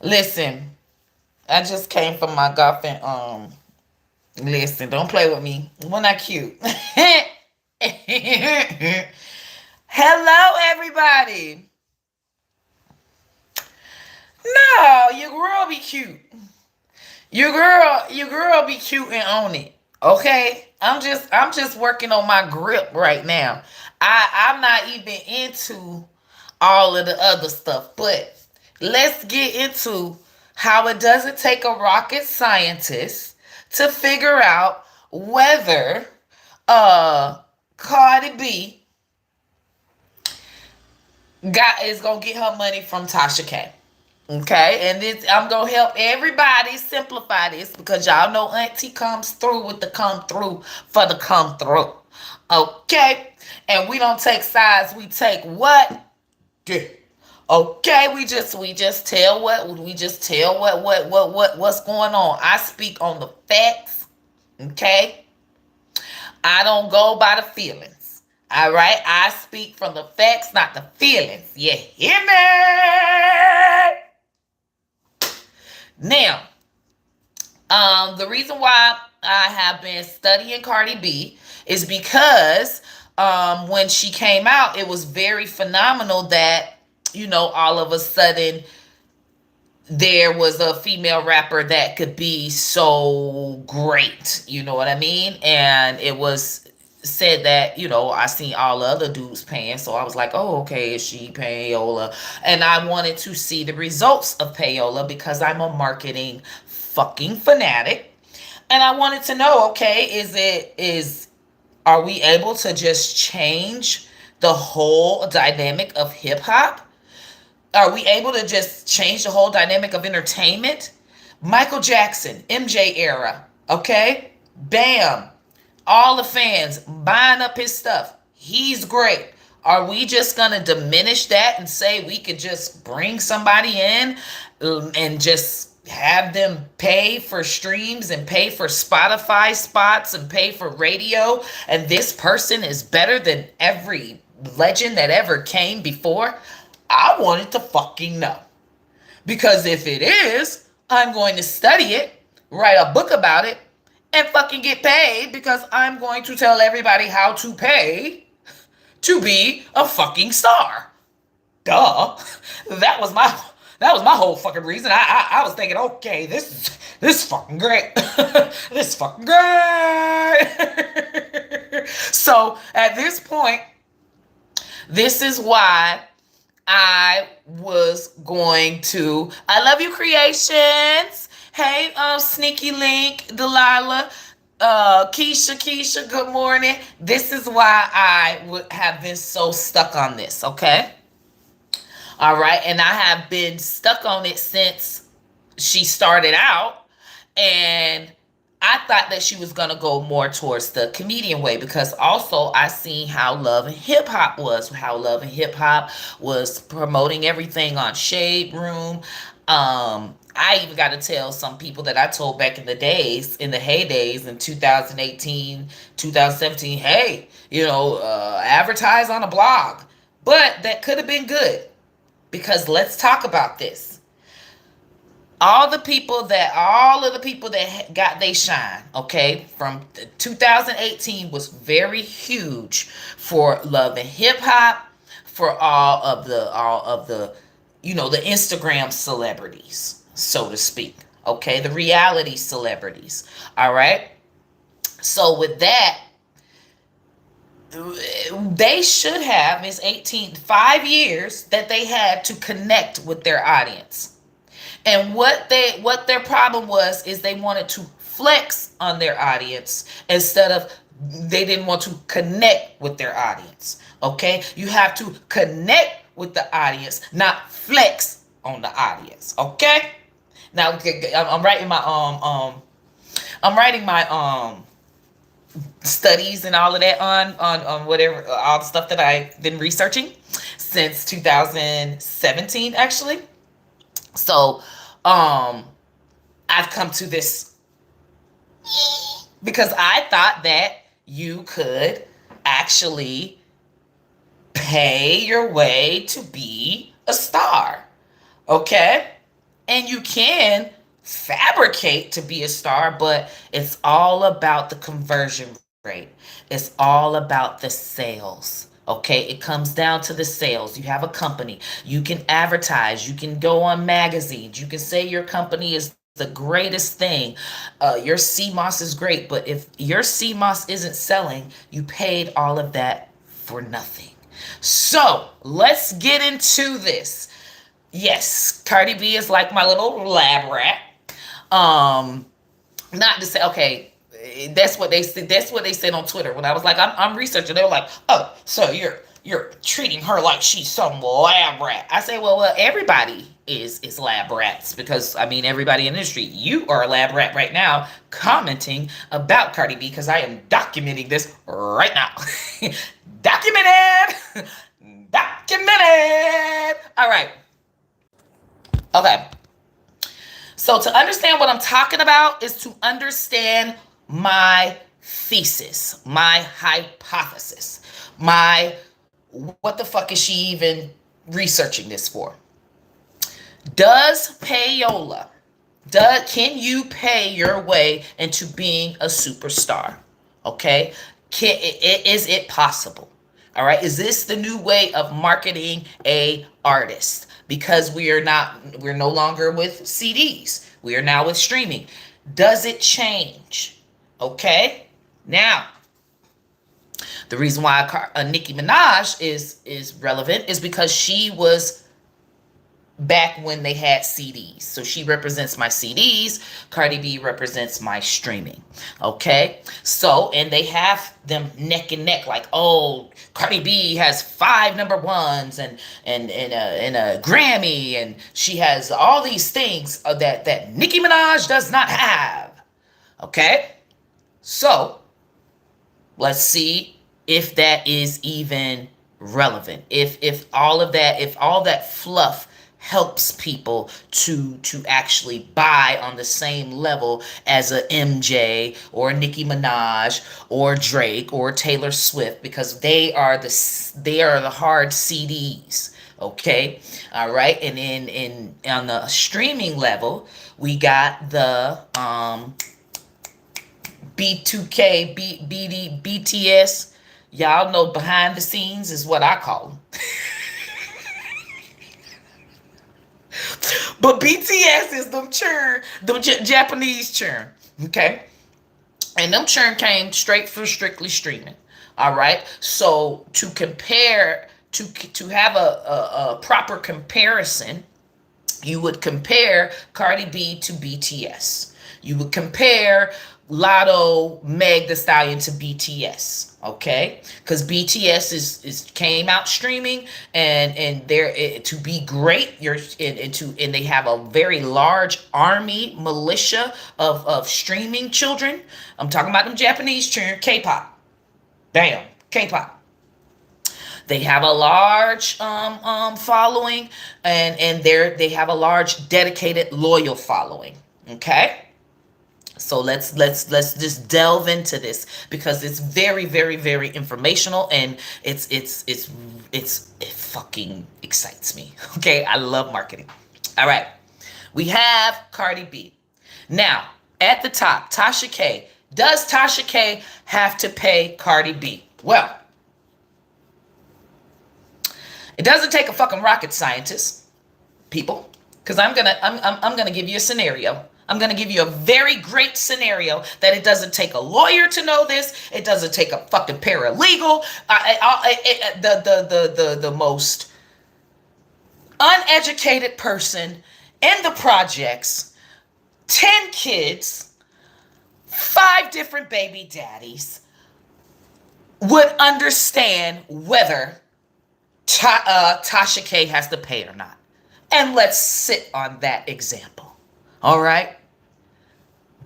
Listen, I just came from my golfing. Listen, don't play with me. We're not cute. Hello, everybody. No, your girl be cute. Your girl be cute and own it. Okay? I'm just working on my grip right now. I'm not even into all of the other stuff, but let's get into how it doesn't take a rocket scientist to figure out whether uh Cardi B got is gonna get her money from Tasha K. Okay, and this I'm gonna help everybody simplify this because y'all know Auntie comes through with the come through for the come through. Okay, and we don't take sides. We take what? Yeah. Okay, we just tell what's going on. I speak on the facts. Okay, I don't go by the feelings. All right, I speak from the facts, not the feelings. You hear me? Now, the reason why I have been studying Cardi B is because when she came out, it was very phenomenal that, all of a sudden there was a female rapper that could be so great. You know what I mean? And it was said that, I seen all the other dudes paying. So I was like, oh, okay, is she Payola? And I wanted to see the results of Payola because I'm a marketing fucking fanatic. And I wanted to know, okay, are we able to just change the whole dynamic of hip hop? Are we able to just change the whole dynamic of entertainment? Michael Jackson, MJ era, okay? Bam. All the fans buying up his stuff. He's great. Are we just going to diminish that and say we could just bring somebody in and just have them pay for streams and pay for Spotify spots and pay for radio, and this person is better than every legend that ever came before? I wanted to fucking know. Because if it is, I'm going to study it, write a book about it, and fucking get paid because I'm going to tell everybody how to pay to be a fucking star. Duh. That was my that was my whole fucking reason. I was thinking, okay, this fucking great. This fucking great. So at this point, this is why I was going to. I love you, creations. Hey, Sneaky Link, Delilah, Keisha, good morning. This is why I would have been so stuck on this, okay? All right, and I have been stuck on it since she started out, and I thought that she was gonna go more towards the comedian way because also I seen how Love and Hip Hop was, how Love and Hip Hop was promoting everything on Shade Room. I even got to tell some people that I told back in the days, in the heydays in 2018, 2017, hey, advertise on a blog. But that could have been good because let's talk about this. All of the people that got they shine, okay, from 2018 was very huge for Love and Hip Hop, for all of the the Instagram celebrities, so to speak, okay, the reality celebrities. All right, so with that, they should have is 5 years that they had to connect with their audience. And what their problem was is they wanted to flex on their audience instead of they didn't want to connect with their audience. Okay? You have to connect with the audience, not flex on the audience. Okay? Now I'm writing my studies and all of that on whatever all the stuff that I've been researching since 2017 actually. So, I've come to this because I thought that you could actually pay your way to be a star. Okay? And you can fabricate to be a star, but it's all about the conversion rate. It's all about the sales. Okay, it comes down to the sales. You have a company, you can advertise, you can go on magazines, you can say your company is the greatest thing. Your CMOS is great, but if your CMOS isn't selling, you paid all of that for nothing. So let's get into this. Yes, Cardi B is like my little lab rat. Um, Not to say, okay, that's what they said. That's what they said on Twitter when I was like, I'm researching. They were like, oh, so you're treating her like she's some lab rat. I say, well, everybody is lab rats, because I mean, everybody in the industry, you are a lab rat right now, commenting about Cardi B, because I am documenting this right now. Documented, documented. All right, okay. So to understand what I'm talking about is to understand my thesis, my hypothesis, my what the fuck is she even researching this for? Does Payola, can you pay your way into being a superstar? Okay, is it possible? All right, is this the new way of marketing a artist? Because we're no longer with CDs. We are now with streaming. Does it change? Okay, now the reason why Nicki Minaj is relevant is because she was back when they had CDs. So she represents my CDs. Cardi B represents my streaming. Okay. So, and they have them neck and neck, like, oh, Cardi B has 5 number ones and a Grammy, and she has all these things that Nicki Minaj does not have. Okay. So let's see if that is even relevant. If all that fluff helps people to actually buy on the same level as a MJ or Nicki Minaj or Drake or Taylor Swift, because they are the hard CDs. Okay, all right, and in on the streaming level, we got the B2K, BTS. Y'all know behind the scenes is what I call them. But BTS is them churn, them Japanese churn, okay? And them churn came straight from strictly streaming, all right? So to compare, to have a proper comparison, you would compare Cardi B to BTS. You would compare Lotto, Meg Thee Stallion to BTS, okay? Because BTS is came out streaming, and they're to be great. And they have a very large army militia of streaming children. I'm talking about them Japanese children, K-pop. Damn, K-pop. They have a large following, and they have a large dedicated loyal following. Okay. So let's just delve into this, because it's very, very, very informational, and it fucking excites me. Okay, I love marketing. All right, we have Cardi B. Now at the top, Tasha K. Does Tasha K have to pay Cardi B? Well, it doesn't take a fucking rocket scientist, people, because I'm gonna give you a scenario. I'm going to give you a very great scenario that it doesn't take a lawyer to know this. It doesn't take a fucking paralegal. The most uneducated person in the projects, 10 kids, 5 different baby daddies, would understand whether Tasha K has to pay or not. And let's sit on that example. All right?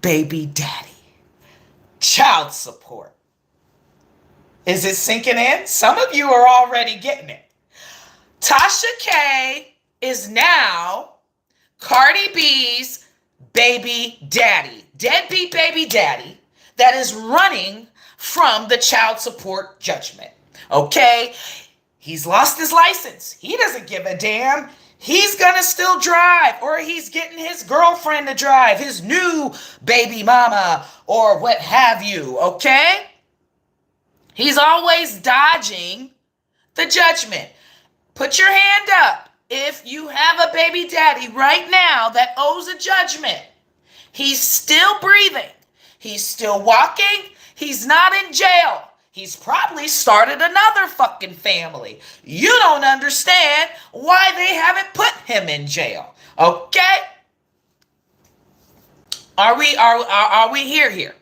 Baby daddy. Child support. Is it sinking in? Some of you are already getting it. Tasha K is now Cardi B's baby daddy. Deadbeat baby daddy that is running from the child support judgment. Okay? He's lost his license. He doesn't give a damn. he's gonna still drive, or he's getting his girlfriend to drive, his new baby mama, or what have you, okay? He's always dodging the judgment. Put your hand up if you have a baby daddy right now that owes a judgment. He's still breathing. He's still walking. He's not in jail. He's probably started another fucking family. You don't understand why they haven't put him in jail. Okay? Are we here?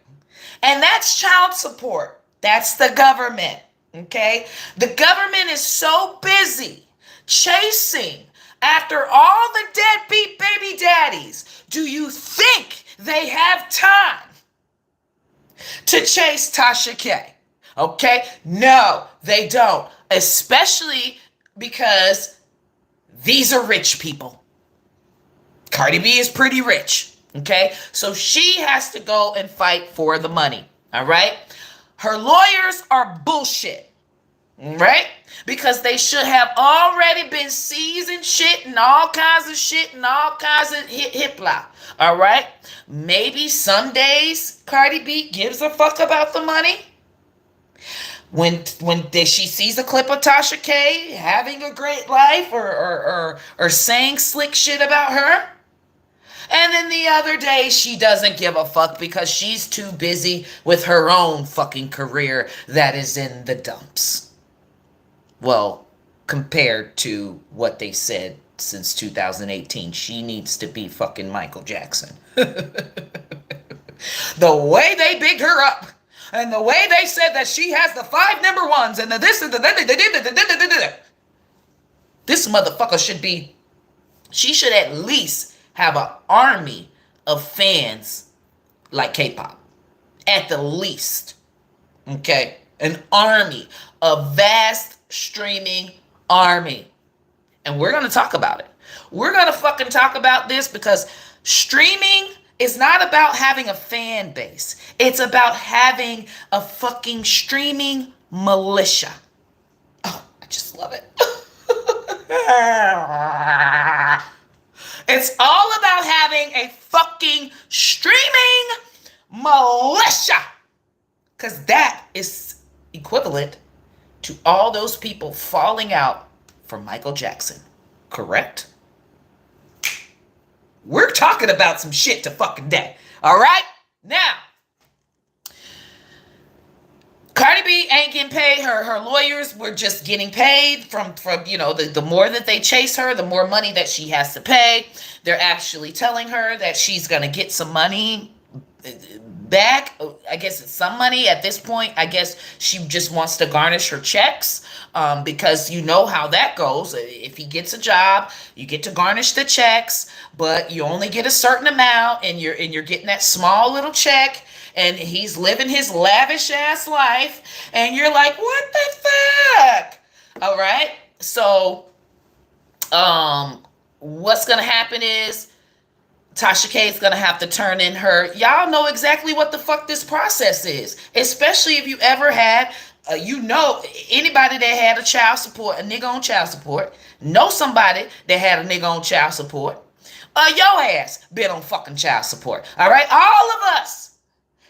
And that's child support. That's the government. Okay? The government is so busy chasing after all the deadbeat baby daddies. Do you think they have time to chase Tasha K? Okay? No, they don't. Especially because these are rich people. Cardi B is pretty rich. Okay? So she has to go and fight for the money. All right? Her lawyers are bullshit. Right? Because they should have already been seizing shit and all kinds of shit and all kinds of hipla. All right? Maybe some days Cardi B gives a fuck about the money. When she sees a clip of Tasha K having a great life or saying slick shit about her. And then the other day she doesn't give a fuck because she's too busy with her own fucking career that is in the dumps. Well, compared to what they said since 2018, she needs to be fucking Michael Jackson. The way they bigged her up and the way they said that she has the 5 number ones and the this and the that. This motherfucker she should at least have an army of fans like K-pop. At the least. Okay? An army. A vast streaming army. And we're going to talk about it. We're going to fucking talk about this because streaming is not about having a fan base. It's about having a fucking streaming militia. Oh, I just love it. It's all about having a fucking streaming militia. Because that is equivalent to all those people falling out for Michael Jackson. Correct? We're talking about some shit to fucking day. All right? Now, Cardi B ain't getting paid. Her lawyers were just getting paid from the more that they chase her, the more money that she has to pay. They're actually telling her that she's going to get some money back. I guess it's some money at this point. I guess she just wants to garnish her checks because you know how that goes. If he gets a job, you get to garnish the checks, but you only get a certain amount, and you're getting that small little check. And he's living his lavish ass life. And you're like, what the fuck? All right. So, what's going to happen is Tasha K is going to have to turn in her. Y'all know exactly what the fuck this process is. Especially if you ever had, anybody that had a nigga on child support, know somebody that had a nigga on child support. Your ass been on fucking child support. All right. All of us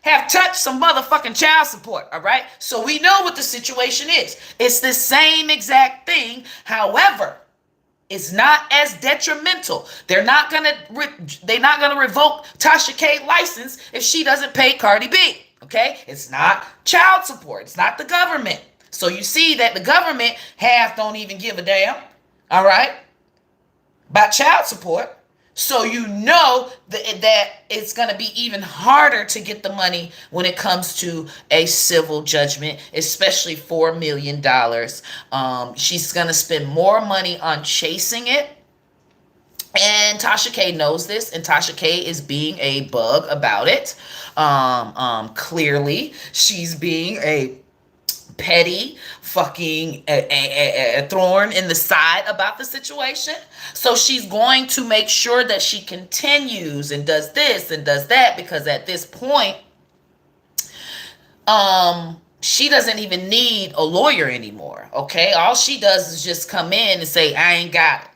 have touched some motherfucking child support, all right? So we know what the situation is. It's the same exact thing. However, it's not as detrimental. They're not gonna revoke Tasha K license if she doesn't pay Cardi B, okay? It's not child support. It's not the government. So you see that the government half don't even give a damn, all right, about child support. So you know that it's going to be even harder to get the money when it comes to a civil judgment, especially $4 million. She's going to spend more money on chasing it. And Tasha K knows this, and Tasha K is being a bug about it. Clearly, she's being a petty fucking a thorn in the side about the situation. So she's going to make sure that she continues and does this and does that, because at this point she doesn't even need a lawyer anymore. Okay, all she does is just come in and say, I ain't got it.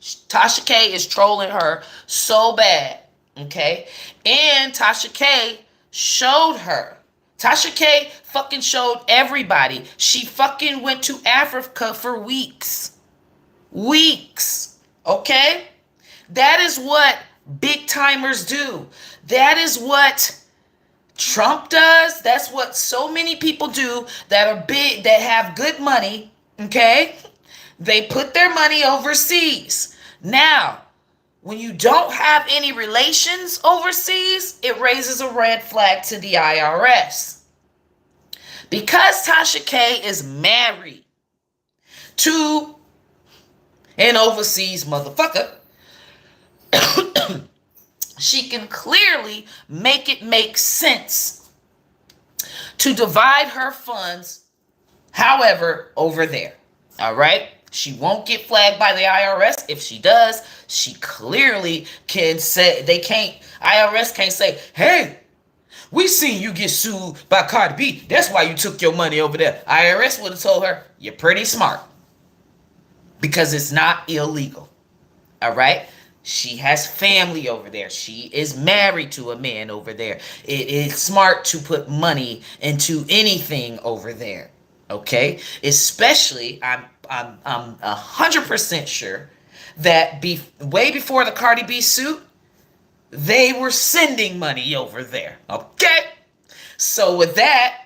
Tasha K is trolling her so bad. Okay? And Tasha K showed her. Tasha K fucking showed everybody. She fucking went to Africa for weeks. Weeks. Okay? That is what big timers do. That is what Trump does. That's what so many people do that are big, that have good money. Okay? They put their money overseas. Now, when you don't have any relations overseas, it raises a red flag to the IRS. Because Tasha K is married to an overseas motherfucker, she can clearly make it make sense to divide her funds, however, over there. All right? She won't get flagged by the IRS. If she does, she clearly can say, IRS can't say, hey, we seen you get sued by Cardi B. That's why you took your money over there. IRS would have told her, you're pretty smart. Because it's not illegal. All right? She has family over there. She is married to a man over there. It is smart to put money into anything over there. Okay? Especially, I'm 100% sure that way before the Cardi B suit, they were sending money over there. Okay? So with that,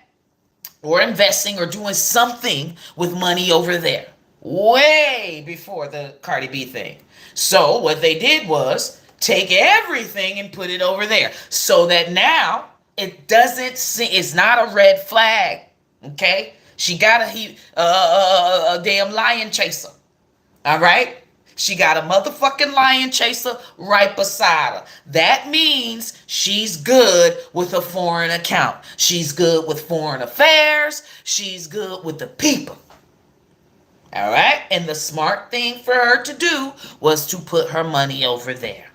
or investing or doing something with money over there. Way before the Cardi B thing. So what they did was take everything and put it over there. So that now it doesn't seem, it's not a red flag. Okay? She got a damn lion chaser. All right? She got a motherfucking lion chaser right beside her. That means she's good with a foreign account. She's good with foreign affairs. She's good with the people. All right? And the smart thing for her to do was to put her money over there.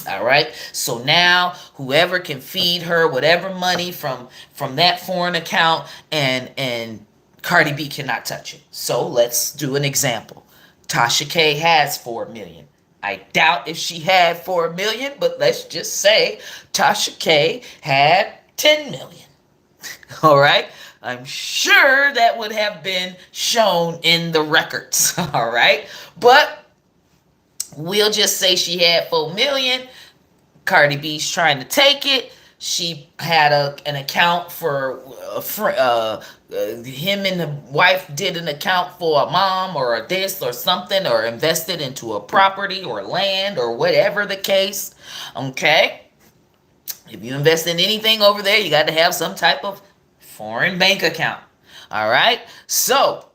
All right? So now whoever can feed her whatever money from that foreign account, and Cardi B cannot touch it. So let's do an example. Tasha K has 4 million. I doubt if she had 4 million, but let's just say Tasha K had 10 million. All right? I'm sure that would have been shown in the records. All right? But we'll just say she had 4 million. Cardi B's trying to take it. She had an account for him and the wife did an account for a mom or a this or something, or invested into a property or land or whatever the case. Okay? If you invest in anything over there, you got to have some type of foreign bank account. All right? So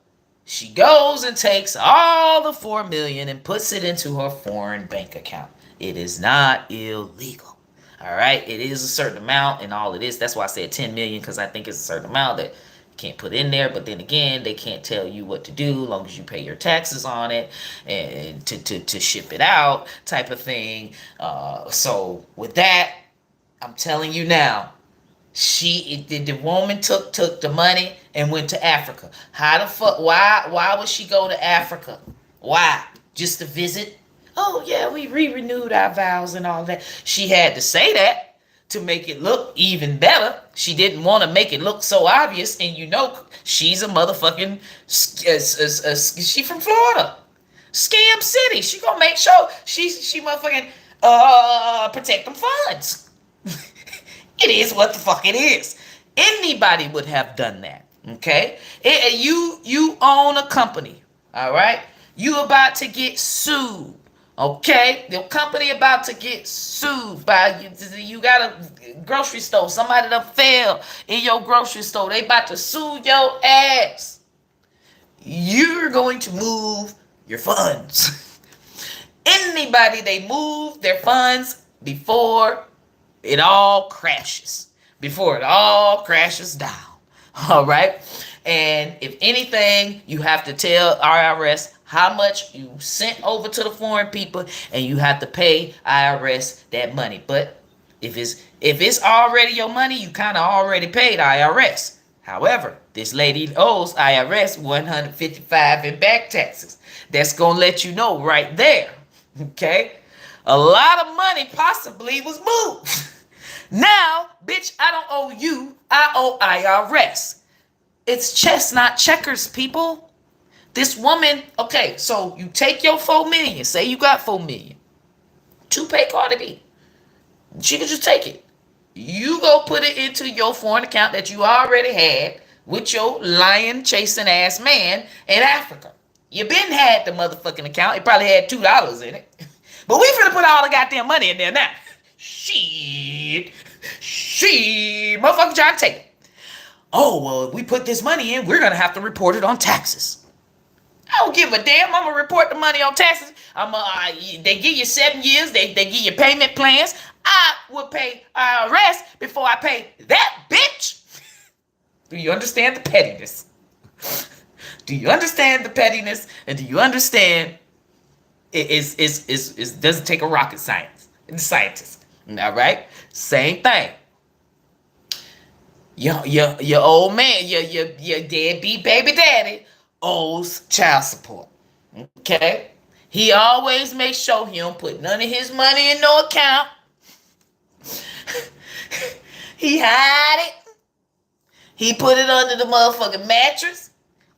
she goes and takes all the 4 million and puts it into her foreign bank account. It is not illegal. All right? It is a certain amount and all it is. That's why I said 10 million, because I think it's a certain amount that you can't put in there. But then again, they can't tell you what to do as long as you pay your taxes on it and to ship it out type of thing. So with that, I'm telling you now, the woman took the money and went to Africa. How the fuck? Why would she go to Africa? Why? Just to visit? Oh yeah, we renewed our vows and all that. She had to say that to make it look even better. She didn't want to make it look so obvious. And you know, she's a motherfucking, she from Florida, scam city. She gonna make sure she motherfucking protect them funds. It is what the fuck it is. Anybody would have done that. Okay? You own a company. All right? You about to get sued. Okay? Your company about to get sued by you got a grocery store. Somebody done fell in your grocery store. They about to sue your ass. You're going to move your funds. Anybody, they move their funds before it all crashes. Before it all crashes down. All right? And if anything, you have to tell IRS how much you sent over to the foreign people, and you have to pay IRS that money. But if it's already your money, you kind of already paid IRS. However, this lady owes IRS 155 in back taxes. That's going to let you know right there. Okay? A lot of money possibly was moved. Now, bitch, I don't owe you. I owe IRS. It's chess, not checkers, people. This woman, okay, so you take your 4 million. Say you got 4 million to pay Cardi B. She can just take it. You go put it into your foreign account that you already had with your lion chasing ass man in Africa. You been had the motherfucking account. It probably had $2 in it. But we finna put all the goddamn money in there now. Shit. Motherfucker trying to take it. Oh, well, if we put this money in, we're gonna have to report it on taxes. I don't give a damn. I'm gonna report the money on taxes. They give you 7 years. They give you payment plans. I will pay IRS before I pay that bitch. Do you understand the pettiness? Do you understand the pettiness? And do you understand it doesn't take a rocket scientist. All right? Same thing. Your old man, your deadbeat baby daddy owes child support. Okay? He always makes sure he don't put none of his money in no account. He hide it. He put it under the motherfucking mattress.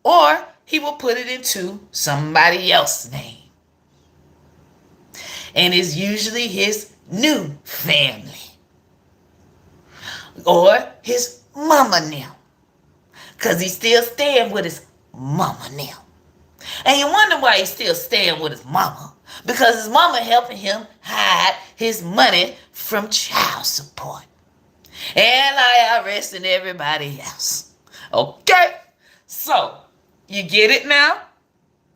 Or he will put it into somebody else's name. And it's usually his new family. Or his mama now. Because he's still staying with his mama now. And you wonder why he's still staying with his mama. Because his mama helping him hide his money from child support. And IRS and everybody else. Okay? So, you get it now?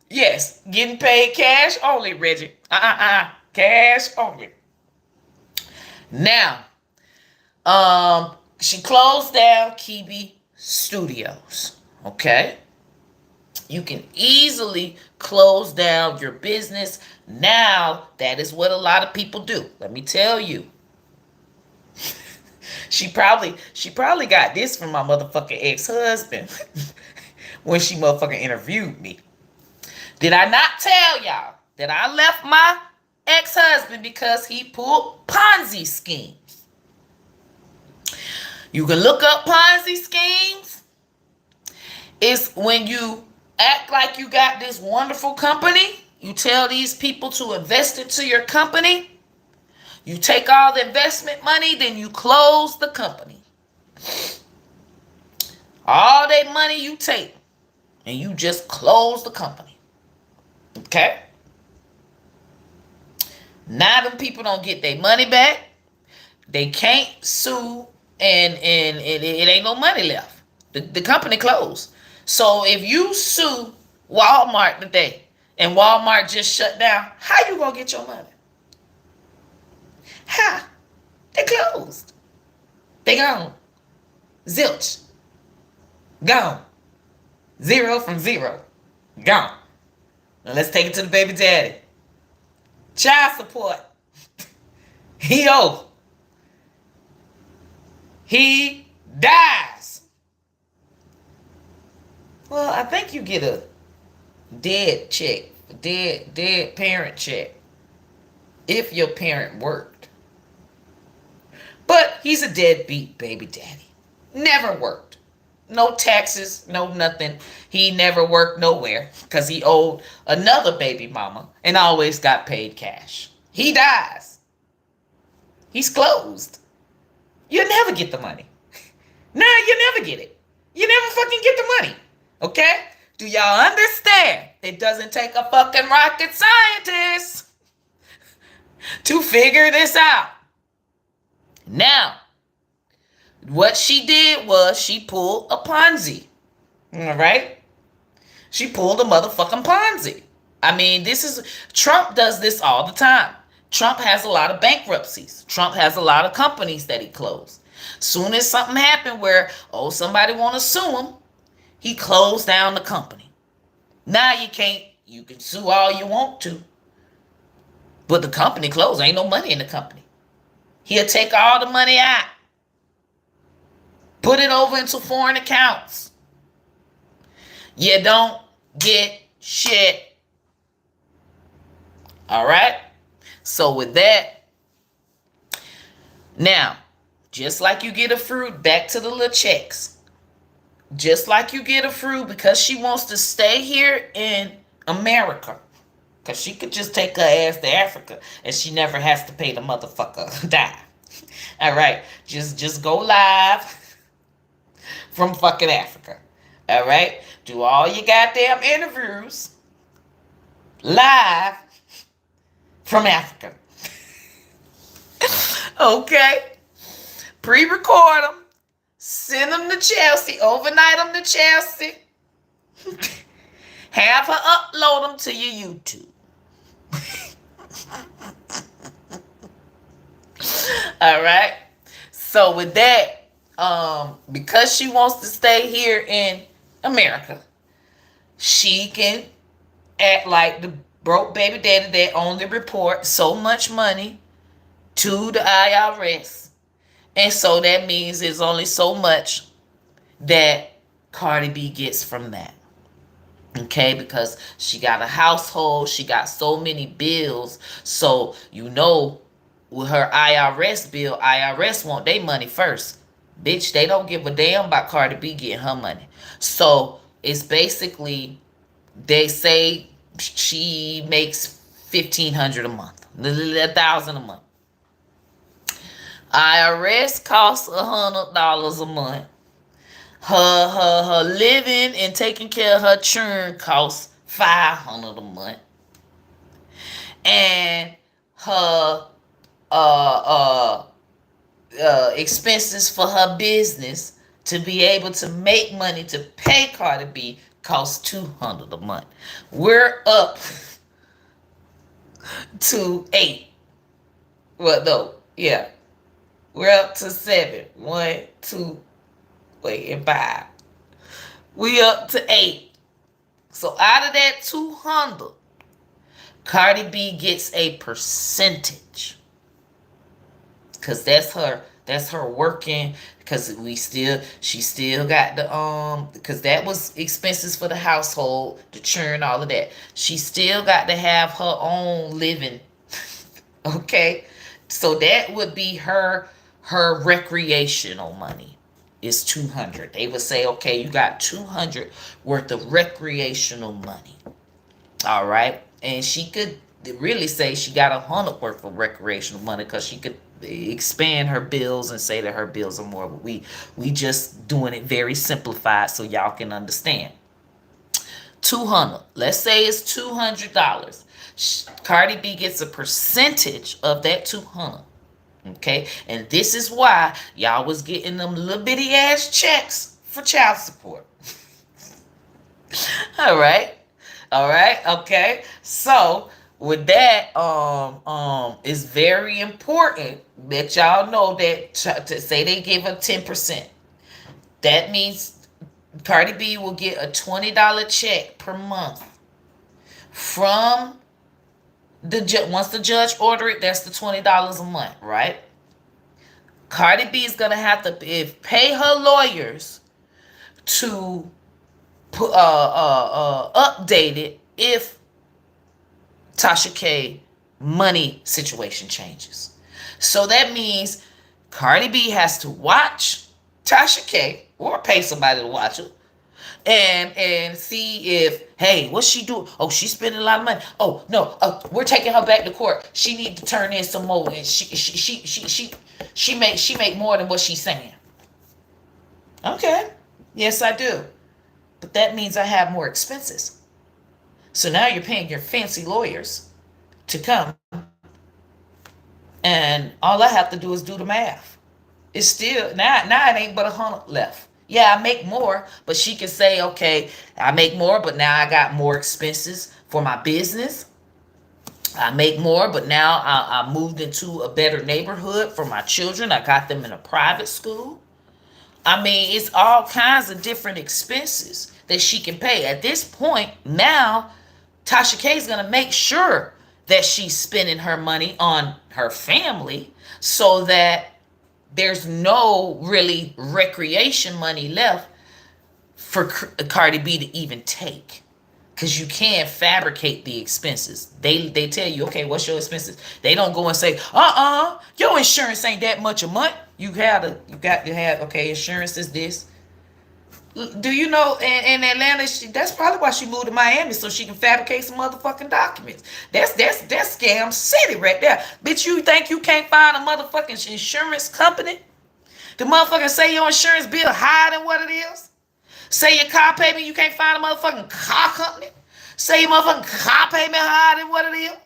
Yes, getting paid cash only, Reggie. Cash only. Now, she closed down Kibi Studios. Okay? You can easily close down your business. Now, that is what a lot of people do. Let me tell you. She probably got this from my motherfucking ex-husband when she motherfucking interviewed me. Did I not tell y'all that I left my ex-husband because he pulled Ponzi schemes? You can look up Ponzi schemes. It's when you act like you got this wonderful company. You tell these people to invest into your company. You take all the investment money, then you close the company. All that money you take, and you just close the company. Okay? Now them people don't get their money back. They can't sue, and it ain't no money left. The company closed. So if you sue Walmart today, and Walmart just shut down, how you gonna get your money? How? They closed. They gone. Zilch. Gone. Zero from zero. Gone. Now let's take it to the baby daddy. Child support. He owed. He dies. Well, I think you get a dead check. Dead parent check. If your parent worked. But he's a deadbeat baby daddy. Never worked. No taxes, no nothing. He never worked nowhere because he owed another baby mama and always got paid cash. He dies. He's closed. You'll never get the money. Nah, you never get it. You never fucking get the money. Okay? Do y'all understand? It doesn't take a fucking rocket scientist to figure this out. Now, what she did was she pulled a Ponzi. All right? She pulled a motherfucking Ponzi. I mean, Trump does this all the time. Trump has a lot of bankruptcies. Trump has a lot of companies that he closed. Soon as something happened where, somebody want to sue him, he closed down the company. Now you can sue all you want to. But the company closed. Ain't no money in the company. He'll take all the money out. Put it over into foreign accounts. You don't get shit. All right? So with that, now, just like you get a fruit, back to the little checks. Just like you get a fruit, because she wants to stay here in America. Because she could just take her ass to Africa and she never has to pay the motherfucker die. All right? Just go live from fucking Africa. All right? Do all your goddamn interviews live from Africa. Okay? Pre-record them. Send them to Chelsea. Overnight them to Chelsea. Have her upload them to your YouTube. All right? So with that, because she wants to stay here in America, she can act like the broke baby daddy that only report so much money to the IRS. And so that means there's only so much that Cardi B gets from that. Okay, because she got a household, she got so many bills. So, you know, with her IRS bill, IRS want their money first. Bitch, they don't give a damn about Cardi B getting her money. So, it's basically, they say she makes $1,500 a month, $1,000 a month. IRS costs $100 a month. Her living and taking care of her children costs $500 a month. And her expenses for her business to be able to make money to pay Cardi B costs $200 a month. We're up to 8. Well, no, yeah. We're up to 7. 1, 2, and 5. We up to 8. So out of that 200, Cardi B gets a percentage. Cause that's her working. Cause she still got the cause that was expenses for the household, the churn, all of that. She still got to have her own living. Okay, so that would be her recreational money is $200. They would say, okay, you got $200 worth of recreational money. All right, and she could really say she got $100 worth of recreational money because she could expand her bills and say that her bills are more. But we just doing it very simplified so y'all can understand. $200. Let's say it's $200. Cardi B gets a percentage of that $200. Okay, and this is why y'all was getting them little bitty ass checks for child support. All right, okay. So with that, it's very important that y'all know that to say they give her 10%. That means Cardi B will get a $20 check per month from once the judge order it. That's the $20 a month, right? Cardi B is gonna have to pay her lawyers to update it if Tasha K money situation changes. So that means Cardi B has to watch Tasha K or pay somebody to watch it and see if, hey, what's she doing? Oh, she's spending a lot of money. Oh no, we're taking her back to court. She need to turn in some more, and she make more than what she's saying. Okay, yes I do, but that means I have more expenses. So now you're paying your fancy lawyers to come, and all I have to do is do the math. It's still now it ain't but $100 left. Yeah, I make more, but she can say, okay, I make more, but now I got more expenses for my business. I make more, but now I moved into a better neighborhood for my children. I got them in a private school. I mean, it's all kinds of different expenses that she can pay. At this point, now, Tasha K is going to make sure that she's spending her money on her family so that there's no really recreation money left for Cardi B to even take. Because you can't fabricate the expenses. They tell you, okay, what's your expenses? They don't go and say, your insurance ain't that much a month. You got to have, okay, insurance is this. Do you know in Atlanta? That's probably why she moved to Miami, so she can fabricate some motherfucking documents. That's scam city right there. Bitch, you think you can't find a motherfucking insurance company? The motherfucker say your insurance bill higher than what it is. Say your car payment, you can't find a motherfucking car company. Say your motherfucking car payment higher than what it is.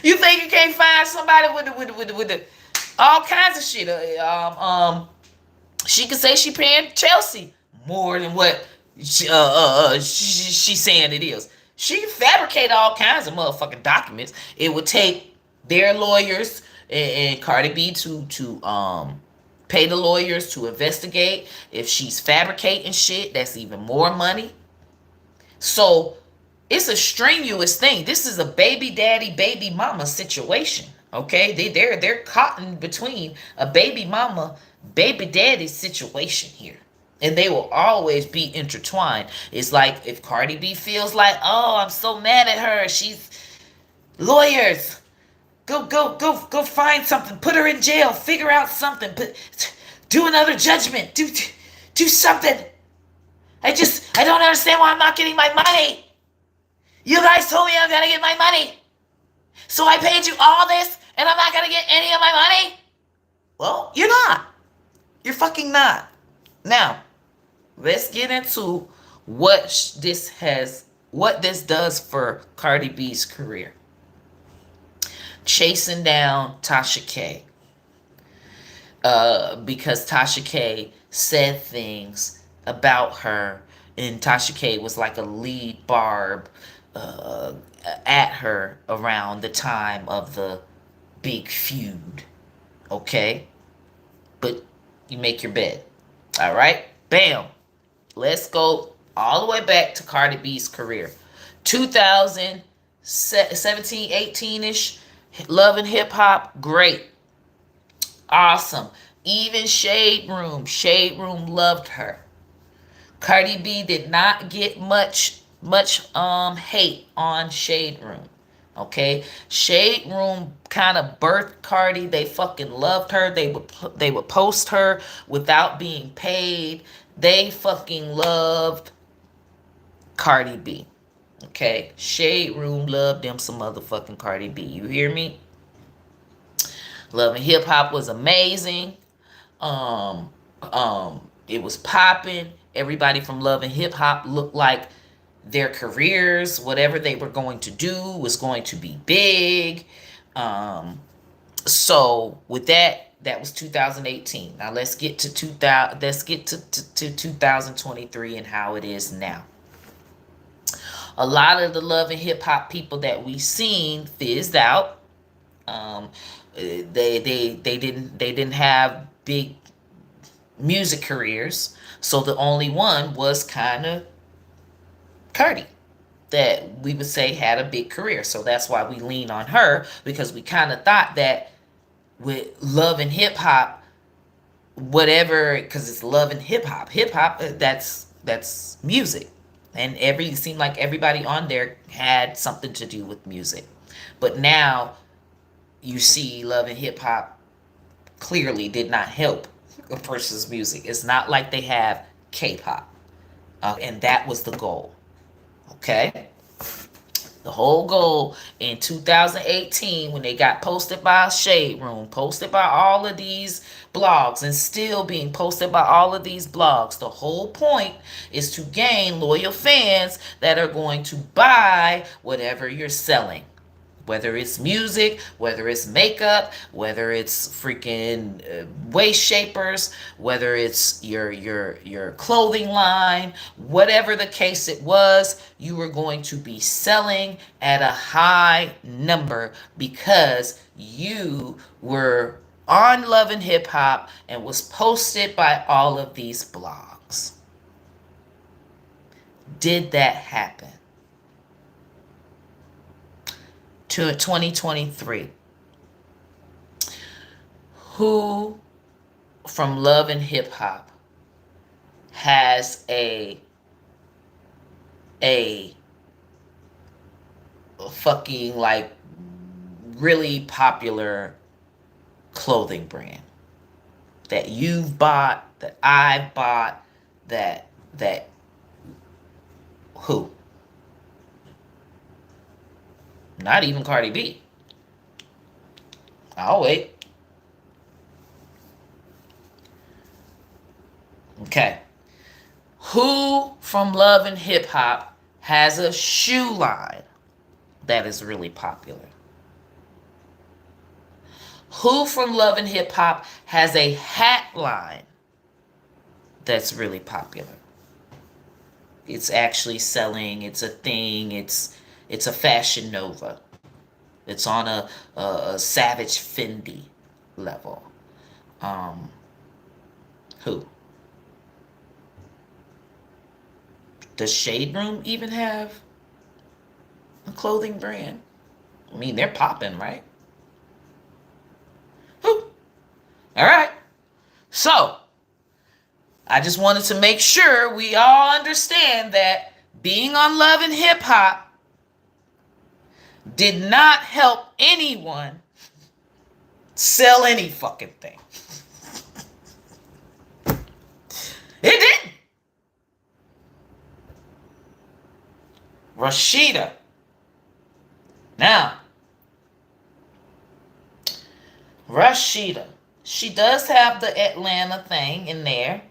You think you can't find somebody with the all kinds of shit? She could say she paying Chelsea more than what she's saying it is. She can fabricate all kinds of motherfucking documents. It would take their lawyers and Cardi B to pay the lawyers to investigate. If she's fabricating shit, that's even more money. So it's a strenuous thing. This is a baby daddy, baby mama situation. Okay, they're caught in between a baby mama, baby daddy situation here, and they will always be intertwined. It's like if Cardi B feels like, oh, I'm so mad at her. She's lawyers. Go find something. Put her in jail. Figure out something. Do another judgment. Do something. I don't understand why I'm not getting my money. You guys told me I'm gonna get my money. So I paid you all this and I'm not gonna get any of my money? Well, you're not. You're fucking not. Now, let's get into what this does for Cardi B's career. Chasing down Tasha K. Because Tasha K said things about her, and Tasha K was like a lead barb at her around the time of the big feud. Okay? But you make your bed. All right? Bam. Let's go all the way back to Cardi B's career. 2017, 18-ish, Love and Hip Hop, great. Awesome. Even Shade Room loved her. Cardi B did not get much hate on Shade Room. Okay, Shade Room kind of birthed Cardi. They fucking loved her. They would post her without being paid. They fucking loved Cardi B. Okay, Shade Room loved them some motherfucking Cardi B. You hear me? Love and Hip Hop was amazing. It was popping. Everybody from Love and Hip Hop looked like their careers, whatever they were going to do, was going to be big. So with that was 2018. Now let's get to 2023 and how it is now. A lot of the Love and Hip Hop people that we seen fizzed out. They didn't have big music careers, so the only one was kind of Cardi that we would say had a big career. So that's why we lean on her, because we kind of thought that with Love and Hip Hop, whatever, because it's Love and Hip Hop, that's music, and it seemed like everybody on there had something to do with music. But now you see Love and Hip Hop clearly did not help a person's music. It's not like they have K-pop. And that was the goal. Okay? The whole goal in 2018, when they got posted by Shade Room, posted by all of these blogs, and still being posted by all of these blogs, the whole point is to gain loyal fans that are going to buy whatever you're selling. Whether it's music, whether it's makeup, whether it's freaking waist shapers, whether it's your clothing line, whatever the case it was, you were going to be selling at a high number because you were on Love and Hip Hop and was posted by all of these blogs. Did that happen? To 2023, who from Love and Hip Hop has a fucking like really popular clothing brand that you've bought, that I've bought, that who? Not even Cardi B. I'll wait. Okay. Who from Love and Hip Hop has a shoe line that is really popular? Who from Love and Hip Hop has a hat line that's really popular? It's actually selling. It's a thing. It's a Fashion Nova. It's on a Savage Fendi level. Who? Does Shade Room even have a clothing brand? I mean, they're popping, right? Who? All right. So, I just wanted to make sure we all understand that being on Love and Hip Hop did not help anyone sell any fucking thing. It didn't. Rashida. Now, Rashida, she does have the Atlanta thing in there.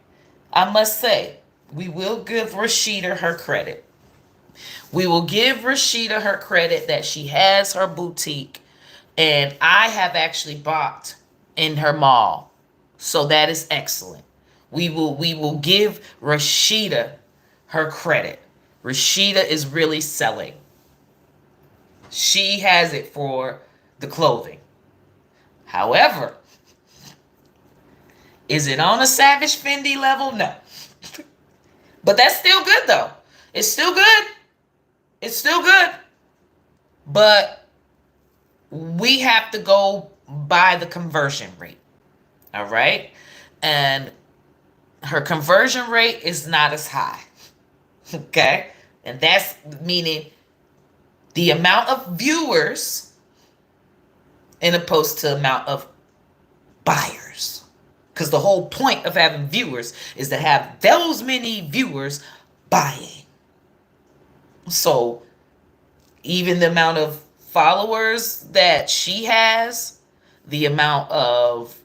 I must say, we will give Rashida her credit. We will give Rashida her credit that she has her boutique, and I have actually bought in her mall. So that is excellent. We will give Rashida her credit. Rashida is really selling. She has it for the clothing. However, is it on a Savage Fendi level? No. But that's still good though. It's still good. It's still good. But we have to go by the conversion rate. All right? And her conversion rate is not as high. Okay? And that's meaning the amount of viewers in opposed to amount of buyers. Because the whole point of having viewers is to have those many viewers buying. So even the amount of followers that she has, the amount of,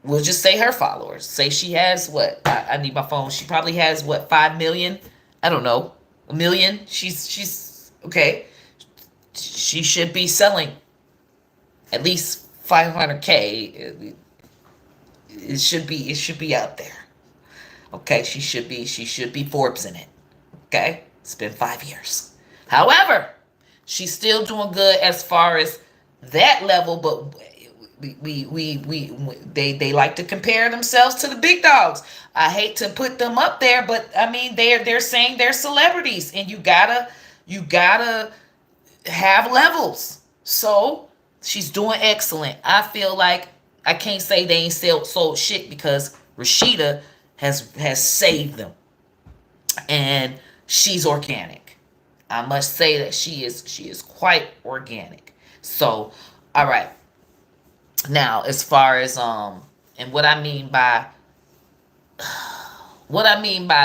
we'll just say her followers. Say she has what? I need my phone. She probably has what, 5 million? I don't know. A million? She's okay. She should be selling at least 500K. It should be out there. Okay, she should be Forbes in it. Okay? It's been 5 years. However, she's still doing good as far as that level, but they like to compare themselves to the big dogs. I hate to put them up there, but I mean they're saying they're celebrities, and you gotta have levels. So she's doing excellent. I feel like I can't say they ain't sold shit because Rashida has saved them, and she's organic. I must say that she is quite organic. So, all right. Now, as far as and what I mean by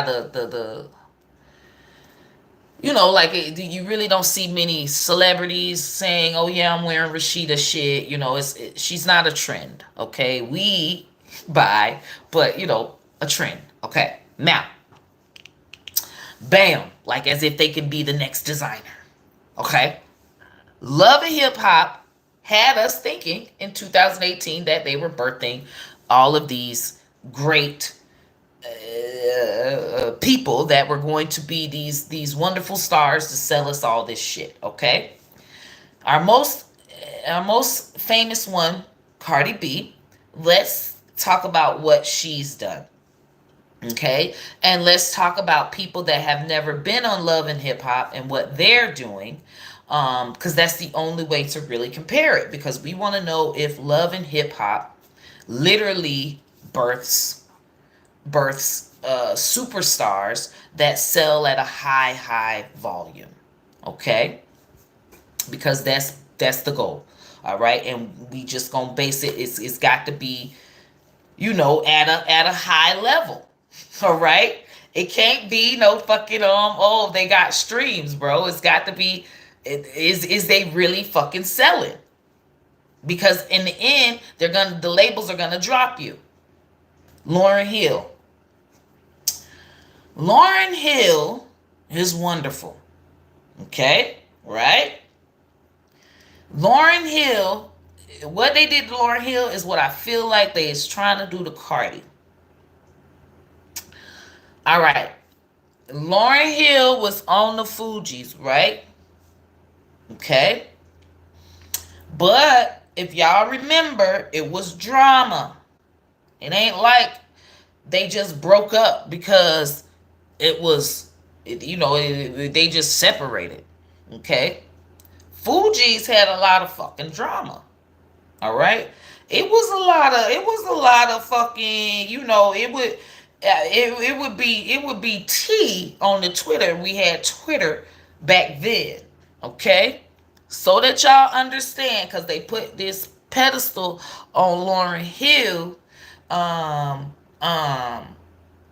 the you know, like you really don't see many celebrities saying, "Oh yeah, I'm wearing Rashida shit." You know, she's not a trend. Okay, we buy, but you know, a trend. Okay, now, bam, like as if they could be the next designer. Okay, Love and Hip Hop had us thinking in 2018 that they were birthing all of these great people that were going to be these wonderful stars to sell us all this shit. Okay, our most famous one, Cardi B. Let's talk about what she's done. Okay, and let's talk about people that have never been on Love and Hip Hop and what they're doing. Because that's the only way to really compare it, because we want to know if Love and Hip Hop literally births superstars that sell at a high volume. Okay, because that's the goal. All right, and we just gonna base it. It's got to be, at a high level. All right, it can't be no fucking oh, they got streams, bro. It's got to be, is they really fucking selling? Because in the end, the labels are gonna drop you. Lauryn Hill. Lauryn Hill is wonderful. Okay, right? Lauryn Hill, what they did to Lauryn Hill is what I feel like they is trying to do to Cardi. All right. Lauryn Hill was on the Fugees, right? Okay. But if y'all remember, it was drama. It ain't like they just broke up because they just separated. Okay. Fugees had a lot of fucking drama. All right. It was a lot of fucking, it would be tea on the Twitter. We had Twitter back then. Okay. So that y'all understand, because they put this pedestal on Lauryn Hill.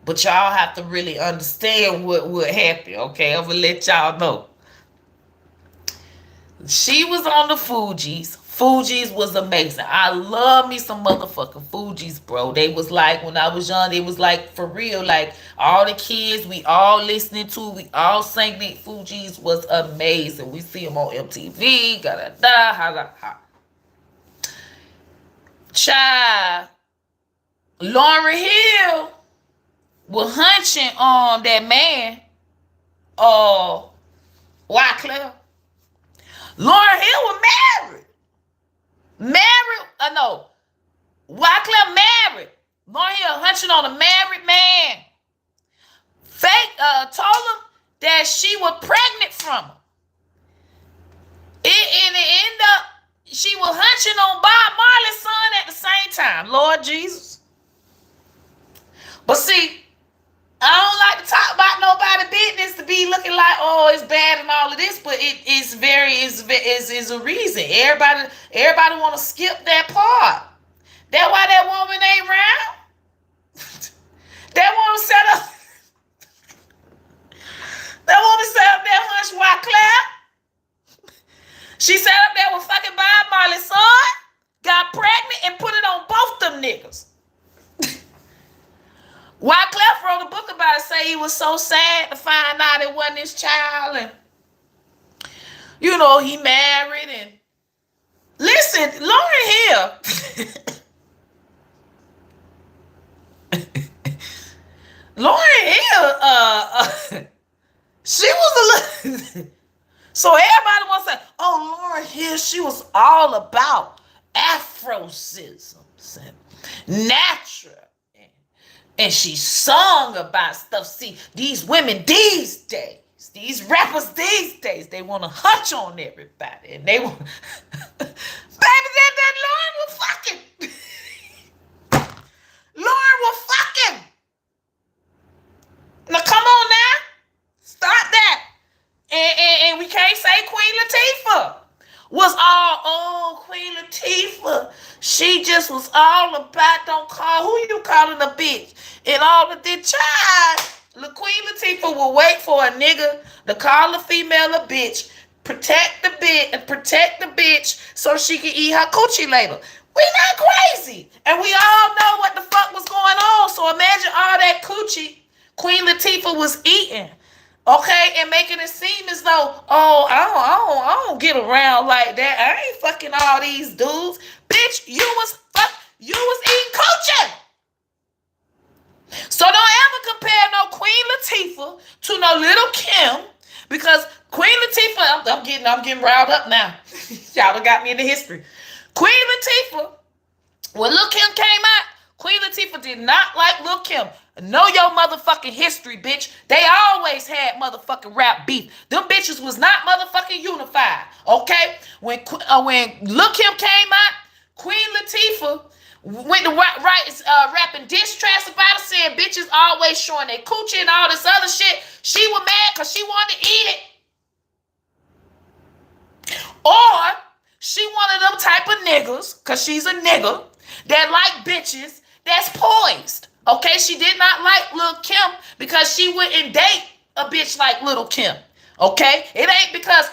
But y'all have to really understand what happened. Okay. I'm gonna let y'all know. She was on the Fugees. Fugees was amazing. I love me some motherfucking Fugees, bro. They was like, when I was young, they was like, for real, like, all the kids, we all listening to, we all sang it. Fugees was amazing. We see them on MTV, ha. Child, Lauryn Hill was hunching on that man, Wyclef. Lauryn Hill was married. Wyclef married. Lauryn Hill hunching on a married man. Told him that she was pregnant from him. It ended up, she was hunching on Bob Marley's son at the same time. Lord Jesus. But see, I don't like to talk about nobody's business to be looking like, oh, it's bad and all of this, but it's a reason. Everybody want to skip that part. That's why that woman ain't around. That woman set up that hunch Wyclef. She sat up there with fucking Bob Marley's son, got pregnant, and put it on both them niggas. Wyclef wrote a book about it, say he was so sad to find out it wasn't his child, and he married. And listen, Lauryn Hill, she was a little. So everybody wants to say, oh, Lauryn Hill, she was all about Afrocism, natural. And she sung about stuff. See, these women these days, these rappers these days, they want to hunch on everybody. And they want... Baby, that Lauren was fucking. Lauren was fucking. Now, come on now. Stop that. And we can't say Queen Latifah was all, Queen Latifah. She just was all about, don't call, who you calling a bitch? And all of the child, Queen Latifah will wait for a nigga to call a female a bitch, protect the bitch so she can eat her coochie later. We not crazy. And we all know what the fuck was going on. So imagine all that coochie Queen Latifah was eating. Okay, and making it seem as though, I don't get around like that. I ain't fucking all these dudes. Bitch, you was eating coochie. So don't ever compare no Queen Latifah to no Little Kim, because Queen Latifah, I'm getting riled up now. Y'all done got me into history. Queen Latifah, when Lil Kim came out, Queen Latifah did not like Lil Kim. Know your motherfucking history, bitch. They always had motherfucking rap beef. Them bitches was not motherfucking unified. Okay? When Lil Kim came out, Queen Latifah Went to rapping diss tracks about it, saying bitches always showing their coochie and all this other shit. She was mad because she wanted to eat it. Or she one of them type of niggas, because she's a nigga, that like bitches that's poised. Okay, she did not like Lil' Kim because she wouldn't date a bitch like Lil' Kim. Okay, it ain't because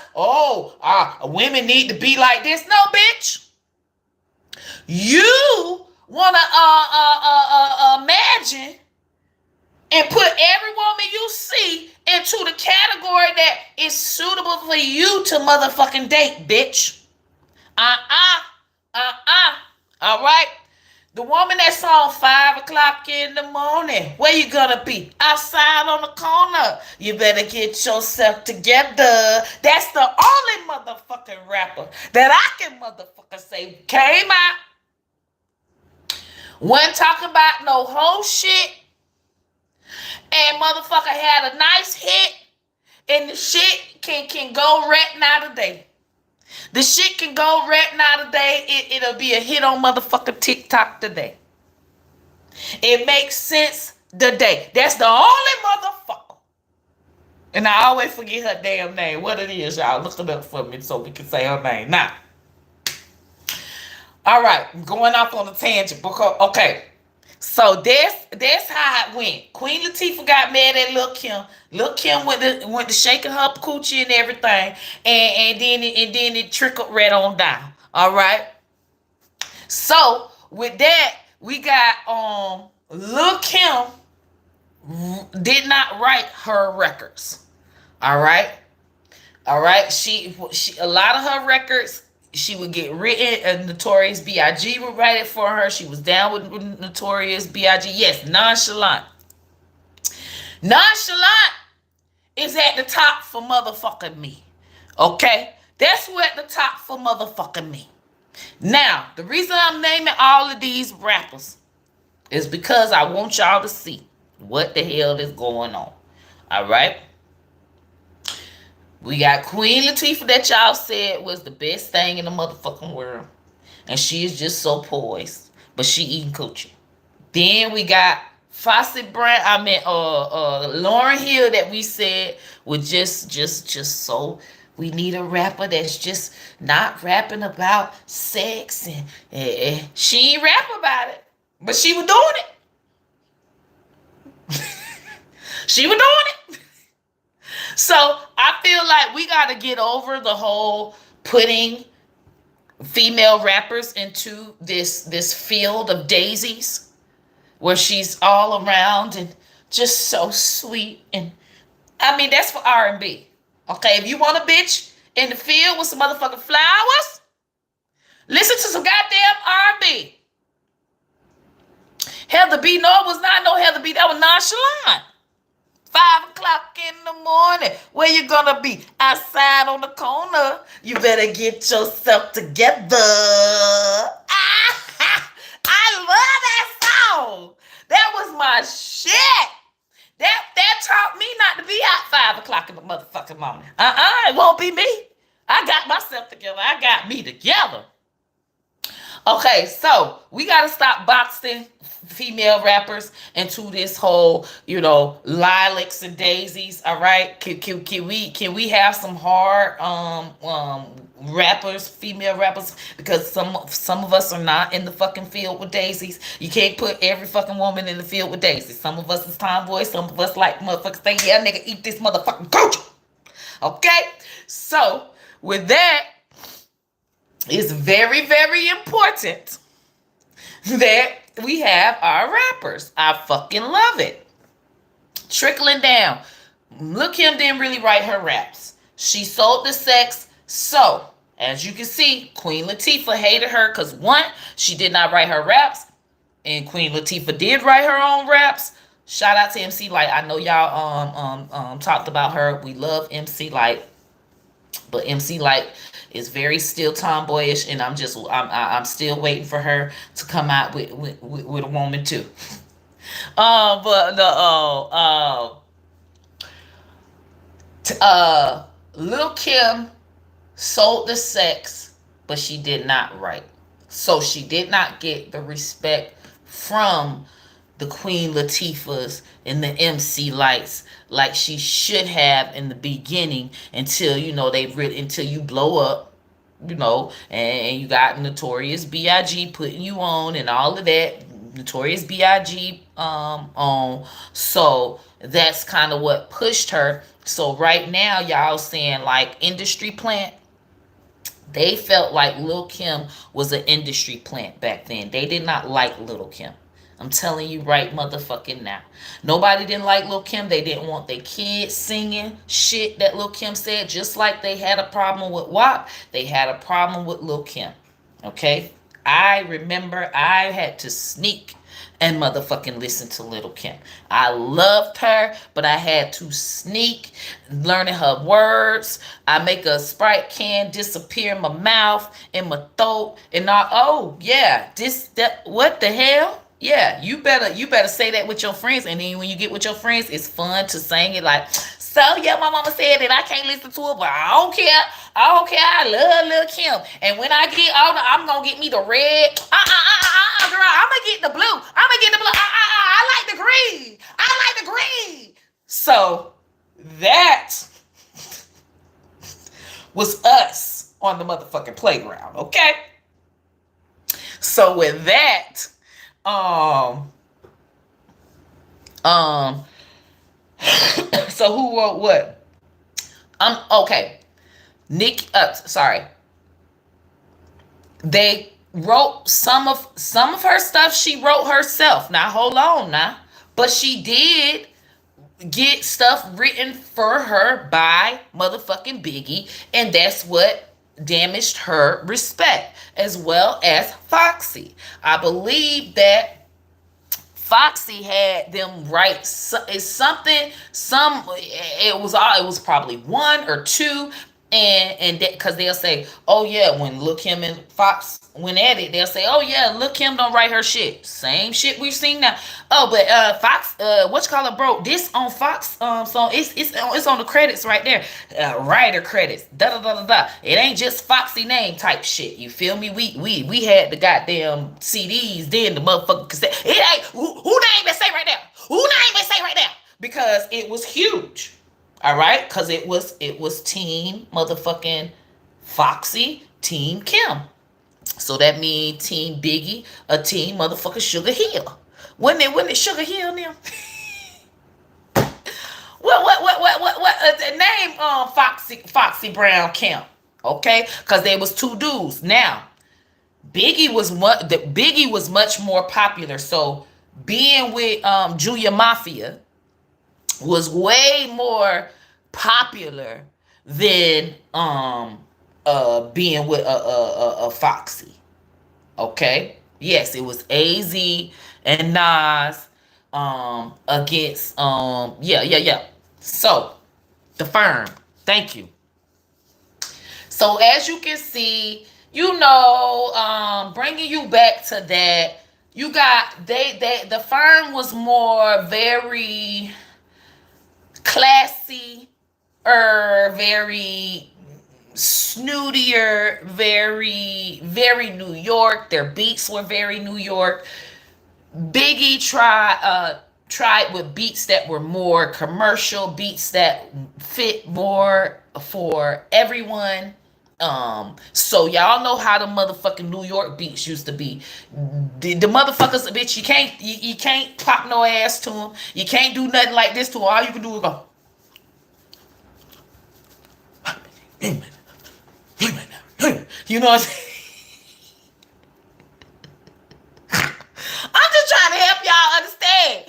women need to be like this. No, bitch. You wanna imagine and put every woman you see into the category that is suitable for you to motherfucking date, bitch. All right. The woman that's on 5 o'clock in the morning, where you gonna be? Outside on the corner. You better get yourself together. That's the only motherfucking rapper that I can motherfucker say came out. Wasn't talking about no whole shit. And motherfucker had a nice hit. And the shit can go right now today. The shit can go right now today. It'll be a hit on motherfucking TikTok today. It makes sense today. That's the only motherfucker. And I always forget her damn name. What it is, y'all. Look it up for me so we can say her name. Now. All right. I'm going off on a tangent. Because, okay. So that's how it went. Queen Latifah got mad at Lil' Kim. Lil' Kim went to shaking her coochie and everything, and then it trickled right on down. All right. So with that, we got Lil' Kim did not write her records. All right. She a lot of her records. She would get written, and Notorious B.I.G. would write it for her. She was down with Notorious B.I.G. Yes, Nonchalant. Nonchalant is at the top for motherfucking me. Okay? That's who at the top for motherfucking me. Now, the reason I'm naming all of these rappers is because I want y'all to see what the hell is going on. All right? We got Queen Latifah that y'all said was the best thing in the motherfucking world. And she is just so poised. But she eating coochie. Then we got Fawcett Brown. Lauryn Hill that we said was just so. We need a rapper that's just not rapping about sex. And she ain't rap about it. But she was doing it. She was doing it. So I feel like we got to get over the whole putting female rappers into this field of daisies where she's all around and just so sweet. And I mean, that's for R&B. Okay, if you want a bitch in the field with some motherfucking flowers, listen to some goddamn R&B. Heather B. No, it was not no Heather B. That was Nonchalant. 5 o'clock in the morning. Where you gonna be? Outside on the corner. You better get yourself together. I love that song. That was my shit. That taught me not to be out 5 o'clock in the motherfucking morning. It won't be me. I got myself together. I got me together. Okay, so we gotta stop boxing female rappers into this whole, lilacs and daisies. All right, can we have some hard rappers, female rappers, because some of us are not in the fucking field with daisies. You can't put every fucking woman in the field with daisies. Some of us is tomboys. Some of us like motherfuckers say, yeah, nigga, eat this motherfucking coochie. Okay, so with that, it's very, very important that we have our rappers. I fucking love it. Trickling down. Lil' Kim didn't really write her raps. She sold the sex. So, as you can see, Queen Latifah hated her because, one, she did not write her raps. And Queen Latifah did write her own raps. Shout out to MC Lyte. I know y'all talked about her. We love MC Lyte. But MC Lyte is very still tomboyish, and I'm still waiting for her to come out with a woman too. Lil' Kim sold the sex, but she did not write. So she did not get the respect from the Queen Latifahs and the MC Lights like she should have in the beginning, until they really, until you blow up, and you got Notorious B.I.G. putting you on and all of that. Notorious B.I.G. On. So that's kind of what pushed her. So right now, y'all saying like industry plant, they felt like Lil Kim was an industry plant back then. They did not like Lil Kim. I'm telling you right motherfucking now. Nobody didn't like Lil Kim. They didn't want their kids singing shit that Lil Kim said. Just like they had a problem with WAP, they had a problem with Lil Kim. Okay? I remember I had to sneak and motherfucking listen to Little Kim. I loved her, but I had to sneak, learning her words. I make a Sprite can disappear in my mouth, in my throat, and oh yeah, what the hell? Yeah, you better say that with your friends, and then when you get with your friends, it's fun to sing it like, so yeah, my mama said that I can't listen to it, but I don't care. I don't care. I love Lil Kim. And when I get older, I'm gonna get me the red. Girl, I'm gonna get the blue. I'm gonna get the blue. I like the green. I like the green. So that was us on the motherfucking playground, okay? So with that, so who wrote what? Okay. Sorry. They wrote some of her stuff she wrote herself. Now hold on now. But she did get stuff written for her by motherfucking Biggie, and that's what damaged her respect, as well as Foxy. I believe that Foxy had them write it was probably one or two, and that, because they'll say, oh yeah, when Lil Kim and Fox went at it, they'll say, oh yeah, Lil Kim don't write her shit. Same shit we've seen now. Oh, but Fox, bro, this on Fox song, it's on the credits right there. Writer credits, da da da da da. It ain't just Foxy name type shit. You feel me? We had the goddamn CDs, then the motherfucking cassette. It ain't who name it say right there. Who name it say right there? Because it was huge. All right, because it was team motherfucking Foxy, team Kim. So that means team Biggie, a team motherfucking Sugar Hill. Wasn't it Sugar Hill now? what name Foxy Brown Kim? Okay, because there was two dudes. Now Biggie was much more popular. So being with Junior Mafia was way more popular than being with a Foxy. Okay? Yes, it was AZ and Nas against yeah. So, the firm. Thank you. So as you can see, bringing you back to that, you got the firm was more very classy, very snootier, very, very New York. Their beats were very New York. Biggie tried with beats that were more commercial, beats that fit more for everyone. So y'all know how the motherfucking New York beats used to be. The motherfuckers, bitch, you can't pop no ass to them. You can't do nothing like this to them. All you can do is go. You know what I'm saying? I'm just trying to help y'all understand.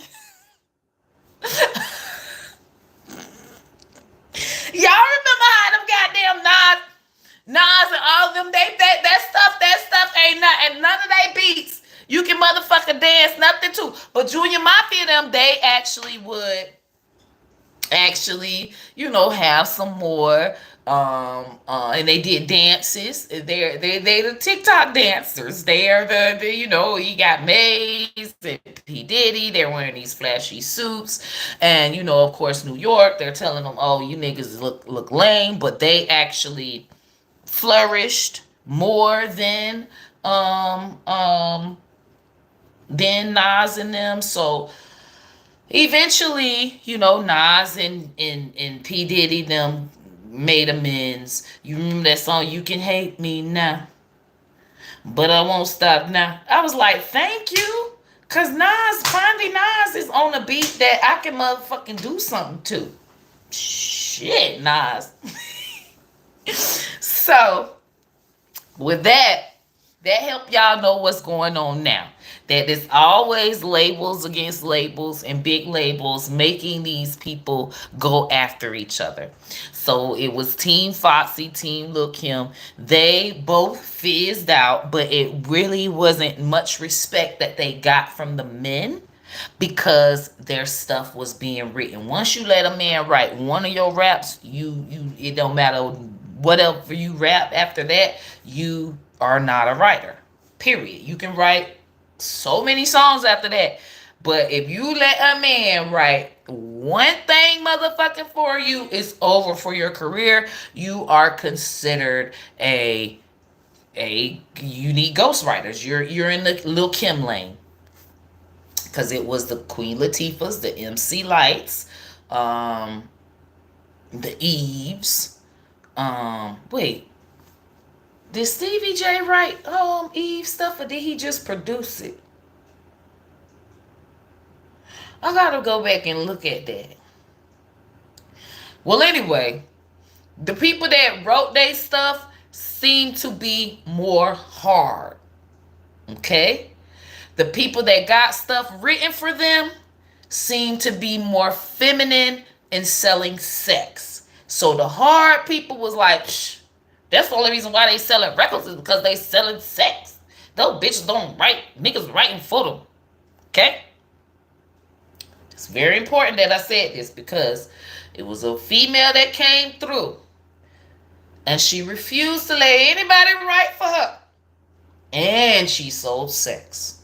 Y'all remember how them goddamn Nas and all of them, that stuff ain't nothing. None of they beats you can motherfucking dance nothing to. But Junior Mafia them, they actually would have some more and they did dances. They the TikTok dancers. They're the you got Maze and P Diddy. They're wearing these flashy suits, and of course New York. They're telling them, oh, you niggas look lame, but they actually flourished more than um um than Nas and them. So eventually, Nas and P Diddy them made amends. You remember that song, "You Can Hate Me Now, but I Won't Stop Now"? I was like, thank you. Cause finally Nas is on a beat that I can motherfucking do something to. Shit, Nas. So with that help y'all know what's going on now. That there's always labels against labels and big labels making these people go after each other. So it was Team Foxy, Team Lil Kim. They both fizzed out, but it really wasn't much respect that they got from the men because their stuff was being written. Once you let a man write one of your raps, you it don't matter whatever you rap after that, you are not a writer. Period. You can write so many songs after that. But if you let a man write one thing motherfucking for you, it's over for your career. You are considered you need ghostwriters. You're in the Lil Kim lane. Because it was the Queen Latifahs, the MC Lights, the Eves. Wait, did Stevie J write Eve stuff, or did he just produce it? I gotta go back and look at that. Well, anyway, the people that wrote their stuff seem to be more hard. Okay? The people that got stuff written for them seem to be more feminine and selling sex. So the hard people was like, shh, that's the only reason why they selling records is because they selling sex. Those bitches don't write, niggas writing for them. Okay? It's very important that I said this because it was a female that came through and she refused to let anybody write for her. And she sold sex.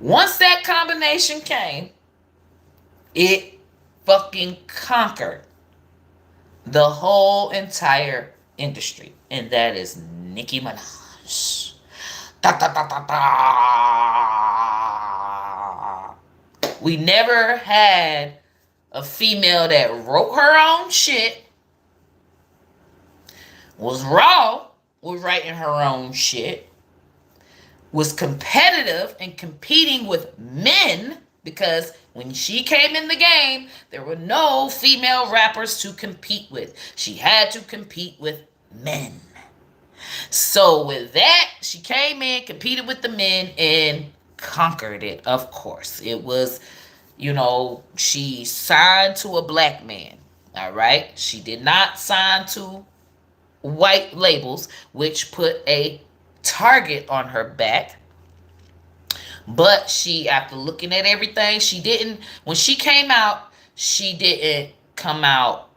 Once that combination came, it fucking conquered the whole entire industry. And that is Nicki Minaj. Da, da, da, da, da. We never had a female that wrote her own shit, was raw with writing her own shit, was competitive and competing with men, because when she came in the game, there were no female rappers to compete with. She had to compete with men. So with that, she came in, competed with the men, and conquered it, of course. It was, she signed to a black man, all right? She did not sign to white labels, which put a target on her back. But she, after looking at everything, when she came out, she didn't come out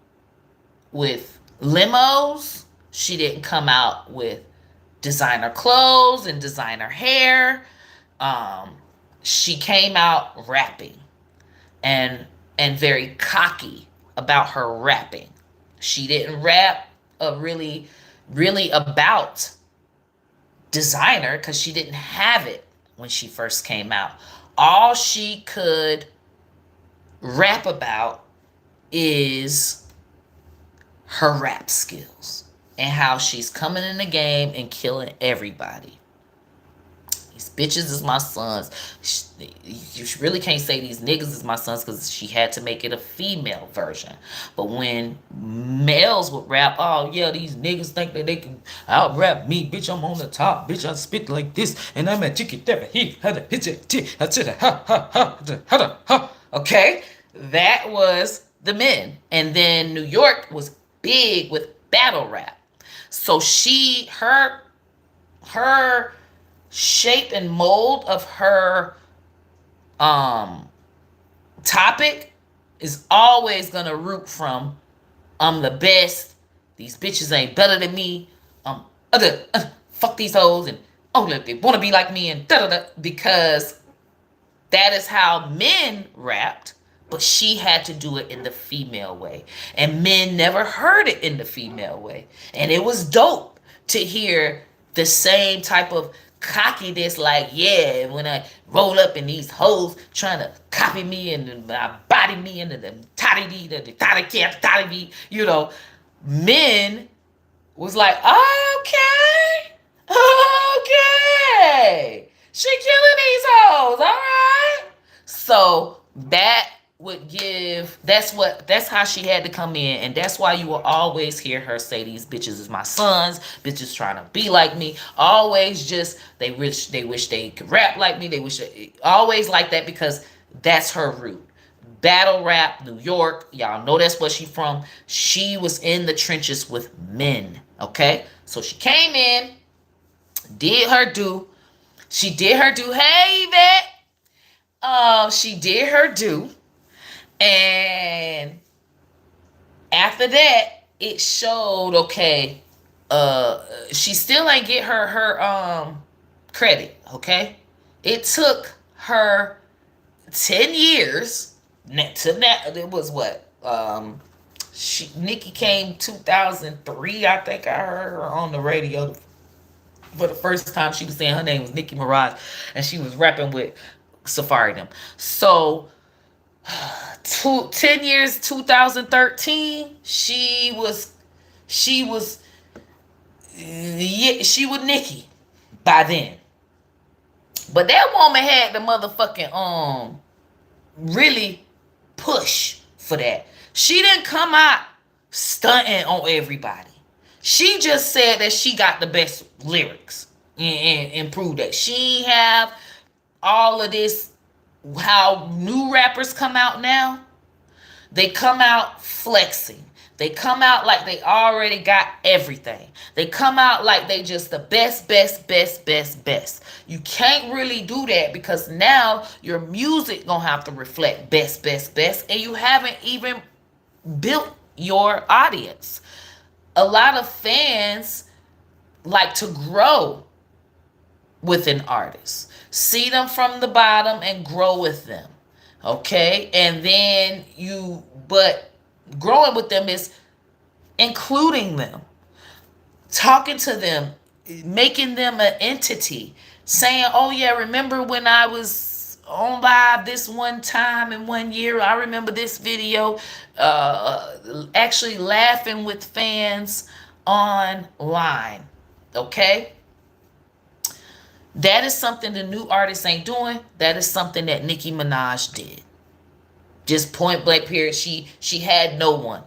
with limos. She didn't come out with designer clothes and designer hair. She came out rapping and very cocky about her rapping. She didn't rap really about designer because she didn't have it when she first came out. All she could rap about is her rap skills and how she's coming in the game and killing everybody. These bitches is my sons. You really can't say these niggas is my sons because she had to make it a female version. But when males would rap, oh yeah, these niggas think that they can out rap me, bitch. I'm on the top, bitch. I spit like this, and I'm a chicky tepper. He had a picture, ha. Okay, that was the men, and then New York was big with battle rap. So her shape and mold of her topic is always gonna root from I'm the best, these bitches ain't better than me, fuck these hoes, and they wanna be like me, and because that is how men rapped. But she had to do it in the female way, and men never heard it in the female way. And it was dope to hear the same type of cockiness, like, yeah, when I roll up in these hoes trying to copy me and body me into the toddy the toddy cat toddy me, men was like, okay, okay, she killing these hoes, all right. So that's how she had to come in, and that's why you will always hear her say these bitches is my sons, bitches trying to be like me, always just they wish they could rap like me, they wish always like that, because that's her root. Battle rap, New York, y'all know that's where she from. She was in the trenches with men, okay? So she came in, did her do. She did her do. Hey, Yvette. She did her do. And after that, it showed, okay, she still ain't get her credit, okay? It took her 10 years to that. It was what? Nicki came 2003, I think I heard her on the radio for the first time. She was saying her name was Nicki Minaj, and she was rapping with Safari them. So 10 years, 2013, she was she was Nicki by then. But that woman had the motherfucking really push for that. She didn't come out stunting on everybody. She just said that she got the best lyrics and proved that. She have all of this, how new rappers come out now. They come out flexing. They come out like they already got everything. They come out like they just the best, best, best, best, best. You can't really do that, because now your music gonna have to reflect best, best, best, and you haven't even built your audience. A lot of fans like to grow with an artist. See them from the bottom and grow with them. Okay? And then but growing with them is including them, talking to them, making them an entity, saying, oh yeah, remember when I was on live this one time in 1 year, I remember this video, actually laughing with fans online. Okay? That is something the new artists ain't doing. That is something that Nicki Minaj did. Just point blank period. She had no one,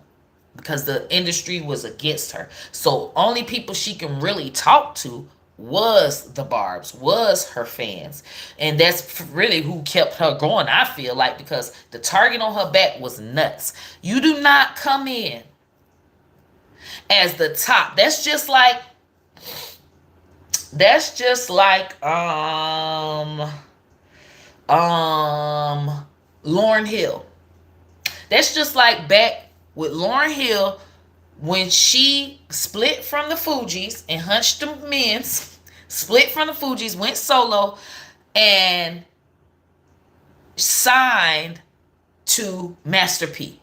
because the industry was against her. So only people she can really talk to was the Barbs, was her fans. And that's really who kept her going, I feel like, because the target on her back was nuts. You do not come in as the top. That's just like Lauryn Hill. That's just like back with Lauryn Hill when she split from the Fugees and Hunched the Men's, split from the Fugees, went solo, and signed to Master P.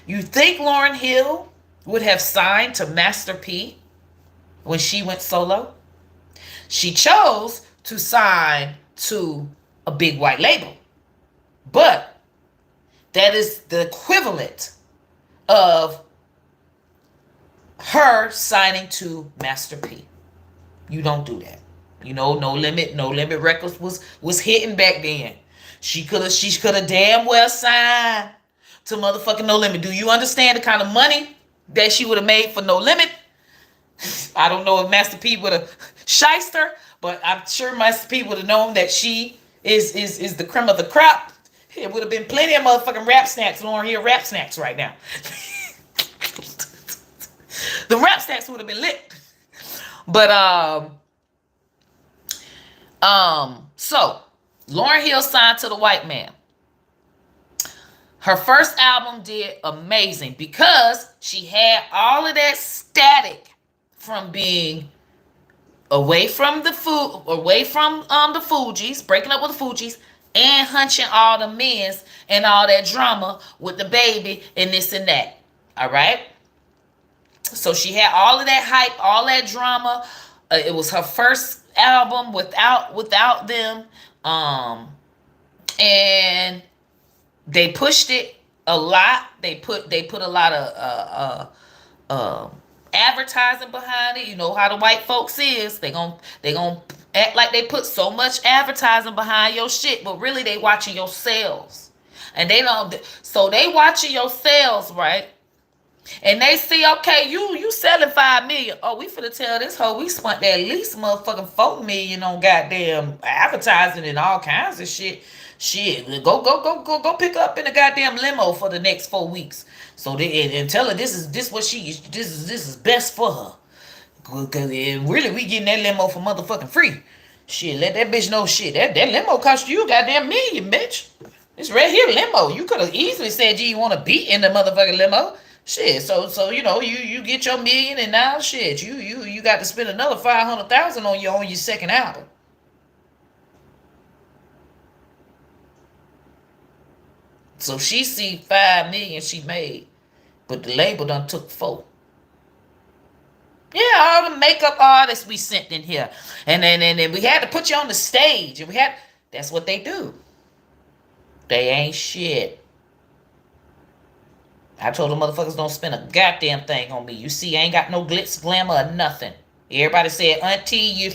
You think Lauryn Hill would have signed to Master P when she went solo? She chose to sign to a big white label. But that is the equivalent of her signing to Master P. You don't do that. No Limit Records was hitting back then. She could have damn well signed to motherfucking No Limit. Do you understand the kind of money that she would have made for No Limit? I don't know if Master P would have shiced her, but I'm sure Master P would have known that she is the creme of the crop. It would have been plenty of motherfucking rap snacks, Lauryn Hill rap snacks right now. The rap snacks would have been lit. But so Lauryn Hill signed to the white man. Her first album did amazing because she had all of that static from being away from the Fugees, breaking up with the Fugees, and hunching all the men's and all that drama with the baby and this and that. All right. So she had all of that hype, all that drama. It was her first album without them, and they pushed it a lot. They put a lot of advertising behind it. You know how the white folks is. They gonna act like they put so much advertising behind your shit, but really they watching your sales, and they don't. So they watching your sales, right? And they see, okay, you selling 5 million. Oh, we finna tell this hoe we spent at least motherfucking 4 million on goddamn advertising and all kinds of shit. Shit, go pick up in a goddamn limo for the next 4 weeks. So they and tell her this what this is best for her. Cause really we getting that limo for motherfucking free. Shit, let that bitch know shit. That limo cost you goddamn million, bitch. It's right here limo. You could have easily said you want to be in the motherfucking limo. Shit, so you know you get your million and now shit you got to spend another 500,000 on your second album. So she see 5 million she made, but the label done took 4. Yeah, all the makeup artists we sent in here, and then we had to put you on the stage, and that's what they do. They ain't shit. I told the motherfuckers don't spend a goddamn thing on me. You see, I ain't got no glitz, glamour, or nothing. Everybody said, Auntie,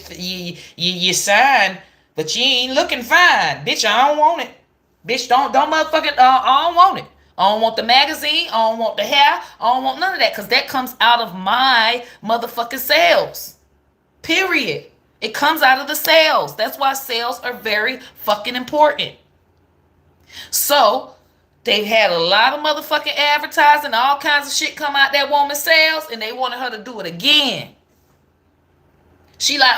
you signed, but you ain't looking fine. Bitch, I don't want it. Bitch, don't motherfucking, I don't want it. I don't want the magazine. I don't want the hair. I don't want none of that, because that comes out of my motherfucking sales. Period. It comes out of the sales. That's why sales are very fucking important. So, they've had a lot of motherfucking advertising, all kinds of shit come out that woman's sales, and they wanted her to do it again. She like,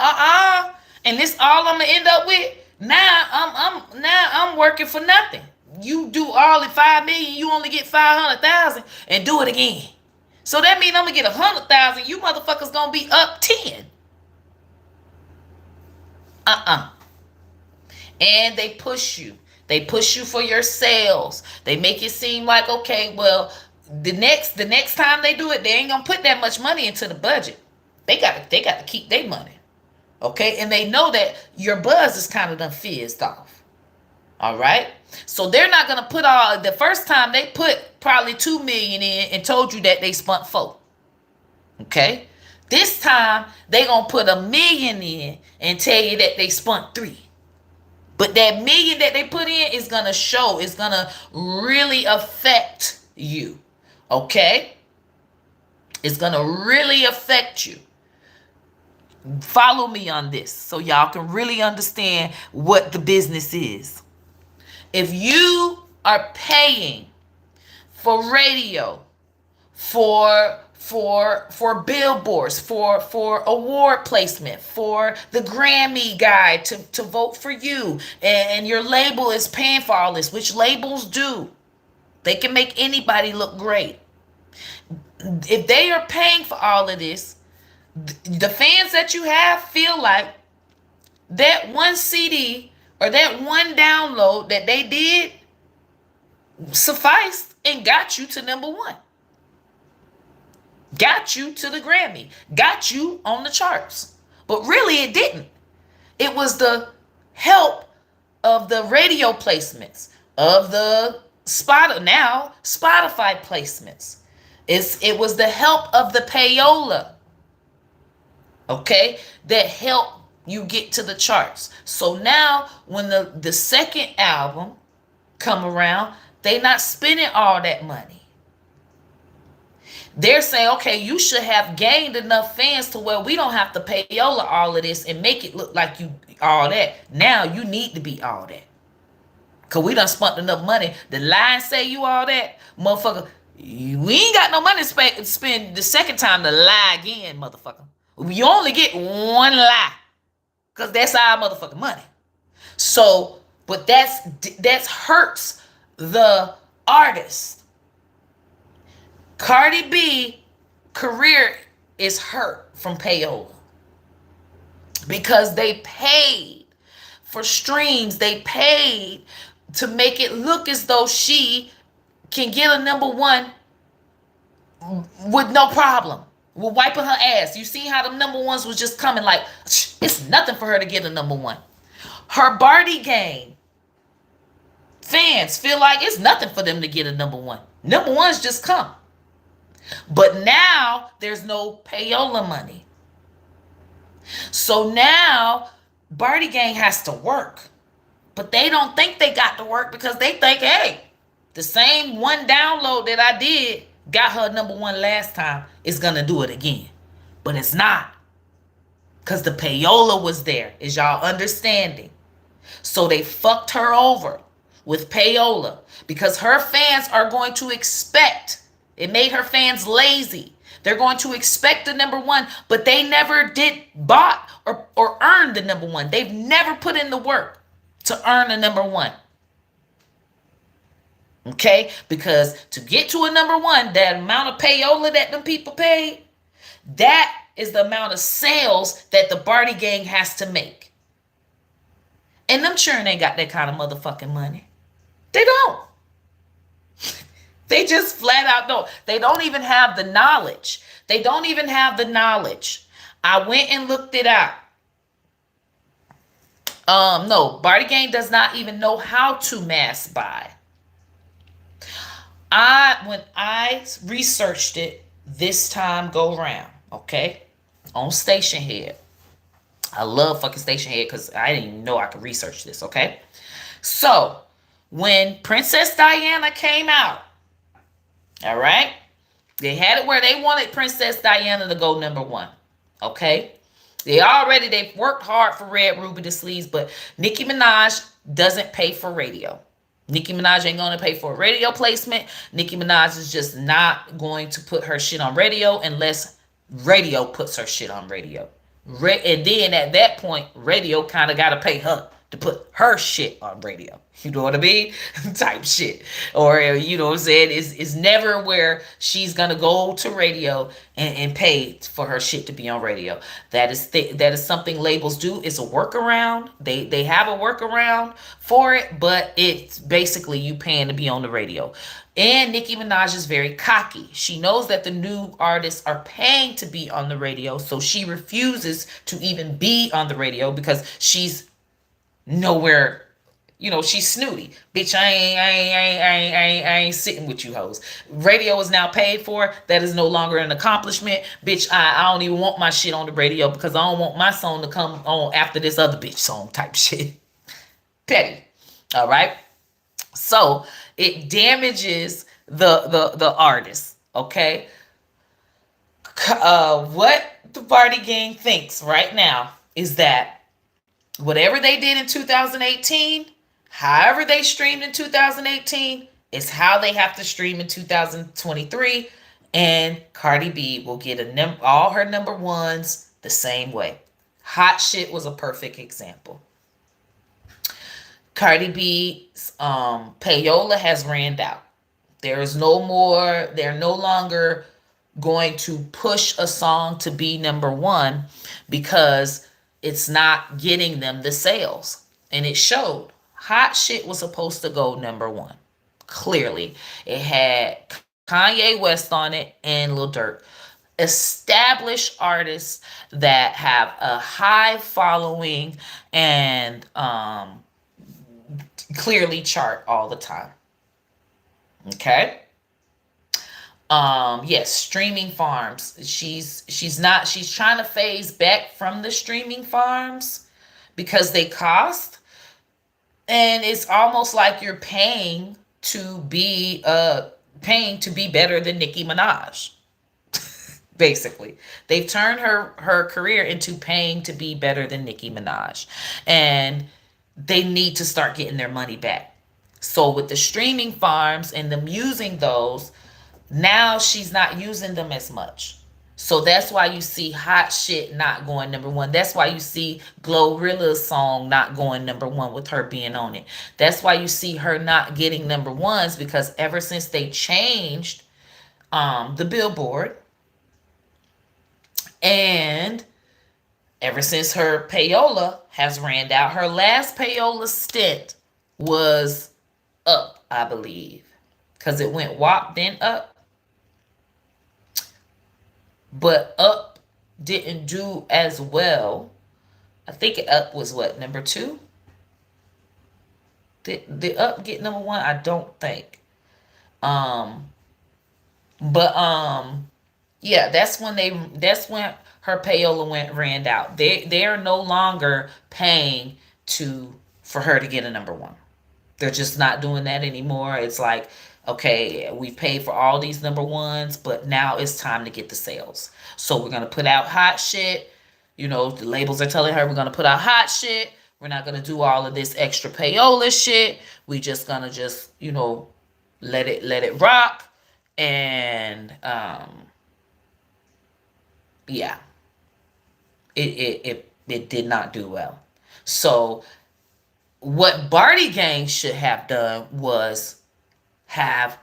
and this all I'm gonna end up with. Now I'm working for nothing. You do all the 5 million, you only get 500,000, and do it again. So that means I'm gonna get 100,000. You motherfuckers gonna be up 10. And they push you. They push you for your sales. They make it seem like, okay, well, the next time they do it, they ain't gonna put that much money into the budget. They got to keep their money. Okay? And they know that your buzz is kind of done fizzed off. All right? So they're not gonna put all the first time they put probably 2 million in and told you that they spent 4. Okay? This time they gonna put 1 million in and tell you that they spent 3. But that million that they put in is going to show. It's going to really affect you. Okay? It's going to really affect you. Follow me on this so y'all can really understand what the business is. If you are paying for radio, for billboards, for award placement, for the Grammy guy to vote for you, and your label is paying for all this, which labels do. They can make anybody look great. If they are paying for all of this, the fans that you have feel like that one CD or that one download that they did sufficed and got you to number 1. Got you to the Grammy. Got you on the charts. But really it didn't. It was the help of the radio placements, of the Spotify placements. It was the help of the Payola. Okay? That helped you get to the charts. So now when the second album come around, they not spending all that money. They're saying, okay, you should have gained enough fans to where we don't have to Payola all of this and make it look like you all that. Now you need to be all that. Because we done spent enough money. The line say you all that, motherfucker. We ain't got no money to spend the second time to lie again, motherfucker. You only get one lie. Because that's our motherfucking money. So, but that's hurts the artist. Cardi B career is hurt from Payola because they paid for streams. They paid to make it look as though she can get a number one with no problem. We're wiping her ass. You see how the number ones was just coming like, it's nothing for her to get a number one. Her Barty gang fans feel like it's nothing for them to get a number one. Number ones just come. But now there's no payola money. So now Barty gang has to work. But they don't think they got to work because they think, hey, the same one download that I did got her number one last time is going to do it again. But it's not. Because the payola was there. Is y'all understanding? So they fucked her over with payola because her fans are going to expect. It made her fans lazy. They're going to expect the number one, but they never did bought or earned the number one. They've never put in the work to earn a number one. Okay? Because to get to a number one, that amount of payola that them people paid, that is the amount of sales that the Barty gang has to make. And them children ain't got that kind of motherfucking money. They don't. They just flat out don't. They don't even have the knowledge. They don't even have the knowledge. I went and looked it out. No, Barty gang does not even know how to mass buy. When I researched it this time go round, okay, on Station Head. I love fucking Station Head because I didn't even know I could research this, okay? So, when Princess Diana came out, all right, they had it where they wanted Princess Diana to go number one, okay? They've worked hard for Red Ruby the Sleeves, but Nicki Minaj doesn't pay for radio. Nicki Minaj ain't going to pay for a radio placement. Nicki Minaj is just not going to put her shit on radio unless radio puts her shit on radio. And then at that point, radio kind of got to pay her to put her shit on radio. You know what I mean? Type shit. Or, you know what I'm saying? It's never where she's going to go to radio and pay for her shit to be on radio. That is something labels do. It's a workaround. They have a workaround for it, but it's basically you paying to be on the radio. And Nicki Minaj is very cocky. She knows that the new artists are paying to be on the radio, so she refuses to even be on the radio because she's nowhere, you know, she's snooty. Bitch, I ain't sitting with you hoes. Radio is now paid for. That is no longer an accomplishment. Bitch, I don't even want my shit on the radio because I don't want my song to come on after this other bitch song type shit. Petty. All right. So it damages the artist. Okay. What the Barty gang thinks right now is that whatever they did in 2018, however they streamed in 2018, is how they have to stream in 2023. And Cardi B will get all her number ones the same way. Hot Shit was a perfect example. Cardi B's payola has ran out. They're no longer going to push a song to be number one because it's not getting them the sales. And it showed. Hot Shit was supposed to go number one. Clearly. It had Kanye West on it and Lil Durk. Established artists that have a high following and clearly chart all the time. Okay? Yes, streaming farms. She's trying to phase back from the streaming farms because they cost, and it's almost like you're paying to be better than Nicki Minaj. Basically, they've turned her career into paying to be better than Nicki Minaj, and they need to start getting their money back. So with the streaming farms and them using those, now she's not using them as much. So that's why you see Hot Shit not going number one. That's why you see Glorilla's song not going number one with her being on it. That's why you see her not getting number ones, because ever since they changed the Billboard, and Ever since her payola has ran out, her last payola stint was up, I believe, because it went WAP then up, but up didn't do as well. I think up was what, number 2? Did up get number 1? I don't think. Um, but yeah, that's when her payola ran out. They are no longer paying to for her to get a number 1. They're just not doing that anymore. It's like, okay, we paid for all these number 1s, but now it's time to get the sales. So we're gonna put out hot shit. The labels are telling her we're gonna put out hot shit. We're not gonna do all of this extra payola shit. We just gonna let it rock. And yeah, it did not do well. So what Barty Gang should have done was have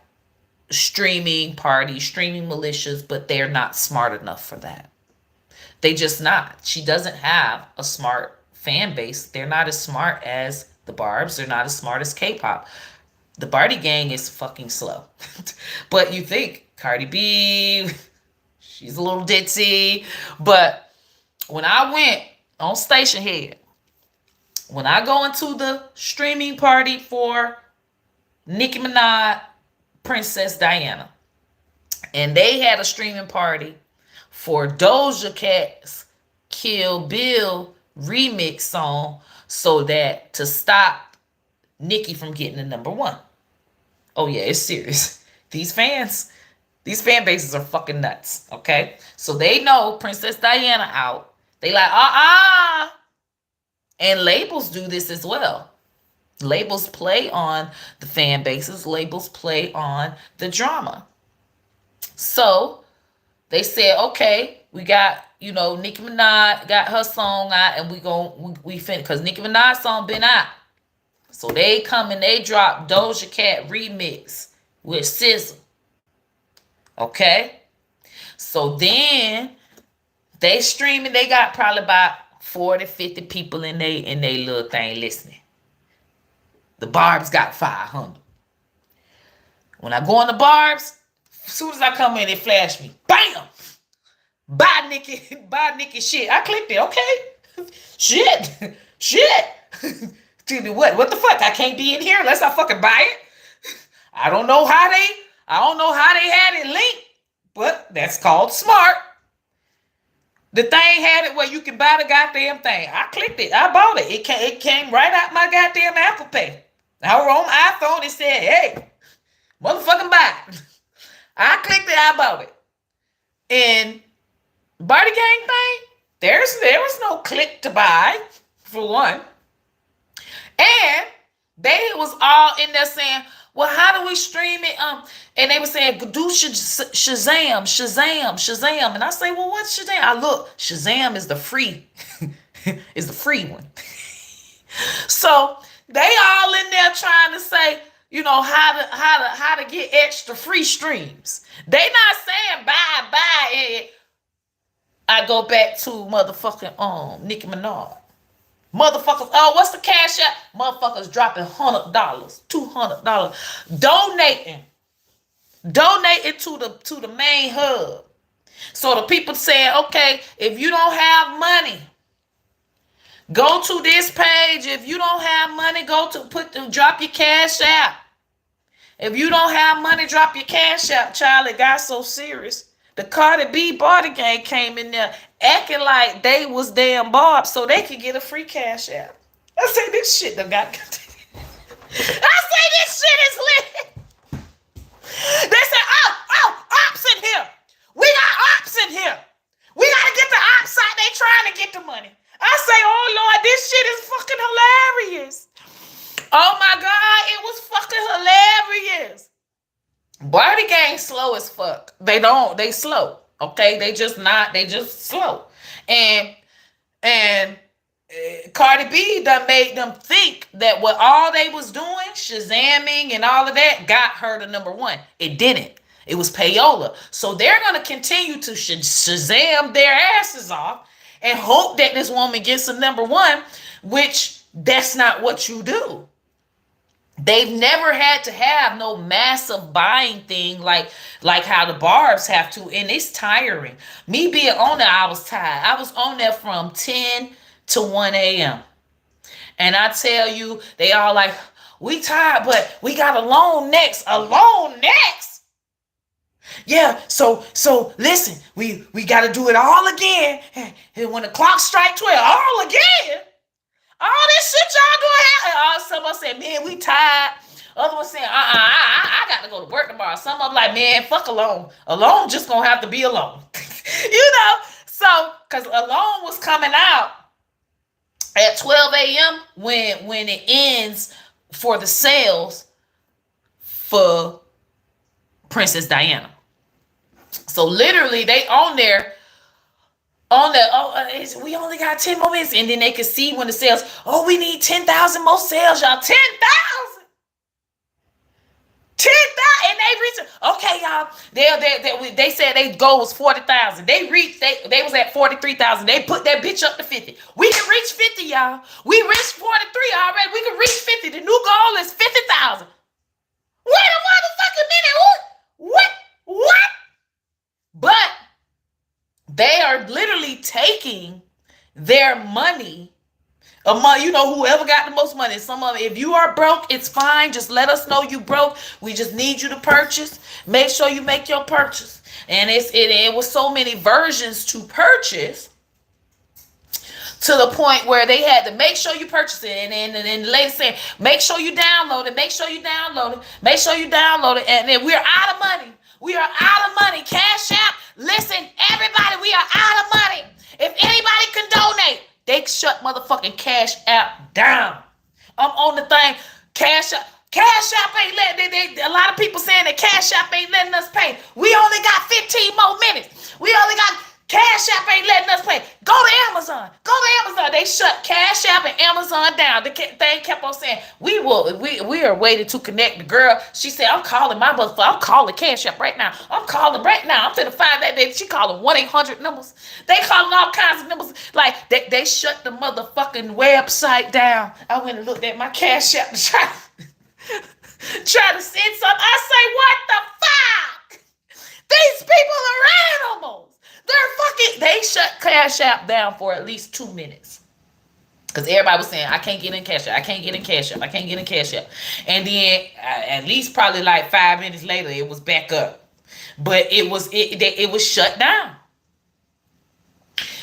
streaming parties, streaming militias, but they're not smart enough for that. They just not. She doesn't have a smart fan base. They're not as smart as the Barbs. They're not as smart as K-pop. The Barty Gang is fucking slow. But you think Cardi B, she's a little ditzy. But when I went on Station Head, when I go into the streaming party for Nicki Minaj, Princess Diana, and they had a streaming party for Doja Cat's Kill Bill remix song, so that to stop Nicki from getting the number 1. Oh yeah, it's serious. These fan bases are fucking nuts. Okay, so they know Princess Diana out. They like and labels do this as well. Labels play on the fan bases. Labels play on the drama. So they said, okay, we got, Nicki Minaj got her song out, and we fin because Nicki Minaj's song been out. So they come and they drop Doja Cat remix with SZA. Okay? So then they streaming, they got probably about 40, 50 people in they little thing listening. The Barbs got 500. When I go on the Barbs, as soon as I come in, they flash me. Bam! Buy Nicki shit. I clicked it. Okay. Shit. What the fuck? I can't be in here unless I fucking buy it. I don't know how they had it linked, but that's called smart. The thing had it where you can buy the goddamn thing. I clicked it. I bought it. It came right out my goddamn Apple Pay. I was on my iPhone. It said, hey, motherfucking buy it. I clicked it. I bought it. And Barty Gang thing, there was no click to buy, for one. And they was all in there saying, well, how do we stream it? And they were saying, do Shazam. And I say, well, what's Shazam? I look, Shazam is the free, is the free one. So they all in there trying to say, how to get extra free streams. They not saying buy it. I go back to motherfucking Nicki Minaj. Motherfuckers, what's the cash app? Motherfuckers dropping $100, $200, donating to the main hub. So the people saying, okay, if you don't have money, go to this page. If you don't have money, drop your cash app. If you don't have money, drop your cash app. Child, it got so serious. The Cardi B Barty Gang came in there acting like they was damn Barb so they could get a free cash app. I say this shit done got. I say this shit is lit. They said, ops in here. We got ops in here. We gotta get the ops out. They trying to get the money. I say, oh Lord, this shit is fucking hilarious. Oh my God, it was fucking hilarious. Barty Gang slow as fuck. They slow. Okay, they just slow. And Cardi B done made them think that what all they was doing, Shazamming and all of that, got her to number 1. It didn't. It was Payola. So they're gonna continue to Shazam their asses off, and hope that this woman gets a number one, which that's not what you do. They've never had to have no massive buying thing like how the barbs have to, and it's tiring. Me being on there, I was tired. I was on there from 10 to 1 a.m. And I tell you, they all like, we tired, but we got a loan next. A loan next? Yeah, so listen, we gotta do it all again. And when the clock strikes 12, all again. All this shit y'all doing. Someone said, man, we tired. Other one saying, I got to go to work tomorrow. Some of them like, man, fuck alone. Alone just gonna have to be alone. So because alone was coming out at 12 a.m. when it ends for the sales for Princess Diana. So literally they on there. We only got 10 more minutes, and then they could see when the sales. Oh, we need 10,000 more sales, y'all. 10,000, and they reached. Okay, y'all. They said their goal was 40,000. They reached. They was at 43,000. They put that bitch up to 50. We can reach 50, y'all. We reached 43 already. We can reach 50. The new goal is 50,000. Wait a motherfucking minute. What? But they are literally taking their money among, whoever got the most money. Some of it, if you are broke, it's fine. Just let us know you broke. We just need you to purchase. Make sure you make your purchase. And it was so many versions to purchase to the point where they had to make sure you purchase it. And the lady saying, make sure you download it. Make sure you download it. Make sure you download it. And then we're out of money. We are out of money. Cash App. Listen, everybody, we are out of money. If anybody can donate, they shut motherfucking Cash App down. I'm on the thing. Cash App ain't letting. A lot of people saying that Cash App ain't letting us pay. We only got 15 more minutes. We only got Cash App ain't letting us pay. Go to Amazon. They shut Cash App and Amazon down. The thing kept on saying, we are waiting to connect. The girl, she said, I'm calling my motherfucker. I'm calling Cash App right now. I'm finna find that day. She calling 1-800 numbers. They calling all kinds of numbers. Like, they shut the motherfucking website down. I went and looked at my Cash App to try to send something. I say, what the fuck? These people are animals. They shut Cash App down for at least 2 minutes. Because everybody was saying, I can't get in Cash App. I can't get in Cash App. And then at least probably like 5 minutes later, it was back up. But it was shut down.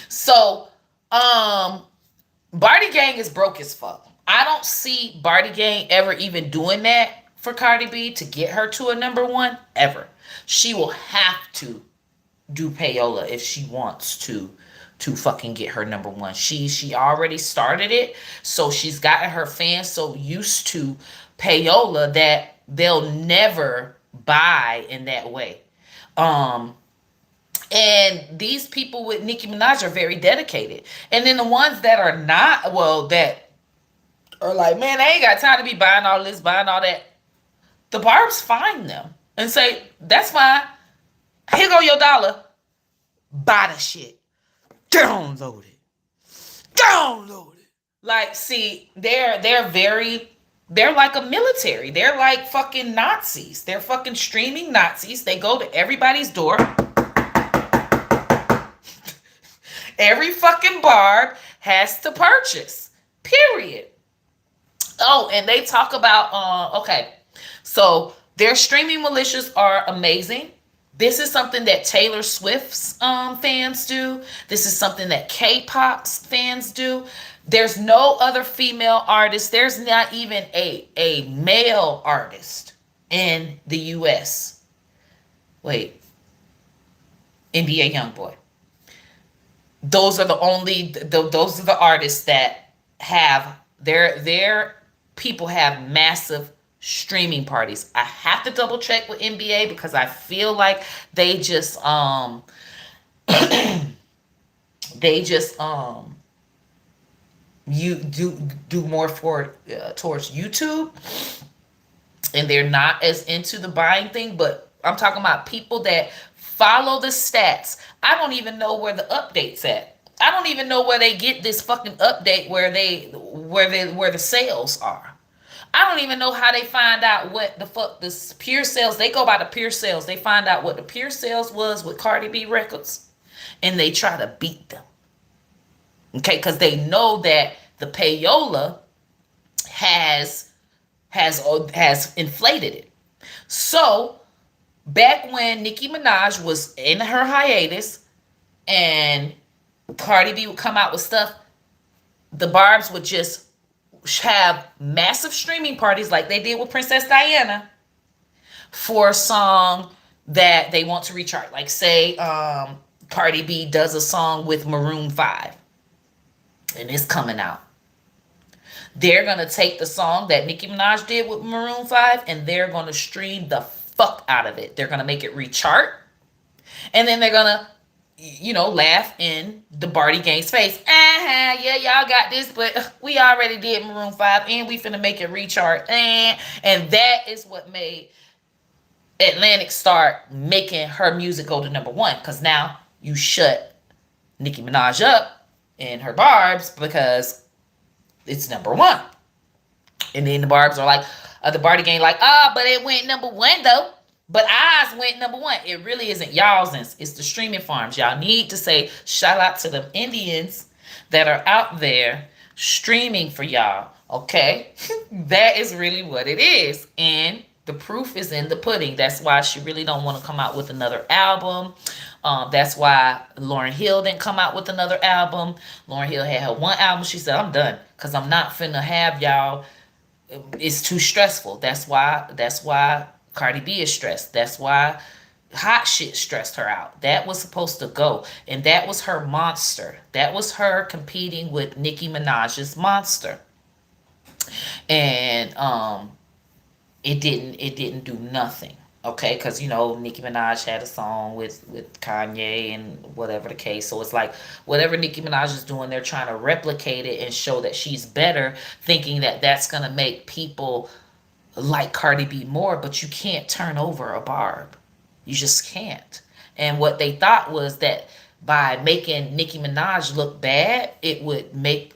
So, Barty Gang is broke as fuck. I don't see Barty Gang ever even doing that for Cardi B to get her to a number one, ever. She will have to do Payola if she wants to fucking get her number one. She already started it, so she's gotten her fans so used to Payola that they'll never buy in that way. And these people with Nicki Minaj are very dedicated. And then the ones that are not, that are like, man, I ain't got time to be buying all this, buying all that. The barbs find them and say, that's fine. Here go your dollar. Buy the shit. Download it. Like, see, they're like a military. They're like fucking Nazis. They're fucking streaming Nazis. They go to everybody's door. Every fucking barb has to purchase. Period. Oh, and they talk about, okay. So their streaming militias are amazing. This is something that Taylor Swift's fans do. This is something that K-pop's fans do. There's no other female artist. There's not even a male artist in the U.S. Wait. NBA Youngboy. Those are the only, those are the artists that have, their people have massive streaming parties. I have to double check with NBA because I feel like they just you do more for towards YouTube, and they're not as into the buying thing. But I'm talking about people that follow the stats. I don't even know where the updates at. I don't even know where they get this fucking update where the sales are. I don't even know how they find out what the fuck the pure sales. They go by the pure sales. They find out what the pure sales was with Cardi B records, and they try to beat them. Okay, because they know that the payola has has inflated it. So back when Nicki Minaj was in her hiatus and Cardi B would come out with stuff, the Barbs would just have massive streaming parties like they did with Princess Diana for a song that they want to rechart. Like say Cardi B does a song with Maroon 5 and it's coming out. They're going to take the song that Nicki Minaj did with Maroon 5 and they're going to stream the fuck out of it. They're going to make it rechart. And then they're going to, laugh in the Barty Gang's face. Yeah, y'all got this, but we already did Maroon 5 and we finna make it rechart. And that is what made Atlantic start making her music go to number one. Because now you shut Nicki Minaj up and her Barbs because it's number one. And then the Barbs are like, the Barty Gang like, but it went number one though. But ours went number one. It really isn't y'all's. It's the streaming farms. Y'all need to say shout out to them Indians that are out there streaming for y'all. Okay? That is really what it is. And the proof is in the pudding. That's why she really don't want to come out with another album. That's why Lauryn Hill didn't come out with another album. Lauryn Hill had her one album. She said, I'm done. Because I'm not finna have y'all. It's too stressful. That's why Cardi B is stressed. That's why Hot Shit stressed her out. That was supposed to go. And that was her monster. That was her competing with Nicki Minaj's monster. And it didn't do nothing. Okay, because Nicki Minaj had a song with Kanye and whatever the case. So it's like whatever Nicki Minaj is doing, they're trying to replicate it and show that she's better, thinking that that's gonna make people like Cardi B more. But you can't turn over a Barb. You just can't. And what they thought was that by making Nicki Minaj look bad, it would make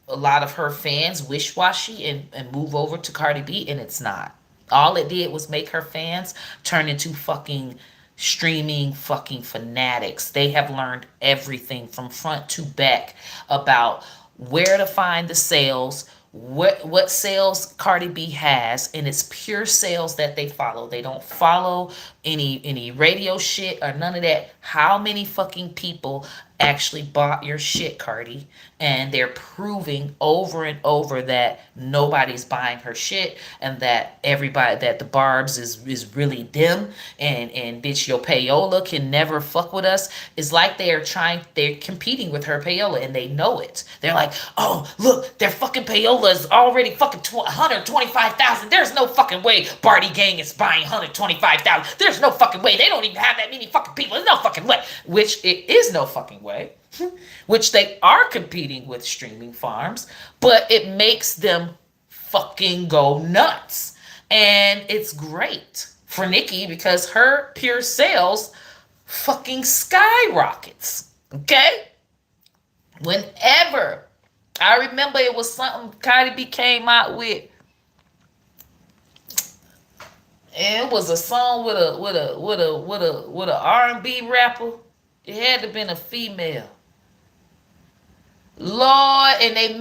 a lot of her fans wish-washy and move over to Cardi B, and it's not. All it did was make her fans turn into fucking streaming fucking fanatics. They have learned everything from front to back about where to find the sales, what sales Cardi B has, and it's pure sales that they follow. They don't follow any radio shit or none of that. How many fucking people actually bought your shit, Cardi? And they're proving over and over that nobody's buying her shit, and that everybody, that the Barbs is really them, and bitch, your Payola can never fuck with us. It's like they're competing with her Payola, and they know it. They're like, oh look, their fucking Payola is already fucking 125,000. There's no fucking way Barty Gang is buying 125,000. There's no fucking way. They don't even have that many fucking people. There's no fucking way. Which it is no fucking way. Which they are competing with streaming farms, but it makes them fucking go nuts. And it's great for Nicki because her pure sales fucking skyrockets. Okay? Whenever, I remember it was something Cardi B came out with. And it was a song with a R&B rapper. It had to have been a female. Lord, and they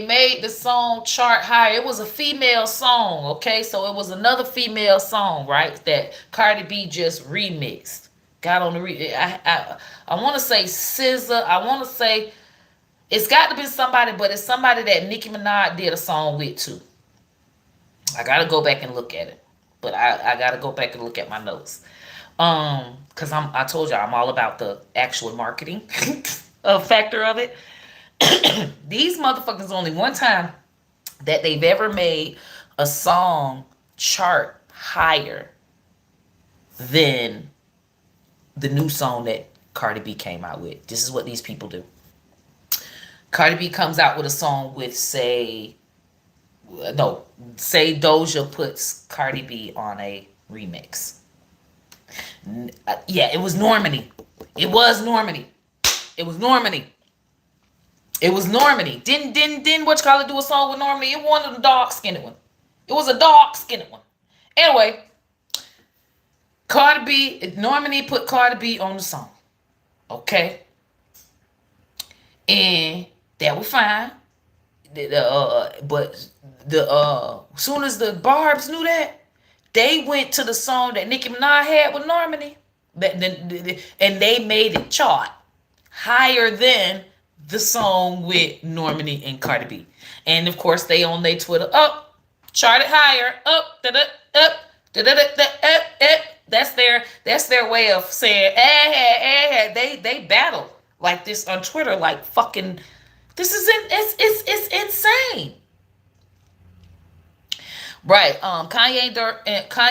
made the song chart higher. It was a female song, okay? So it was another female song, right? That Cardi B just remixed. Got on the I want to say SZA. I want to say it's got to be somebody, but it's somebody that Nicki Minaj did a song with too. I gotta go back and look at it, but I gotta go back and look at my notes. Because I told you I'm all about the actual marketing factor of it. These motherfuckers, only one time that they've ever made a song chart higher than the new song that Cardi B came out with. This is what these people do. Cardi B comes out with a song with say Doja puts Cardi B on a remix. Yeah, it was Normandy. It was Normandy. It was Normandy. Didn't what you call it do a song with Normandy? It wasn't a dark skinned one. It was a dark skinned one. Anyway, Cardi B, Normandy put Cardi B on the song. Okay. And that was fine. But soon as the Barbs knew that, they went to the song that Nicki Minaj had with Normandy. And they made it chart higher than the song with Normandy and Cardi B. And of course, they on their Twitter up, charted higher, up, da da up, da da da up. That's their way of saying they battle like this on Twitter, like fucking. This is it's insane. Right. Kanye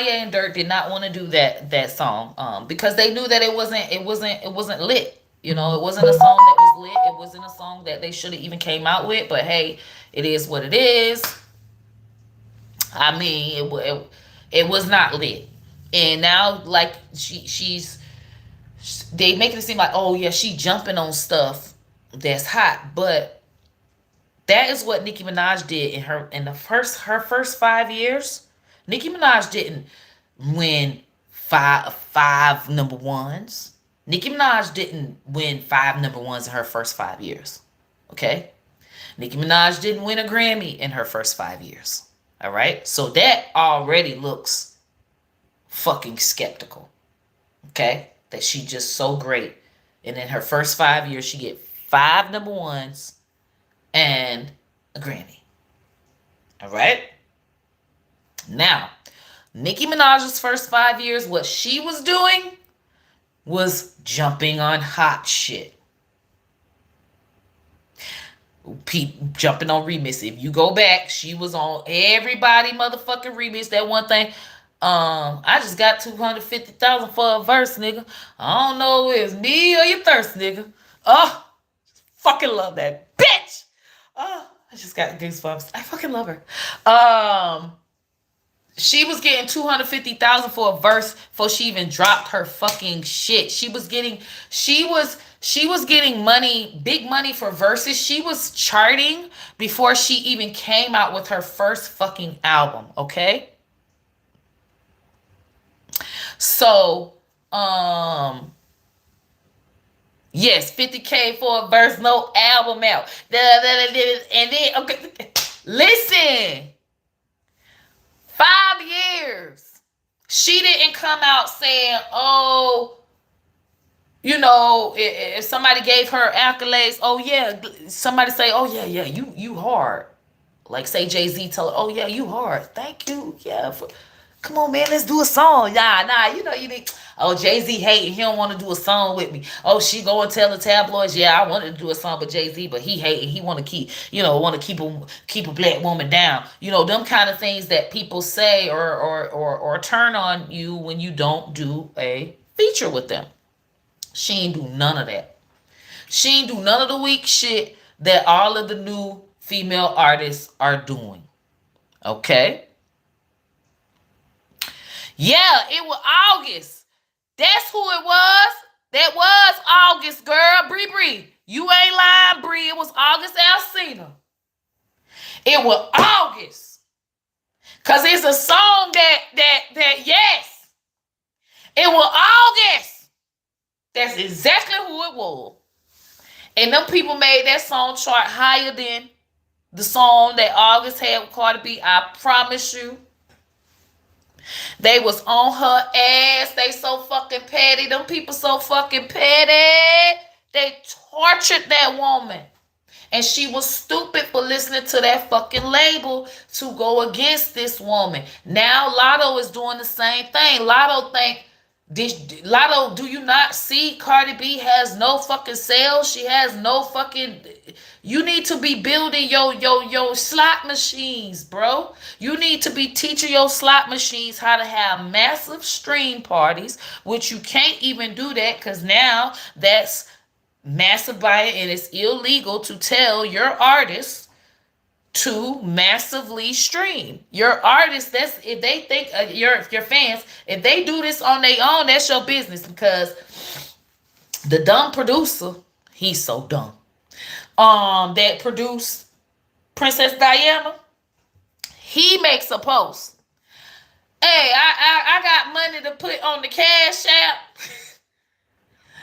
and Dirt did not want to do that song because they knew that it wasn't lit. You know, it wasn't a song that was lit. It wasn't a song that they should have even came out with. But hey, it is what it is. I mean, it was not lit. And now, like they making it seem like, oh yeah, she jumping on stuff that's hot, but that is what Nicki Minaj did in her first 5 years. Nicki Minaj didn't win five number ones. Nicki Minaj didn't win 5 number ones in her first 5 years. Okay? Nicki Minaj didn't win a Grammy in her first 5 years. All right? So that already looks fucking skeptical. Okay? That she just so great. And in her first 5 years, she get 5 number ones and a Grammy. All right? Now, Nicki Minaj's first 5 years, what she was doing was jumping on hot shit. Jumping on remix. If you go back, she was on everybody motherfucking remix. That one thing. I just got 250,000 for a verse, nigga. I don't know if it's me or your thirst, nigga. Oh, fucking love that bitch. Oh, I just got goosebumps. I fucking love her. She was getting 250,000 for a verse before she even dropped her fucking shit. She was getting money, big money for verses. She was charting before she even came out with her first fucking album, okay? So, yes, 50K for a verse, no album out. And then, okay, listen. 5 years. She didn't come out saying, oh, you know, if somebody gave her accolades, oh yeah, somebody say, oh yeah, you hard. Like say Jay-Z tell her, oh yeah, you hard. Thank you. Yeah. Come on, man, let's do a song. Nah, you know, you need, oh, Jay-Z hating. He don't want to do a song with me. Oh, she go and tell the tabloids, yeah, I wanted to do a song with Jay-Z, but he hating. He want to keep a black woman down. You know, them kind of things that people say or turn on you when you don't do a feature with them. She ain't do none of that. She ain't do none of the weak shit that all of the new female artists are doing. Okay? Yeah, it was August. That's who it was. That was August, girl. Bree. You ain't lying, Bree. It was August Alsina. It was August. Because it's a song that yes. It was August. That's exactly who it was. And them people made that song chart higher than the song that August had with Cardi B. I promise you. They was on her ass. They so fucking petty. Them people so fucking petty. They tortured that woman. And she was stupid for listening to that fucking label to go against this woman. Now Lotto is doing the same thing. Lotto, do you not see Cardi B has no fucking sales? She has no fucking... You need to be building your slot machines, bro. You need to be teaching your slot machines how to have massive stream parties, which you can't even do that because now that's massive buying and it's illegal to tell your artists to massively stream. Your artists, that's if they think your fans, if they do this on their own, that's your business because the dumb producer, he's so dumb. that produced Princess Diana, he makes a post. Hey, I got money to put on the cash app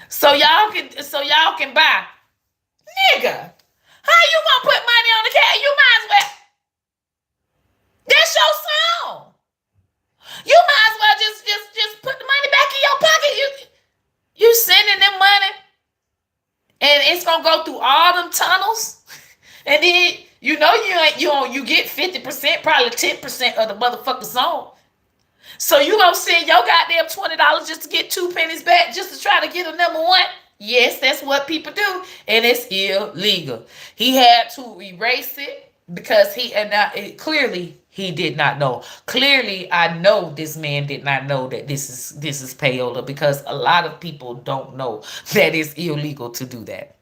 so y'all can buy. Nigga, how you gonna put money on the cash? You might as well. That's your song. You might as well just put the money back in your pocket. You sending them money, and it's gonna go through all them tunnels, and then you get 50%, probably 10% of the motherfucking song. So you gonna send your goddamn $20 just to get 2 pennies back, just to try to get a number one? Yes, that's what people do, and it's illegal. He had to erase it because clearly he did not know. Clearly, I know this man did not know that this is payola, because a lot of people don't know that it's illegal to do that.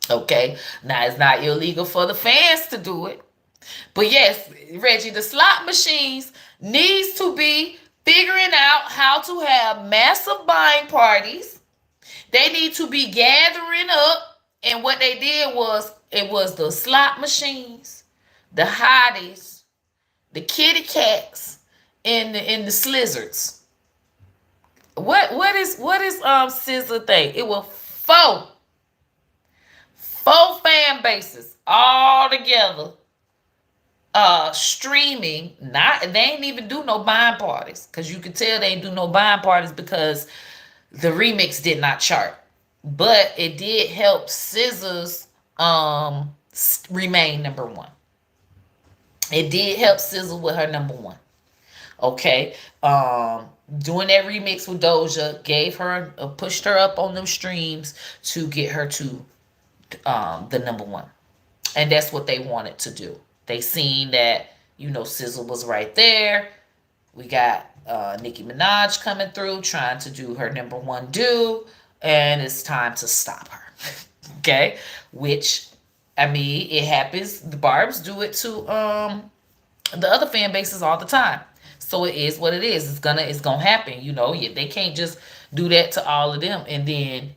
Okay, now it's not illegal for the fans to do it. But yes, Reggie, the slot machines needs to be figuring out how to have massive buying parties. They need to be gathering up, and what they did was it was the slot machines, the hotties, the kitty cats, and the slizzards. What is Scissor thing? It was four fan bases all together, streaming. Not they ain't even do no buying parties, because you could tell they ain't do no buying parties because the remix did not chart, but it did help Scissors remain number one. It did help Scissors with her number one. Okay, doing that remix with Doja gave her pushed her up on them streams to get her to the number one, and that's what they wanted to do. They seen that Sizzle was right there. We got Nicki Minaj coming through trying to do her number one do, and it's time to stop her. Okay, which I mean, it happens. The Barbs do it to the other fan bases all the time. So it is what it is. It's gonna happen. They can't just do that to all of them and then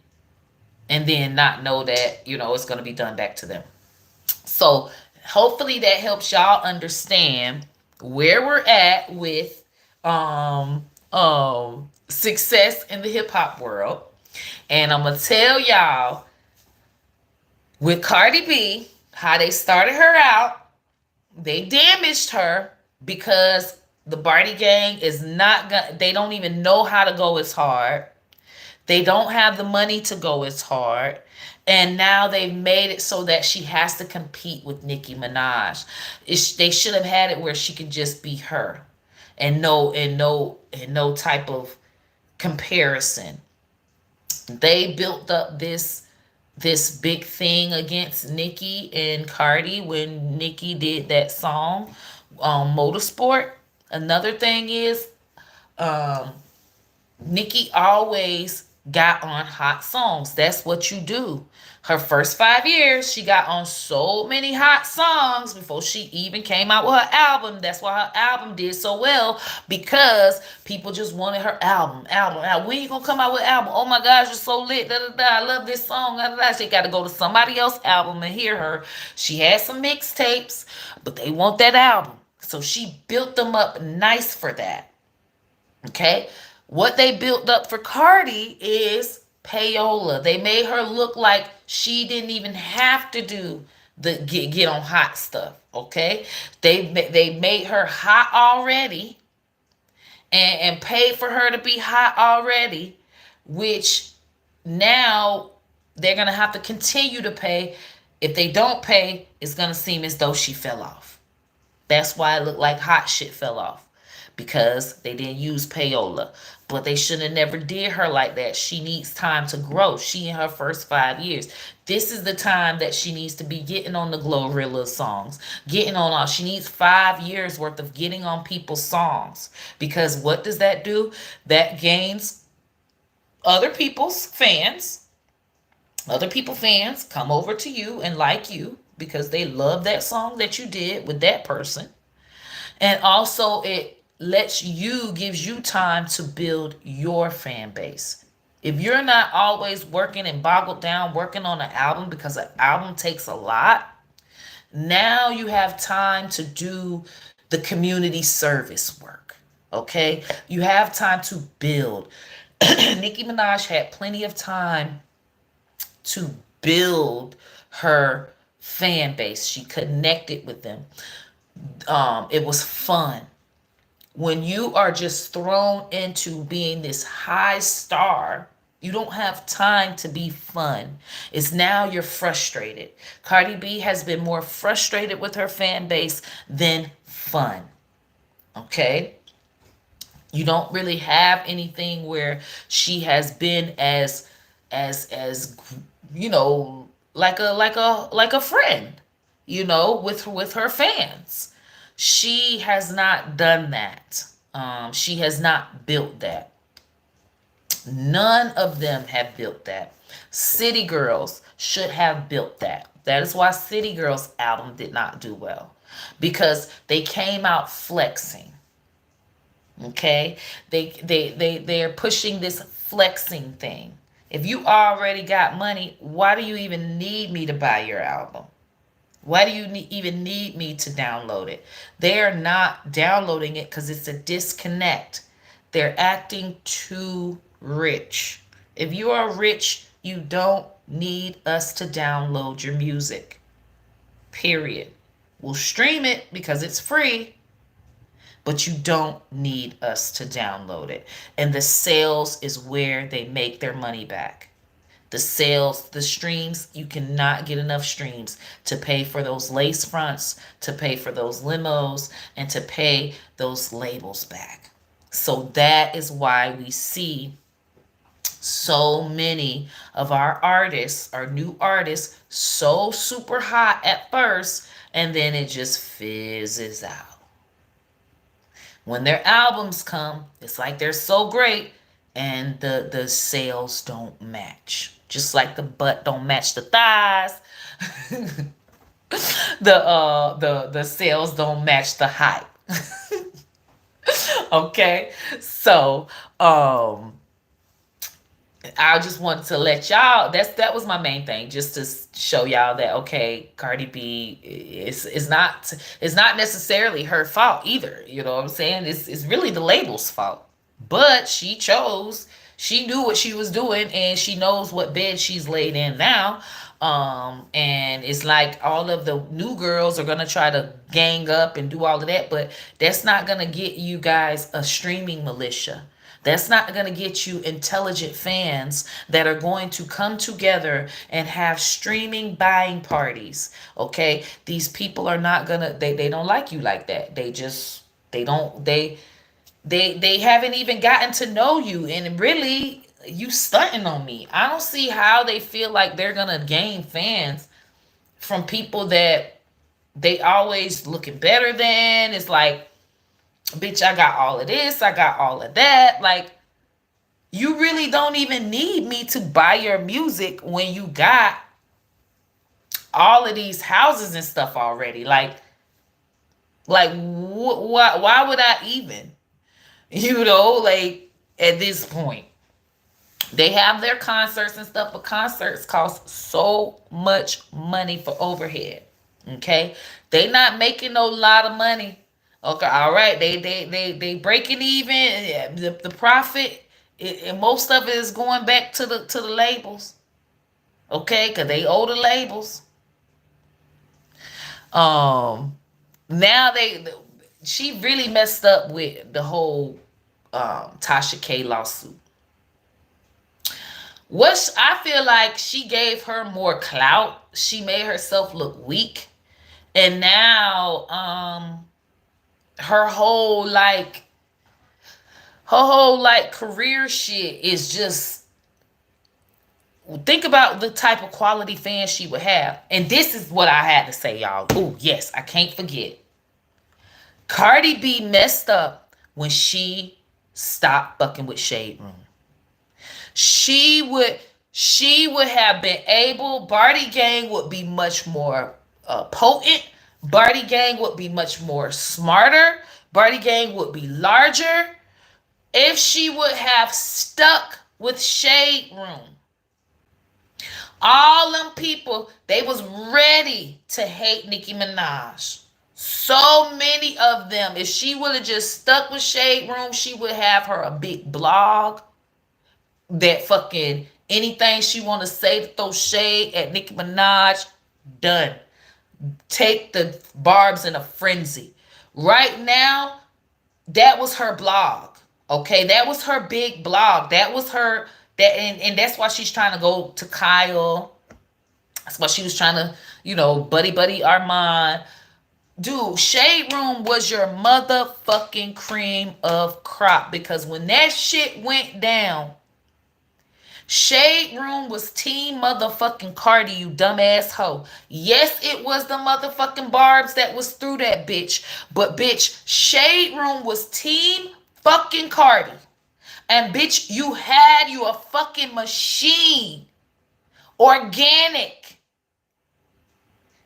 not know that it's gonna be done back to them. So hopefully that helps y'all understand where we're at with success in the hip hop world. And I'm gonna tell y'all with Cardi B how they started her out. They damaged her because the Barty gang is not gonna. They don't even know how to go as hard. They don't have the money to go as hard. And now they've made it so that she has to compete with Nicki Minaj. They should have had it where she could just be her, and no type of comparison. They built up this big thing against Nicki and Cardi when Nicki did that song, Motorsport. Another thing is, Nicki always got on hot songs. That's what you do. Her first 5 years, she got on so many hot songs before she even came out with her album. That's why her album did so well, because people just wanted her album. When you gonna come out with an album? Oh my gosh, you're so lit. Da, da, da. I love this song. Da, da, da. She got to go to somebody else's album and hear her. She had some mixtapes, but they want that album. So she built them up nice for that. Okay? What they built up for Cardi is Payola. They made her look like she didn't even have to do the get on hot stuff. Okay? They made her hot already and paid for her to be hot already, which now they're going to have to continue to pay. If they don't pay, it's going to seem as though she fell off. That's why it looked like hot shit fell off, because they didn't use Payola. But they should have never did her like that. She needs time to grow. She in her first 5 years. This is the time that she needs to be getting on the Glorilla songs. Getting on all. She needs 5 years worth of getting on people's songs. Because what does that do? That gains other people's fans. Other people fans come over to you and like you because they love that song that you did with that person. And also it gives you time to build your fan base. If you're not always working and boggled down working on an album, because an album takes a lot, now you have time to do the community service work. Okay? You have time to build. Nicki Minaj had plenty of time to build her fan base. She connected with them. It was fun. When you are just thrown into being this high star, you don't have time to be fun. It's now you're frustrated. Cardi B has been more frustrated with her fan base than fun. Okay? You don't really have anything where she has been as you know, like a friend, with her fans. She has not done that. She has not built that. None of them have built that. City Girls should have built that. That is why City Girls album did not do well, because they came out flexing. Okay? They're pushing this flexing thing. If you already got money, why do you even need me to buy your album? Why do you even need me to download it? They are not downloading it because it's a disconnect. They're acting too rich. If you are rich, you don't need us to download your music. Period. We'll stream it because it's free, but you don't need us to download it. And the sales is where they make their money back. The sales, the streams, you cannot get enough streams to pay for those lace fronts, to pay for those limos, and to pay those labels back. So that is why we see so many of our artists, our new artists, so super hot at first, and then it just fizzes out. When their albums come, it's like they're so great, and the sales don't match. Just like the butt don't match the thighs. The sales don't match the hype. Okay? So, I just wanted to let y'all, that was my main thing, just to show y'all that, okay, Cardi B is not necessarily her fault either. You know what I'm saying? It's really the label's fault. But she knew what she was doing, and she knows what bed she's laid in now. And it's like all of the new girls are gonna try to gang up and do all of that, but that's not gonna get you guys a streaming militia. That's not going to get you intelligent fans that are going to come together and have streaming buying parties. Okay? These people are not going to, they don't like you like that. They haven't even gotten to know you, and really you stunting on me. I don't see how they feel like they're going to gain fans from people that they always looking better than. It's like, bitch, I got all of this, I got all of that. Like, you really don't even need me to buy your music when you got all of these houses and stuff already. Like why would I even? Like, at this point. They have their concerts and stuff, but concerts cost so much money for overhead. Okay? They not making no lot of money. Okay, all right. They breaking even. The profit, and most of it is going back to the labels. Okay, because they owe the labels. Now she really messed up with the whole Tasha K lawsuit. I feel like she gave her more clout. She made herself look weak, and now her whole career shit is just, think about the type of quality fans she would have. And this is what I had to say, y'all. Oh, yes, I can't forget. Cardi B messed up when she stopped fucking with Shade Room. She would have been able, Barty Gang would be much more potent. Barty Gang would be much more smarter. Barty Gang would be larger if she would have stuck with Shade Room. All them people, they was ready to hate Nicki Minaj. So many of them. If she would have just stuck with Shade Room, she would have her a big blog that fucking anything she want to say to throw shade at Nicki Minaj, done. Take the barbs in a frenzy. Right now, that was her blog. Okay, that was her big blog. That was her and that's why she's trying to go to Kyle. That's why she was trying to, buddy Armand. Dude, Shade Room was your motherfucking cream of crop, because when that shit went down, Shade Room was team motherfucking Cardi, you dumbass hoe. Yes, it was the motherfucking barbs that was through that bitch. But bitch, Shade Room was team fucking Cardi. And bitch, you a fucking machine. Organic.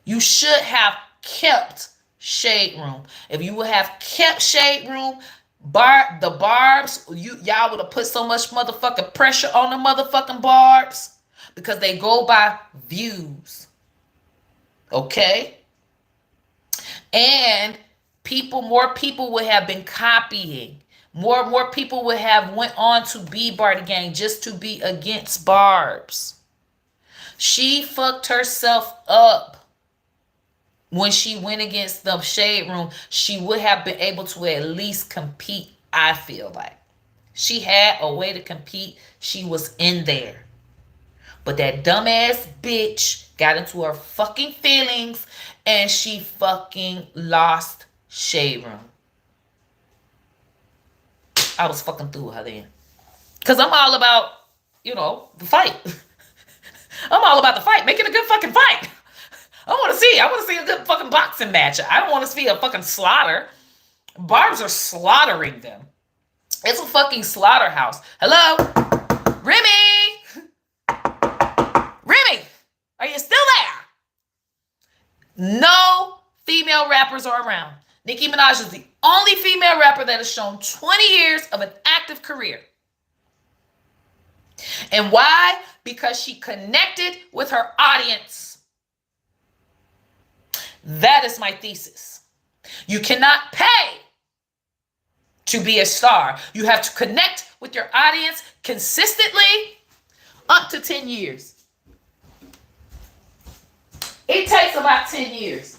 You should have kept Shade Room. If you would have kept Shade Room, the barbs, y'all would have put so much motherfucking pressure on the motherfucking barbs, because they go by views. Okay? And more people would have been copying. More people would have went on to be Bardi Gang just to be against barbs. She fucked herself up. When she went against the Shade Room, she would have been able to at least compete, I feel like. She had a way to compete. She was in there. But that dumbass bitch got into her fucking feelings and she fucking lost Shade Room. I was fucking through her then. Because I'm all about, the fight. I'm all about the fight. Make it a good fucking fight. I want to see a good fucking boxing match. I don't want to see a fucking slaughter. Barbs are slaughtering them. It's a fucking slaughterhouse. Hello? Remy! Remy! Are you still there? No female rappers are around. Nicki Minaj is the only female rapper that has shown 20 years of an active career. And why? Because she connected with her audience. That is my thesis. You cannot pay to be a star. You have to connect with your audience consistently up to 10 years. It takes about 10 years.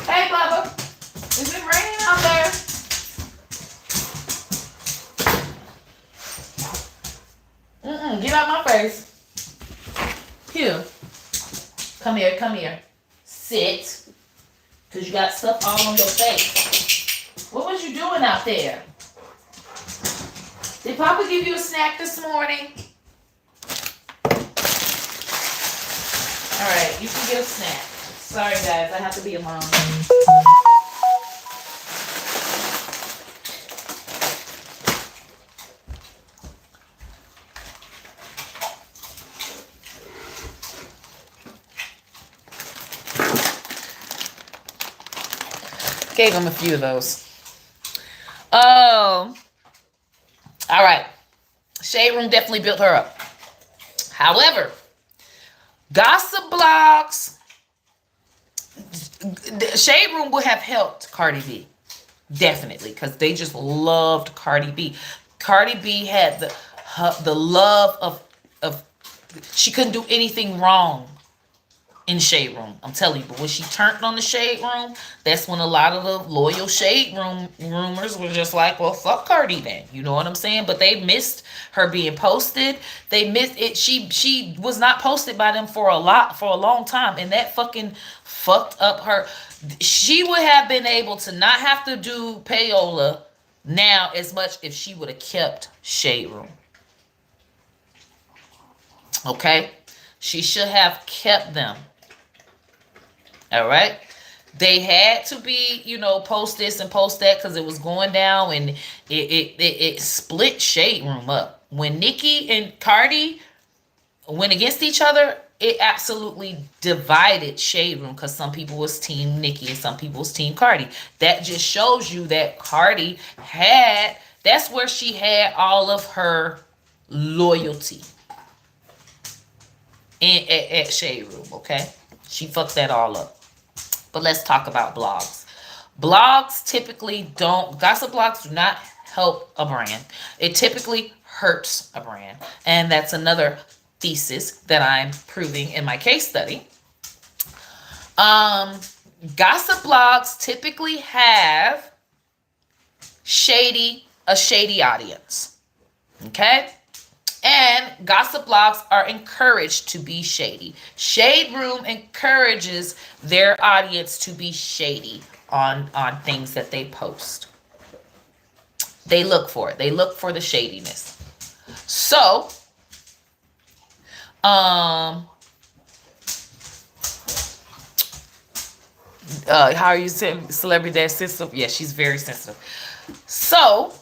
Hey, Bubba. Is it raining out there? Get out my face. Here. Come here. Sit. Because you got stuff all on your face. What was you doing out there? Did Papa give you a snack this morning? Alright, you can get a snack. Sorry guys, I have to be a mom. Gave him a few of those. Oh. All right. Shade Room definitely built her up. However, gossip blogs, Shade Room would have helped Cardi B. Definitely. Because they just loved Cardi B. Cardi B had the love of she couldn't do anything wrong in Shade Room. I'm telling you. But when she turned on the Shade Room, that's when a lot of the loyal Shade Room rumors were just like, well, fuck Cardi then. You know what I'm saying? But they missed her being posted. They missed it. She was not posted by them for a long time. And that fucking fucked up her. She would have been able to not have to do Payola now as much if she would have kept Shade Room. Okay? She should have kept them. All right. They had to be, post this and post that because it was going down, and it split Shade Room up. When Nicki and Cardi went against each other, it absolutely divided Shade Room because some people was team Nicki and some people was team Cardi. That just shows you that Cardi had That's where she had all of her loyalty at Shade Room, okay? She fucked that all up. But let's talk about blogs. Blogs typically don't, gossip blogs do not help a brand. It typically hurts a brand. And that's another thesis that I'm proving in my case study. Gossip blogs typically have a shady audience. Okay? And gossip blogs are encouraged to be shady. Shade Room encourages their audience to be shady on things that they post. They look for it. They look for the shadiness. So, how are you saying celebrity that's sensitive? Yeah, she's very sensitive. So,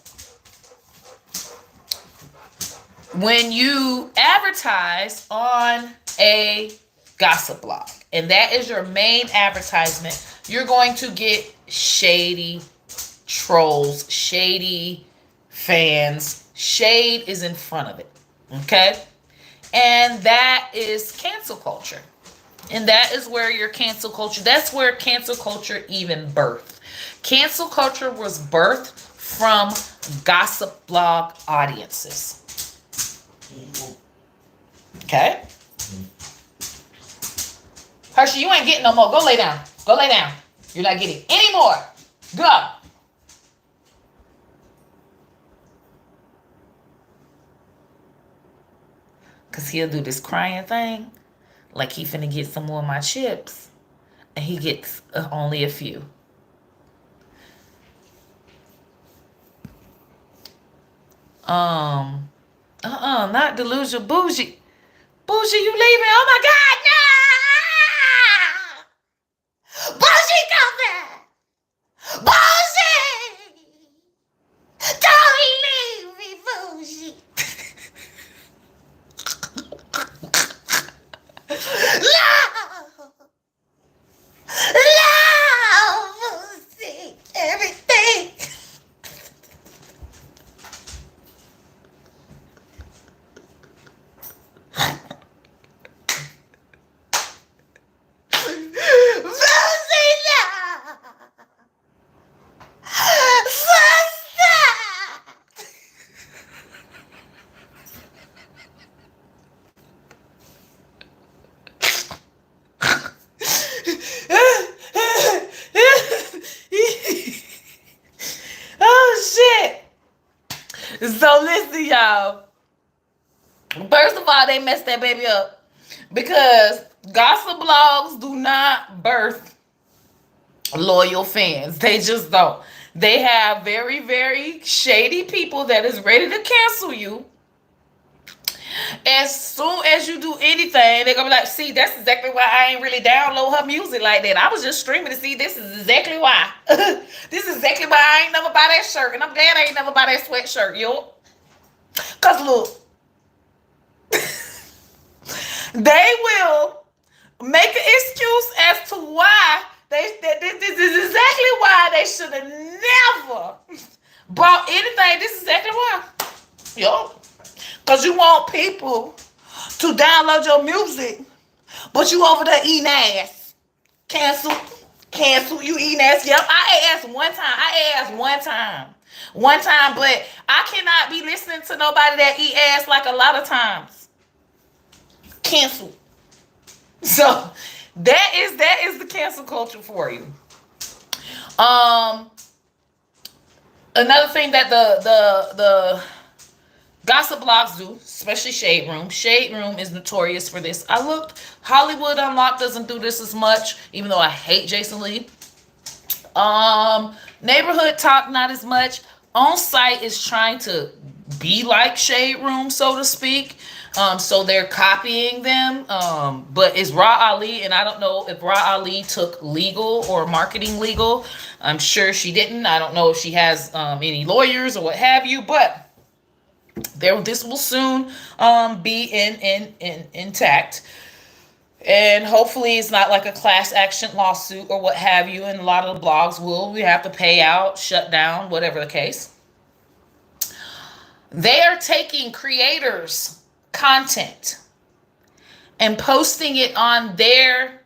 when you advertise on a gossip blog, and that is your main advertisement, you're going to get shady trolls, shady fans. Shade is in front of it. Okay? And that is cancel culture. And that is where your cancel culture, that's where cancel culture even birthed. Cancel culture was birthed from gossip blog audiences. Okay? Hershey, you ain't getting no more. Go lay down. Go lay down. You're not getting any more. Go. Because he'll do this crying thing. Like he finna get some more of my chips. And he gets only a few. Not delusional. Bougie. Bougie, you leaving? Oh my God, no! Bougie, come back! Bougie! Don't leave me, Bougie! Love! Love! Bougie! Everything! So listen, y'all. First of all, they messed that baby up because gossip blogs do not birth loyal fans. They just don't. They have very, very shady people that is ready to cancel you. As soon as you do anything, they're gonna be like, see, that's exactly why I ain't really download her music like that. I was just streaming to see. This is exactly why. This is exactly why I ain't never buy that shirt. And I'm glad I ain't never buy that sweatshirt, yo. Cause look, they will make an excuse as to why this is exactly why they should have never bought anything. This is exactly why. Yo. Because you want people to download your music, but you over there eating ass. Cancel, you eating ass. Yep, I asked one time, but I cannot be listening to nobody that eat ass like a lot of times. Cancel. So that is the cancel culture for you. Another thing that the gossip blogs do, especially Shade Room. Shade Room is notorious for this. I looked. Hollywood Unlocked doesn't do this as much, even though I hate Jason Lee. Neighborhood Talk, not as much. On Site is trying to be like Shade Room, so to speak. So they're copying them. But it's Raw Ali, and I don't know if Raw Ali took legal or marketing legal. I'm sure she didn't. I don't know if she has any lawyers or what have you, but this will soon be intact, and hopefully it's not like a class action lawsuit or what have you. And a lot of the blogs we have to pay out, shut down, whatever the case. They are taking creators' content and posting it on their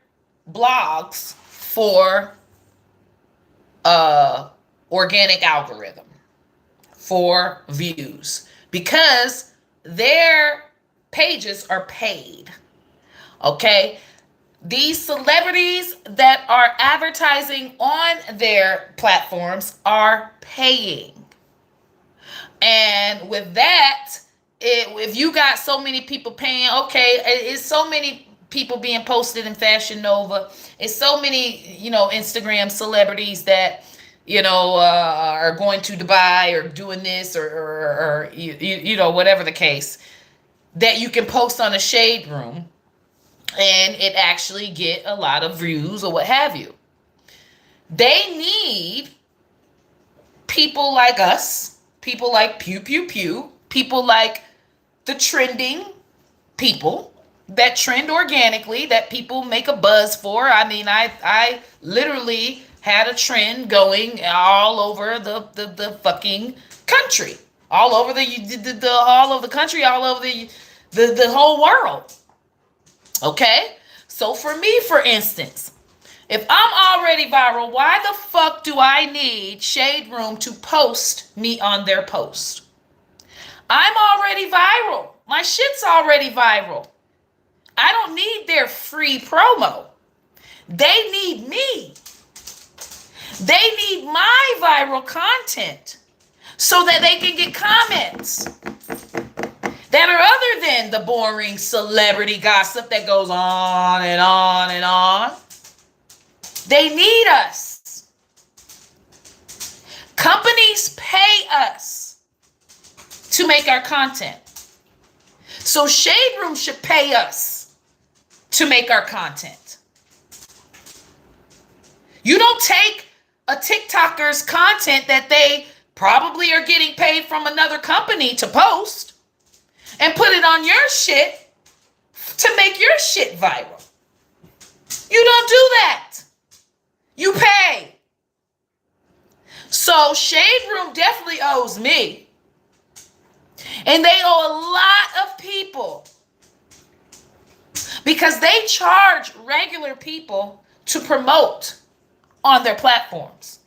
blogs for organic algorithm, for views, because their pages are paid. Okay? These celebrities that are advertising on their platforms are paying. And with that, if you got so many people paying, okay, it's so many people being posted in Fashion Nova. It's so many, Instagram celebrities that, are going to Dubai or doing this or whatever the case, that you can post on a shade room and it actually get a lot of views or what have you. They need people like us, people like Pew Pew Pew, people like the trending people that trend organically, that people make a buzz for. I mean, I literally had a trend going all over the fucking country, all over all over the country, all over the whole world. Okay, so for me, for instance, if I'm already viral, why the fuck do I need Shade Room to post me on their post? I'm already viral. My shit's already viral. I don't need their free promo. They need me. They need my viral content so that they can get comments that are other than the boring celebrity gossip that goes on and on and on. They need us. Companies pay us to make our content. So Shade Room should pay us to make our content. You don't take a TikToker's content that they probably are getting paid from another company to post and put it on your shit to make your shit viral. You don't do that. You pay. So Shade Room definitely owes me. And they owe a lot of people because they charge regular people to promote on their platforms.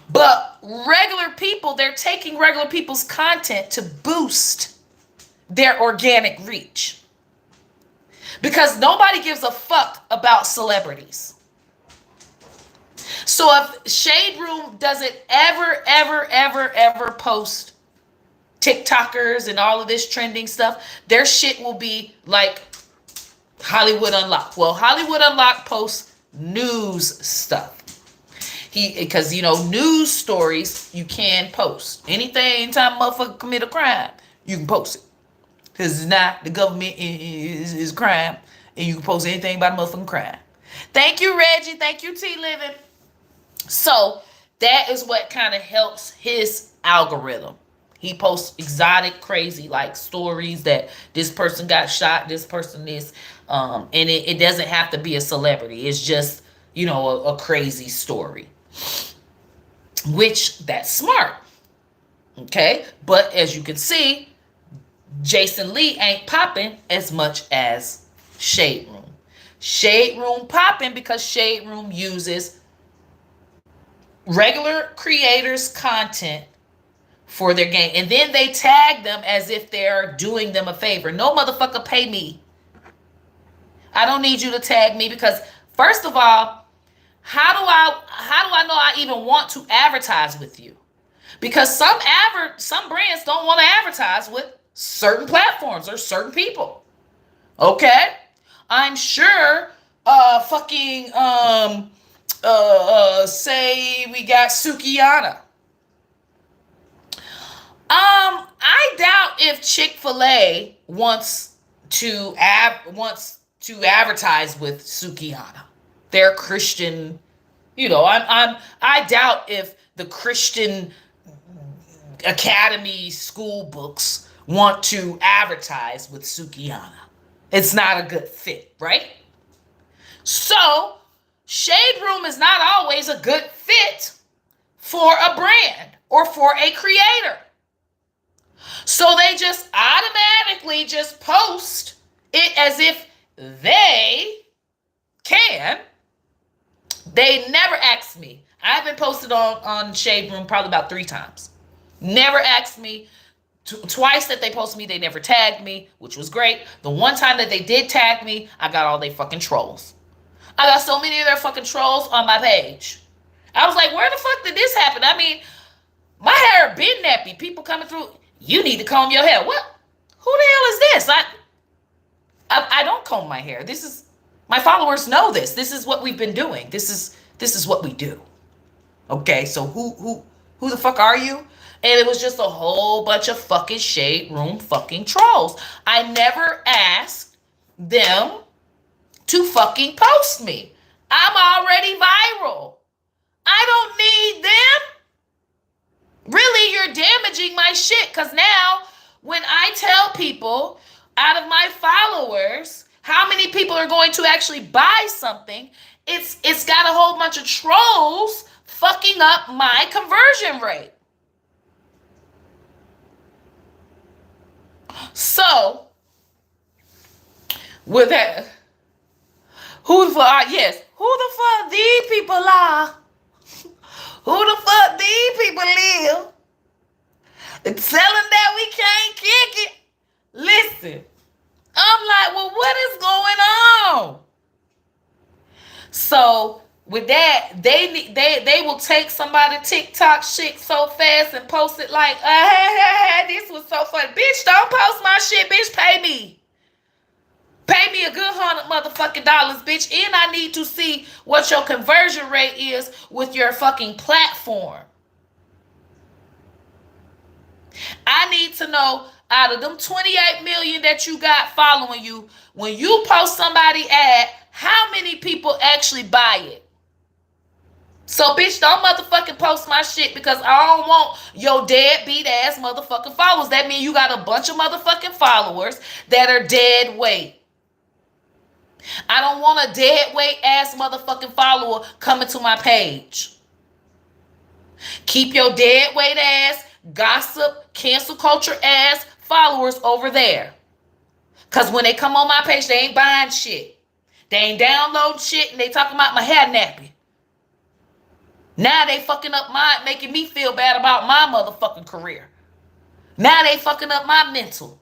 But regular people, they're taking regular people's content to boost their organic reach. Because nobody gives a fuck about celebrities. So if Shade Room doesn't ever post TikTokers and all of this trending stuff, their shit will be like Hollywood Unlocked. Well, Hollywood Unlocked posts news stuff. Because news stories you can post. Anytime motherfucker commit a crime, you can post it. Because it's not, the government is crime, and you can post anything about a motherfucking crime. Thank you, Reggie. Thank you, T Living. So that is what kind of helps his algorithm. He posts exotic, crazy like stories that this person got shot, this person is, and it doesn't have to be a celebrity. It's just, a crazy story. Which, that's smart. Okay? But as you can see, Jason Lee ain't popping as much as Shade Room. Shade Room popping because Shade Room uses regular creators' content for their game. And then they tag them as if they're doing them a favor. No motherfucker pay me. I don't need you to tag me because, first of all, how do I know I even want to advertise with you? Because some brands don't want to advertise with certain platforms or certain people. Okay? I'm sure say we got Sukiyana. I doubt if Chick-fil-A wants to advertise with Sukiyana. They're Christian, I doubt if the Christian Academy school books want to advertise with Sukiyana. It's not a good fit, right? So, Shade Room is not always a good fit for a brand or for a creator. So they just automatically just post it as if they can. They never asked me. I've been posted on Shade Room probably about 3 times. Never asked me. Twice that they posted me, they never tagged me, which was great. The one time that they did tag me, I got all they fucking trolls. I got so many of their fucking trolls on my page. I was like, where the fuck did this happen? I mean, my hair been nappy. People coming through, you need to comb your hair. What? Who the hell is this? I don't comb my hair. This is, my followers know this. This is what we've been doing. This is what we do. Okay, so who the fuck are you? And it was just a whole bunch of fucking Shade Room fucking trolls. I never asked them to fucking post me. I'm already viral. I don't need them. Really, you're damaging my shit. Because now, when I tell people out of my followers how many people are going to actually buy something, it's got a whole bunch of trolls fucking up my conversion rate. So, with that, who the fuck? Yes, who the fuck these people are? Who the fuck these people live? Tell them that we can't kick it. Listen, I'm like, well, what is going on? So with that, they will take somebody TikTok shit so fast and post it like, this was so funny. Bitch, don't post my shit. Bitch, pay me. Pay me a good $100 motherfucking dollars, bitch. And I need to see what your conversion rate is with your fucking platform. I need to know out of them 28 million that you got following you, when you post somebody ad, how many people actually buy it? So, bitch, don't motherfucking post my shit because I don't want your deadbeat ass motherfucking followers. That means you got a bunch of motherfucking followers that are dead weight. I don't want a dead weight ass motherfucking follower coming to my page. Keep your dead weight ass, gossip, cancel culture ass followers over there. Because when they come on my page, they ain't buying shit. They ain't downloading shit and they talking about my hair nappy. Now they fucking up making me feel bad about my motherfucking career. Now they fucking up my mental.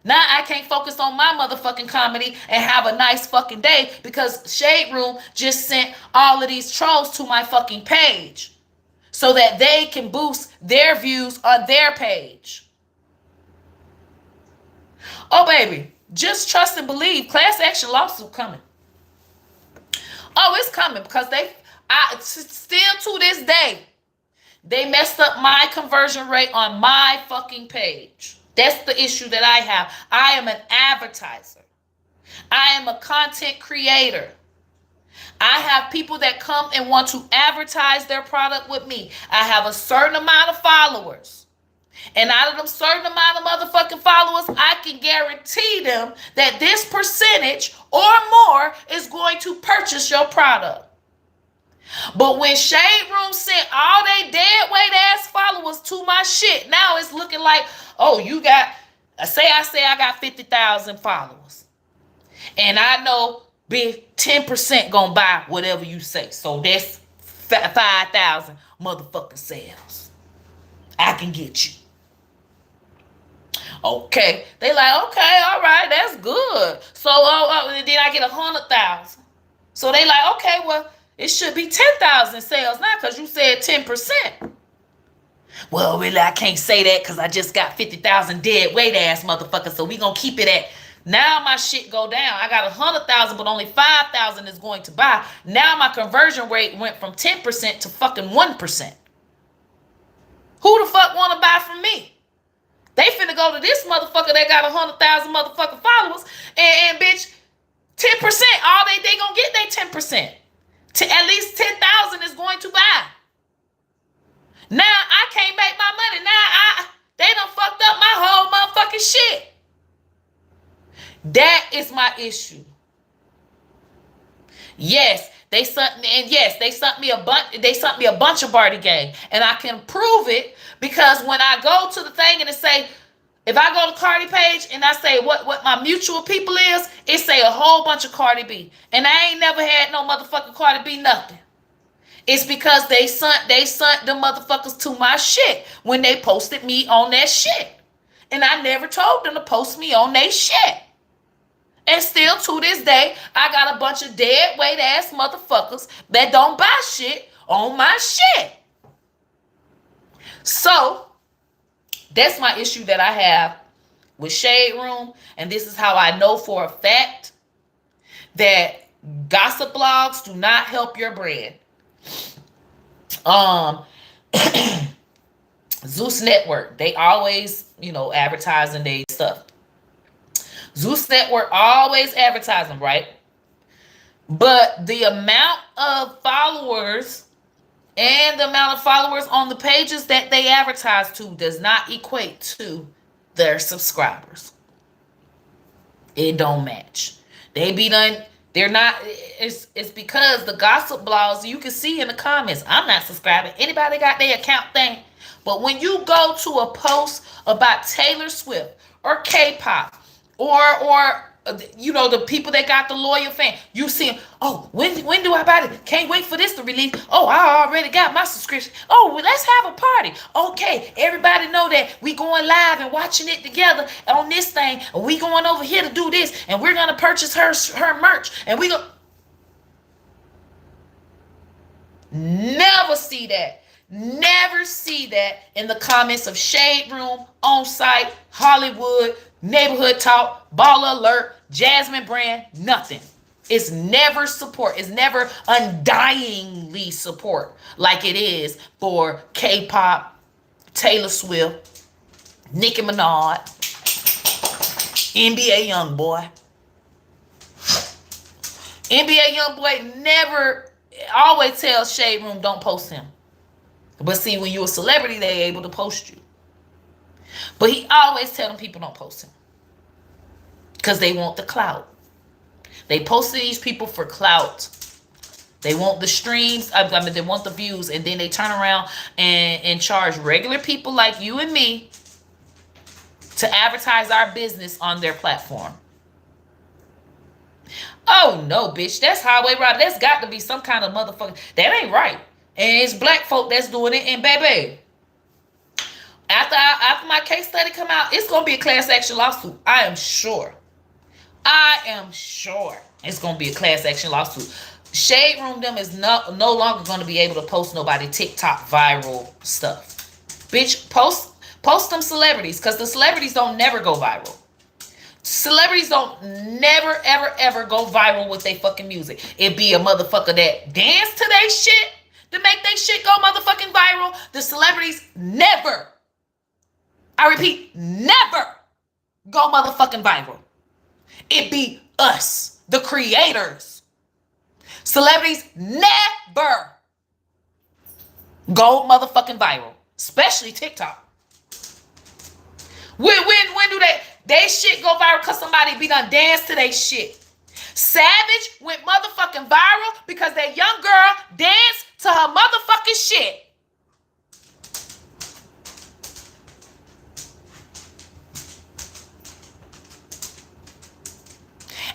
Now I can't focus on my motherfucking comedy and have a nice fucking day because Shade Room just sent all of these trolls to my fucking page so that they can boost their views on their page. Oh, baby, just trust and believe. Class action lawsuit coming. Oh, it's coming because still to this day, they messed up my conversion rate on my fucking page. That's the issue that I have. I am an advertiser. I am a content creator. I have people that come and want to advertise their product with me. I have a certain amount of followers. And out of them certain amount of motherfucking followers, I can guarantee them that this percentage or more is going to purchase your product. But when Shade Room sent all they dead weight ass followers to my shit, now it's looking like, oh, you got, say I got 50,000 followers. And I know big 10% gonna buy whatever you say. So that's 5,000 motherfucking sales. I can get you. Okay. They like, okay, all right, that's good. So then I get 100,000. So they like, okay, well, it should be 10,000 sales now because you said 10%. Well, really, I can't say that because I just got 50,000 dead weight ass motherfuckers. So we gonna keep it at. Now my shit go down. I got 100,000, but only 5,000 is going to buy. Now my conversion rate went from 10% to fucking 1%. Who the fuck want to buy from me? They finna go to this motherfucker that got 100,000 motherfucking followers and bitch, 10%. All they gonna get they 10%. At least 10,000 is going to buy. Now I can't make my money. Now they done fucked up my whole motherfucking shit. That is my issue. Yes, they sent me, and yes, they sent me a bunch of Barty gang, and I can prove it because when I go to the thing and it say If I go to Cardi page and I say what my mutual people is, it say a whole bunch of Cardi B. And I ain't never had no motherfucking Cardi B nothing. It's because they sent the motherfuckers to my shit when they posted me on that shit. And I never told them to post me on their shit. And still to this day, I got a bunch of dead weight ass motherfuckers that don't buy shit on my shit. So that's my issue that I have with Shade Room. And this is how I know for a fact that gossip blogs do not help your brand. Zeus Network, they always, advertising their stuff. Zeus Network always advertising, right? But the amount of followers and the amount of followers on the pages that they advertise to does not equate to their subscribers. It don't match. They're not, it's because the gossip blogs, you can see in the comments, I'm not subscribing. Anybody got their account thing? But when you go to a post about Taylor Swift or K-pop or the people that got the loyal fan, you see them, oh, when do I buy it? Can't wait for this to release. Oh, I already got my subscription. Oh, well, let's have a party. Okay, everybody know that we going live and watching it together on this thing. And we going over here to do this. And we're going to purchase her merch. And we go. Never see that. Never see that in the comments of Shade Room, On Site, Hollywood, Neighborhood Talk, Baller Alert, Jasmine Brand, nothing. It's never support. It's never undyingly support like it is for K-pop, Taylor Swift, Nicki Minaj, NBA Youngboy. NBA Youngboy never, always tells Shade Room don't post him. But see, when you're a celebrity, they're able to post you. But he always tell them people don't post him. Because they want the clout. They posted these people for clout. They want the streams. They want the views. And then they turn around and charge regular people like you and me to advertise our business on their platform. Oh, no, bitch. That's highway robbery. That's got to be some kind of motherfucker. That ain't right. And it's black folk that's doing it. And baby, after my case study come out, it's going to be a class action lawsuit. I am sure it's going to be a class action lawsuit. Shade Room them is no longer going to be able to post nobody TikTok viral stuff. Bitch, post them celebrities, because the celebrities don't never go viral. Celebrities don't never, ever, ever go viral with their fucking music. It be a motherfucker that dance to their shit to make their shit go motherfucking viral. The celebrities never, I repeat, never go motherfucking viral. It be us, the creators. Celebrities never go motherfucking viral, especially TikTok. When do they shit go viral because somebody be done dance to they shit? Savage went motherfucking viral because that young girl danced to her motherfucking shit.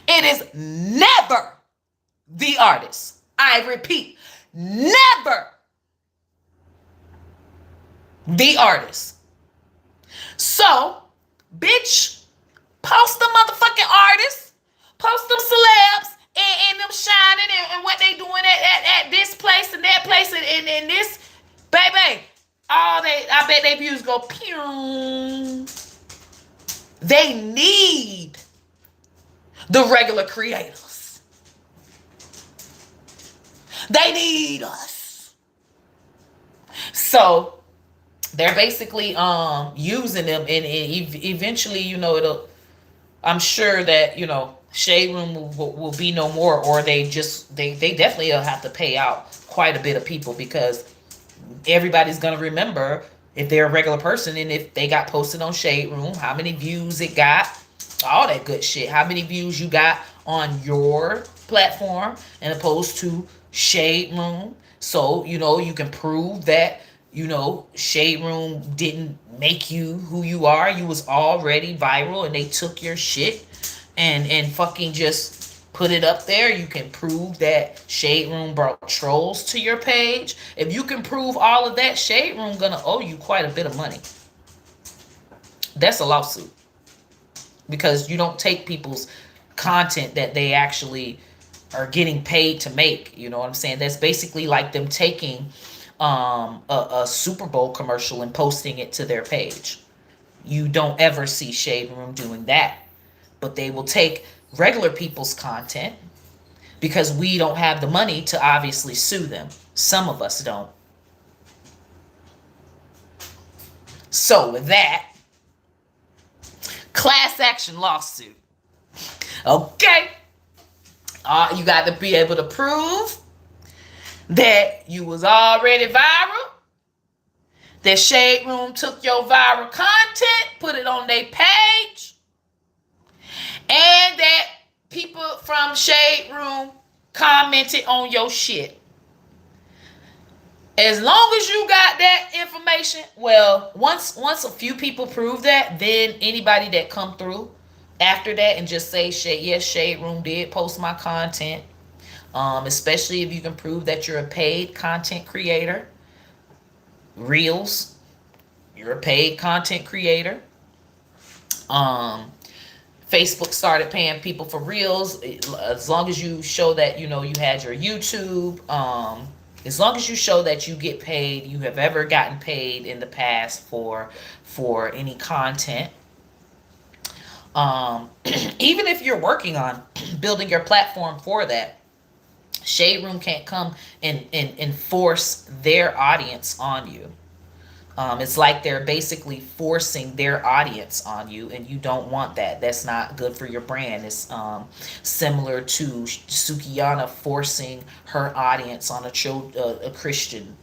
It is never the artist. I repeat, never the artist. So, bitch, post the motherfucking artists, post them celebs, and them shining and what they doing at this place and that place and this, baby. I bet they views go pew. They need the regular creators. They need us. So they're basically using them, and eventually, I'm sure that Shade Room will be no more, or they definitely will have to pay out quite a bit of people, because everybody's gonna remember if they're a regular person and if they got posted on Shade Room, how many views it got, all that good shit, how many views you got on your platform and opposed to Shade Room. So you can prove that Shade Room didn't make you who you are. You was already viral, and they took your shit and fucking just put it up there. You can prove that Shade Room brought trolls to your page. If you can prove all of that, Shade Room gonna owe you quite a bit of money. That's a lawsuit, because you don't take people's content that they actually are getting paid to make. You know what I'm saying? That's basically like them taking a Super Bowl commercial and posting it to their page. You don't ever see Shade Room doing that. But they will take regular people's content, because we don't have the money to obviously sue them. Some of us don't. So with that, class action lawsuit. Okay. You got to be able to prove that you was already viral, that Shade Room took your viral content, put it on their page, and that people from Shade Room commented on your shit. As long as you got that information, well, once a few people prove that, then anybody that come through after that and just say, yes, Shade Room did post my content, especially if you can prove that you're a paid content creator. Reels, you're a paid content creator. Facebook started paying people for Reels, as long as you show that you had your YouTube. As long as you show that you get paid, you have ever gotten paid in the past for any content. Even if you're working on building your platform for that, Shade Room can't come and force their audience on you. It's like they're basically forcing their audience on you, and you don't want that. That's not good for your brand. It's similar to Sukihana forcing her audience on a Christian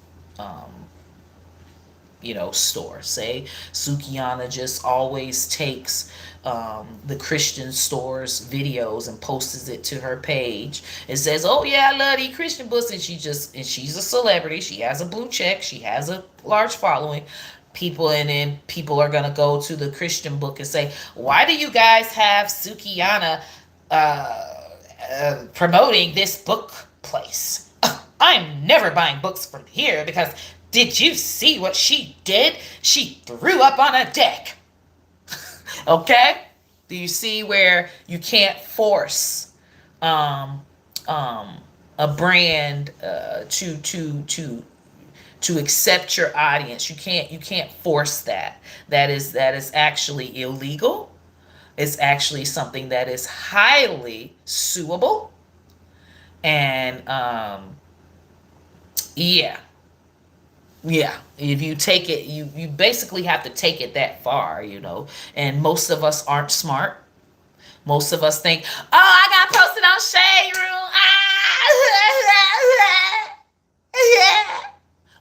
store. Say Sukihana just always takes the Christian store's videos and posts it to her page and says, oh yeah, I love these Christian books, and she's a celebrity, she has a blue check, she has a large following, and then people are gonna go to the Christian book and say, why do you guys have Sukihana promoting this book place? I'm never buying books from here, because did you see what she did? She threw up on a deck. Okay? Do you see where you can't force a brand to accept your audience? You can't force that. That is actually illegal. It's actually something that is highly suable. And yeah, if you take it, you basically have to take it that far, and most of us aren't smart. Most of us think, oh, I got posted on Shade Room. Yeah.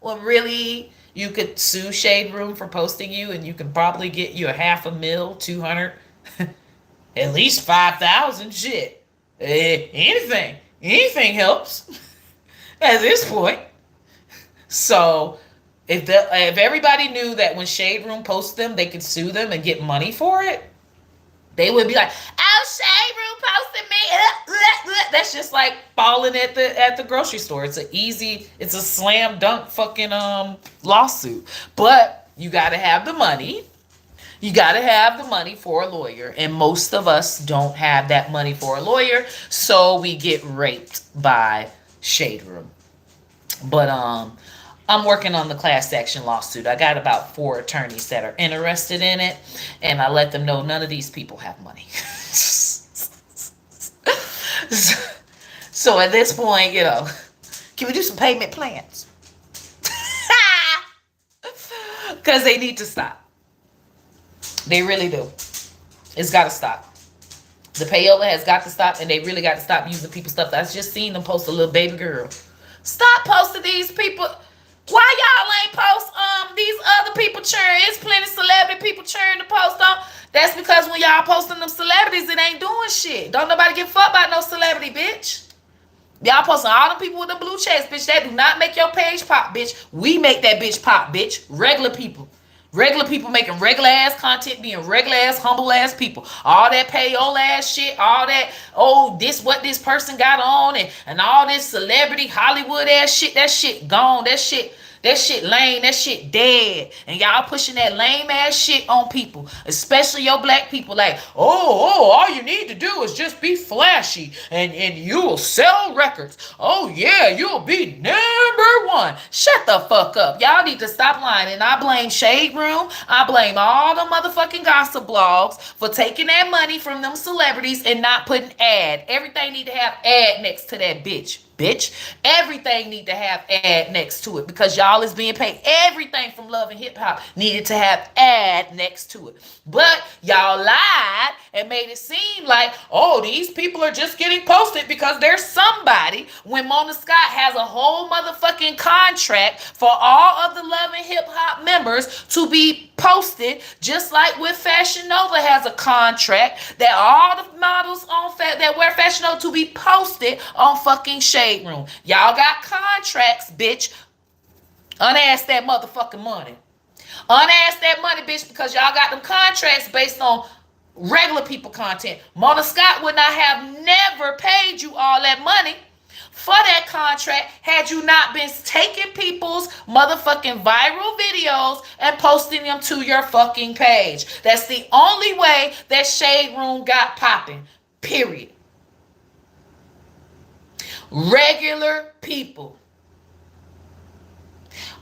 Well, really, you could sue Shade Room for posting you, and you can probably get you $500,000, 200, at least 5,000. Shit, anything helps at this point. So if everybody knew that when Shade Room posts them, they could sue them and get money for it, they would be like, oh, Shade Room posted me. That's just like falling at the grocery store. It's a slam dunk fucking lawsuit. But you got to have the money. You got to have the money for a lawyer, and most of us don't have that money for a lawyer, so we get raped by Shade Room. But I'm working on the class action lawsuit. I got about 4 attorneys that are interested in it, and I let them know none of these people have money. So at this point, can we do some payment plans? Because they need to stop. They really do. It's got to stop. The payola has got to stop, and they really got to stop using people's stuff. I just seen them post a little baby girl. Stop posting these people. Why y'all ain't post these other people churn? It's plenty of celebrity people churn to post on. That's because when y'all posting them celebrities, it ain't doing shit. Don't nobody give a fuck about no celebrity, bitch. Y'all posting all them people with the blue checks, bitch. That do not make your page pop, bitch. We make that bitch pop, bitch. Regular people. Regular people making regular ass content, being regular ass, humble ass people. All that payola ass shit, all that, oh, this what this person got on, and all this celebrity Hollywood ass shit, that shit gone. That shit lame. That shit dead. And y'all pushing that lame ass shit on people, especially your black people. Like, all you need to do is just be flashy, and you will sell records. Oh yeah, you'll be number one. Shut the fuck up. Y'all need to stop lying. And I blame Shade Room. I blame all the motherfucking gossip blogs for taking that money from them celebrities and not putting ad. Everything need to have ad next to that bitch. Everything need to have ad next to it because y'all is being paid. Everything from Love and Hip Hop needed to have ad next to it. But y'all lied and made it seem like, oh, these people are just getting posted because there's somebody, when Mona Scott has a whole motherfucking contract for all of the Love and Hip Hop members to be posted, just like with Fashion Nova has a contract that all the models on that wear Fashion Nova to be posted on fucking Shade Room. Y'all got contracts, bitch. Unask that motherfucking money. Unask that money, bitch, because y'all got them contracts based on regular people content. Mona Scott would not have never paid you all that money for that contract had you not been taking people's motherfucking viral videos and posting them to your fucking page. That's the only way that Shade Room got popping. Period. Regular people.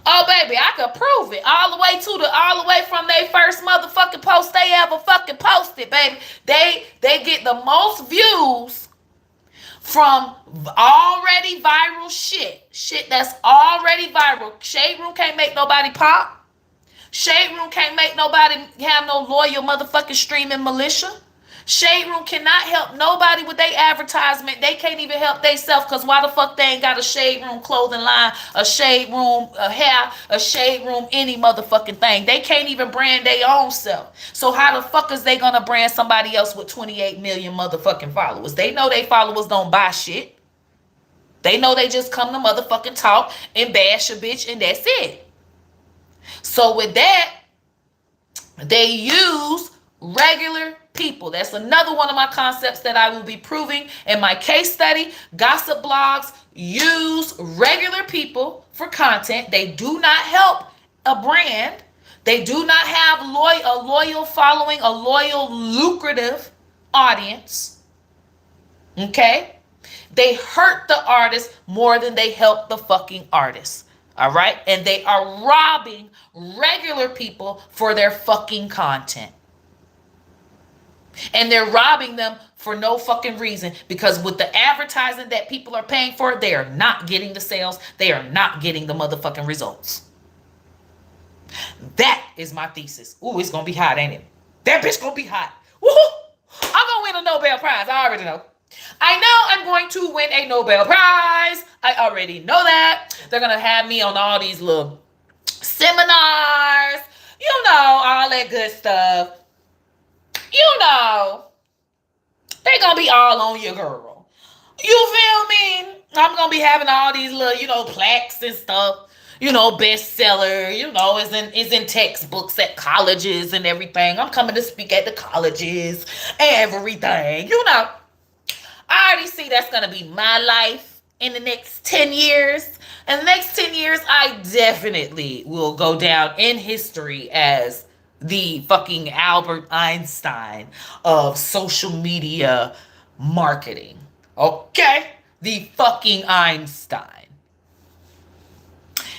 Oh baby, I could prove it. All the way from their first motherfucking post they ever fucking posted, baby. They get the most views from already viral shit that's already viral. Shade Room can't make nobody pop. Shade Room can't make nobody have no loyal motherfucking streaming militia. Shade Room cannot help nobody with their advertisement. They can't even help themselves, because why the fuck they ain't got a Shade Room clothing line, a Shade Room hair, a Shade Room any motherfucking thing. They can't even brand their own self. So how the fuck is they gonna brand somebody else with 28 million motherfucking followers? They know they followers don't buy shit. They know they just come to motherfucking talk and bash a bitch and that's it. So with that, they use regular people. That's another one of my concepts that I will be proving in my case study. Gossip blogs use regular people for content. They do not help a brand. They do not have a loyal following, a loyal, lucrative audience. Okay? They hurt the artist more than they help the fucking artist. All right? And they are robbing regular people for their fucking content. And they're robbing them for no fucking reason, because with the advertising that people are paying for, they are not getting the sales. They are not getting the motherfucking results. That is my thesis. Ooh, it's going to be hot, ain't it? That bitch going to be hot. Woohoo! I'm going to win a Nobel Prize. I already know. I know I'm going to win a Nobel Prize. I already know that. They're going to have me on all these little seminars. You know, all that good stuff. You know, they gonna be all on your girl. You feel me? I'm gonna be having all these little, plaques and stuff. Bestseller. Is in textbooks at colleges and everything. I'm coming to speak at the colleges, everything. I already see that's gonna be my life in the next 10 years. And the next 10 years, I definitely will go down in history as the fucking Albert Einstein of social media marketing. Okay? The fucking Einstein.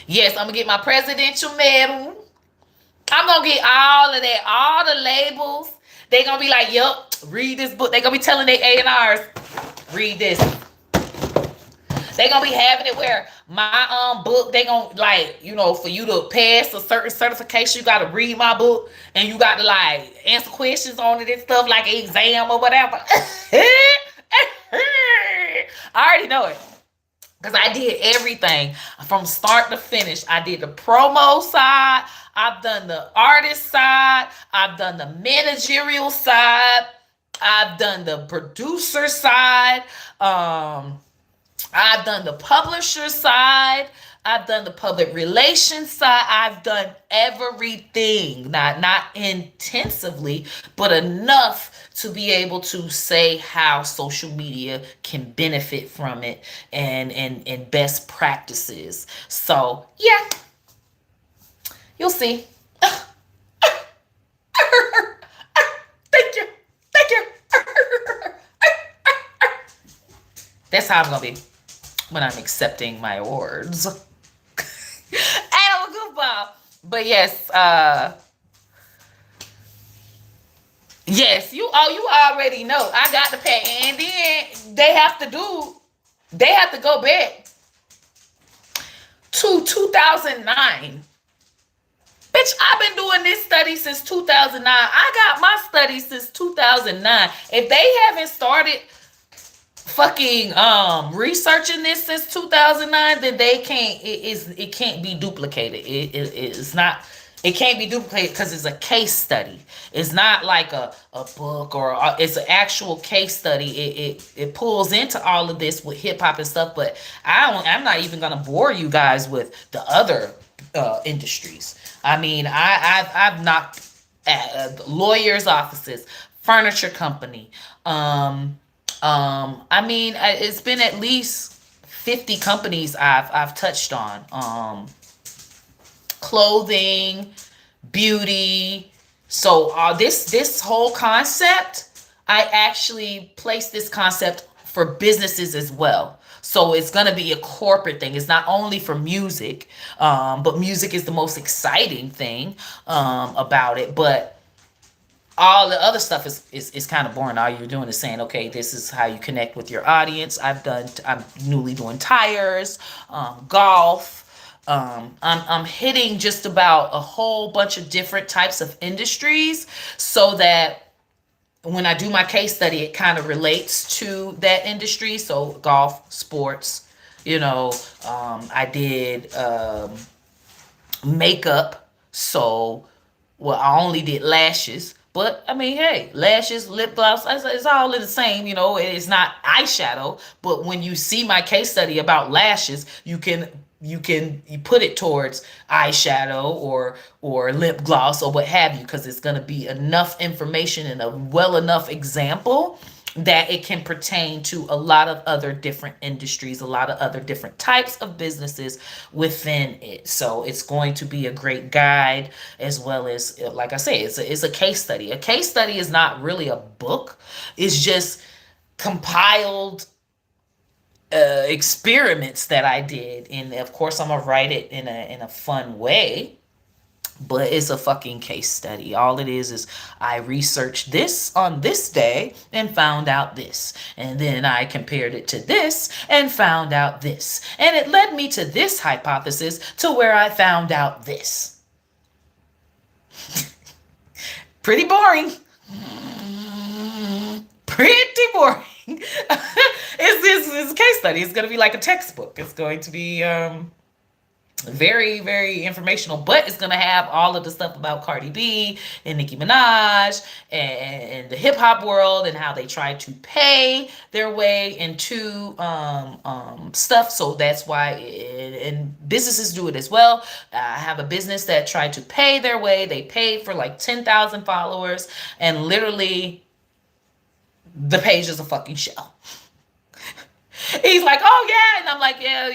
Yes, I'm gonna get my presidential medal. I'm gonna get all of that, all the labels. They gonna be like, yup, read this book. They gonna be telling their A&Rs, read this. They gonna be having it where my book, they gonna for you to pass a certain certification, you gotta read my book and you got to answer questions on it and stuff, like an exam or whatever. I already know it, because I did everything from start to finish. I did the promo side, I've done the artist side, I've done the managerial side, I've done the producer side, I've done the publisher side. I've done the public relations side. I've done everything, not intensively, but enough to be able to say how social media can benefit from it and best practices. So yeah, you'll see. Thank you. Thank you. That's how I'm gonna be when I'm accepting my awards. I'm a goofball. But yes, yes, you already know. I got the pay. And then they have to go back to 2009. Bitch, I've been doing this study since 2009. I got my study since 2009. If they haven't started fucking researching this since 2009, then they can't, it can't be duplicated. It's not, it can't be duplicated because it's a case study. It's not like a book or it's an actual case study. It pulls into all of this with hip hop and stuff, but I'm not even gonna bore you guys with the other industries. I mean, I've knocked at lawyers' offices, furniture company. I mean, it's been at least 50 companies I've touched on. Clothing, beauty. So this whole concept, I actually placed this concept for businesses as well. So it's gonna be a corporate thing. It's not only for music, but music is the most exciting thing about it. But all the other stuff is kind of boring. All you're doing is saying, okay, this is how you connect with your audience. I'm newly doing tires, golf. I'm hitting just about a whole bunch of different types of industries so that when I do my case study, it kind of relates to that industry. So golf, sports, I did makeup. So, well, I only did lashes. But I mean, hey, lashes, lip gloss, it's all in the same, it's not eyeshadow. But when you see my case study about lashes, you put it towards eyeshadow or lip gloss or what have you, because it's going to be enough information and a well enough example that it can pertain to a lot of other different industries, a lot of other different types of businesses within it. So it's going to be a great guide, as well as, like I say, it's a case study. A case study is not really a book. It's just compiled experiments that I did. And of course, I'm going to write it in a fun way. But it's a fucking case study. All it is I researched this on this day and found out this. And then I compared it to this and found out this. And it led me to this hypothesis to where I found out this. Pretty boring. Pretty boring. It's a case study. It's going to be like a textbook. It's going to be very, very informational, but it's going to have all of the stuff about Cardi B and Nicki Minaj and the hip hop world and how they try to pay their way into stuff. So that's why, and businesses do it as well. I have a business that tried to pay their way. They paid for like 10,000 followers, and literally the page is a fucking shell. He's like, oh yeah, and I'm like, yeah,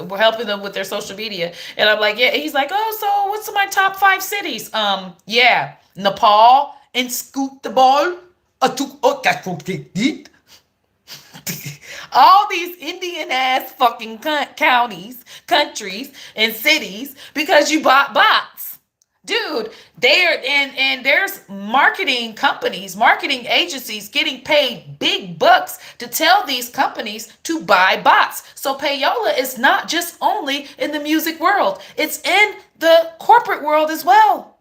we're helping them with their social media, and I'm like, yeah. He's like, oh, so what's my top 5 cities? Yeah, Nepal and scoop the ball. All these Indian ass fucking counties, countries, and cities because you bought bots. Dude, there's marketing companies, marketing agencies getting paid big bucks to tell these companies to buy bots. So Payola is not just only in the music world, it's in the corporate world as well.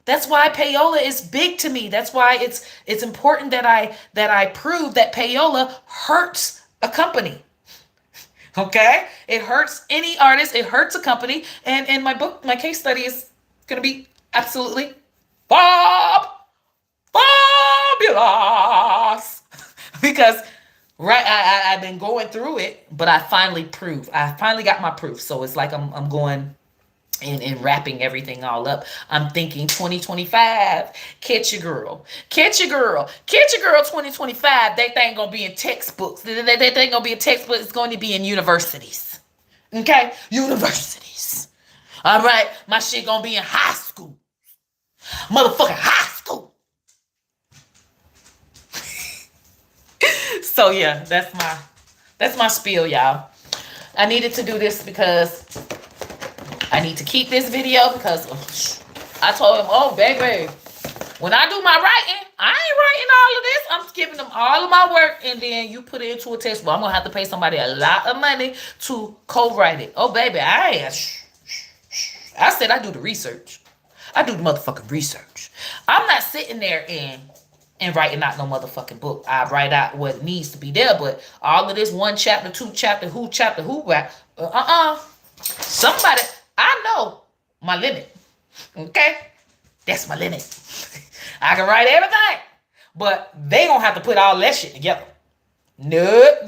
That's why Payola is big to me. That's why it's important that I prove that Payola hurts a company. Okay? It hurts any artist, it hurts a company, and in my book, my case study is going to be absolutely fabulous because Right, I've been going through it, but I finally got my proof. So it's like I'm going and wrapping everything all up. I'm thinking 2025, catch your girl. Catch your girl. Catch your girl 2025. They ain't gonna be in textbooks. They ain't gonna be in textbooks. It's going to be in universities. Okay? Universities. All right? My shit gonna be in high school. Motherfucking high school. So yeah, that's my spiel, y'all. I needed to do this because I need to keep this video because I told him, oh baby, when I do my writing, I ain't writing all of this. I'm giving them all of my work, and then you put it into a textbook. I'm gonna have to pay somebody a lot of money to co-write it. Oh baby, I said I do the research. I do the motherfucking research. I'm not sitting there and writing out no motherfucking book. I write out what needs to be there, but all of this one chapter, two chapter, who, somebody, I know my limit. Okay? That's my limit. I can write everything, but they gonna have to put all that shit together. Nope.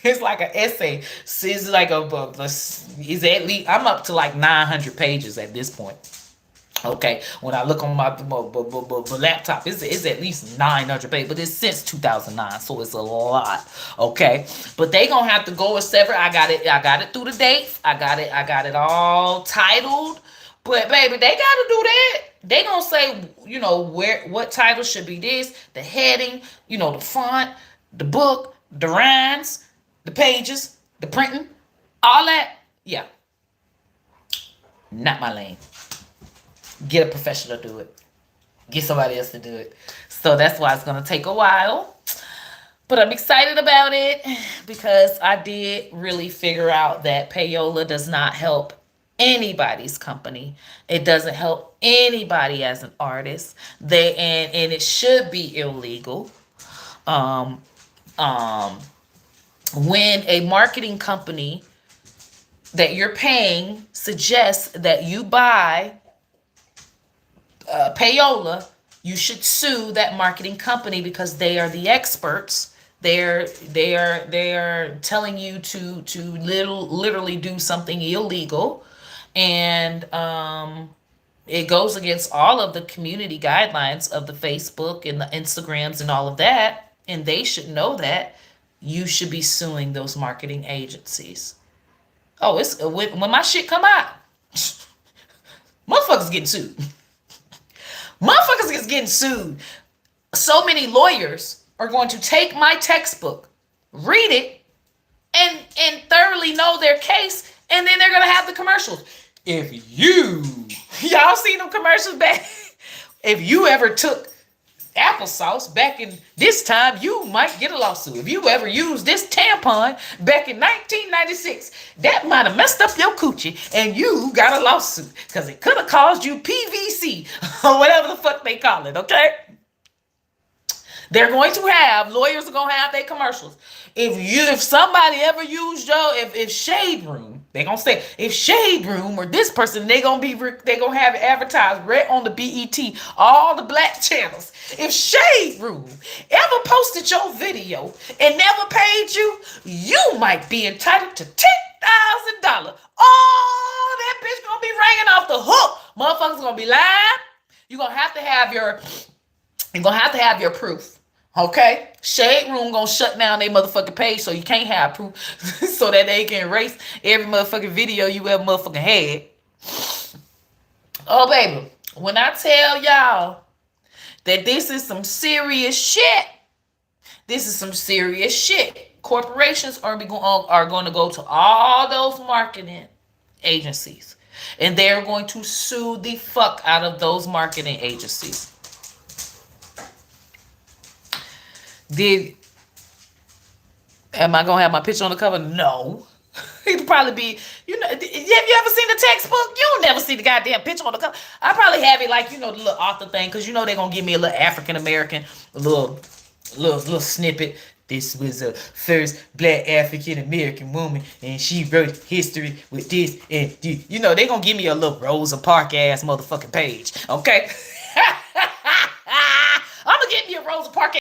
It's like an essay. It's like is at least, I'm up to like 900 pages at this point. Okay, when I look on my laptop, it's at least 900 pages, but it's since 2009, so it's a lot. Okay, but they gonna have to go with separate. I got it through the dates. I got it all titled. But baby, they gotta do that. They gonna say, what title should be this, the heading, the font, the book, the rhymes, the pages, the printing, all that. Yeah, not my lane. Get a professional to do it. Get somebody else to do it. So that's why it's going to take a while. But I'm excited about it because I did really figure out that Payola does not help anybody's company. It doesn't help anybody as an artist. And it should be illegal. When a marketing company that you're paying suggests that you buy Payola, you should sue that marketing company because they are the experts. They are telling you to literally do something illegal, and it goes against all of the community guidelines of the Facebook and the Instagrams and all of that. And they should know that. You should be suing those marketing agencies. Oh, it's when my shit come out, motherfuckers getting sued. Motherfuckers is getting sued. So many lawyers are going to take my textbook, read it, and thoroughly know their case, and then they're going to have the commercials. Y'all seen them commercials back? If you ever took applesauce back in this time, you might get a lawsuit. If you ever used this tampon back in 1996, that might have messed up your coochie and you got a lawsuit because it could have caused you PVC or whatever the fuck they call it. Okay, lawyers are gonna have their commercials. If somebody ever used if Shade Room, they gonna say if Shade Room or this person, they gonna have it advertised right on the BET, all the black channels. If Shade Room ever posted your video and never paid you, you might be entitled to $10,000. Oh, that bitch gonna be ringing off the hook. Motherfuckers gonna be lying. You're gonna have to have your proof. Okay, Shade Room gonna shut down their motherfucking page, so you can't have proof, so that they can erase every motherfucking video you ever motherfucking had. Oh baby, when I tell y'all that this is some serious shit, Corporations are going to go to all those marketing agencies, and they're going to sue the fuck out of those marketing agencies. Am I gonna have my picture on the cover? No. It'll probably be, have you ever seen the textbook? You'll never see the goddamn picture on the cover. I probably have it like, the little author thing, because they're gonna give me a little African American, a little snippet. This was the first black African American woman, and she wrote history with this and this. They're gonna give me a little Rosa Parks ass motherfucking page. Okay? I'm gonna get Rosa Parks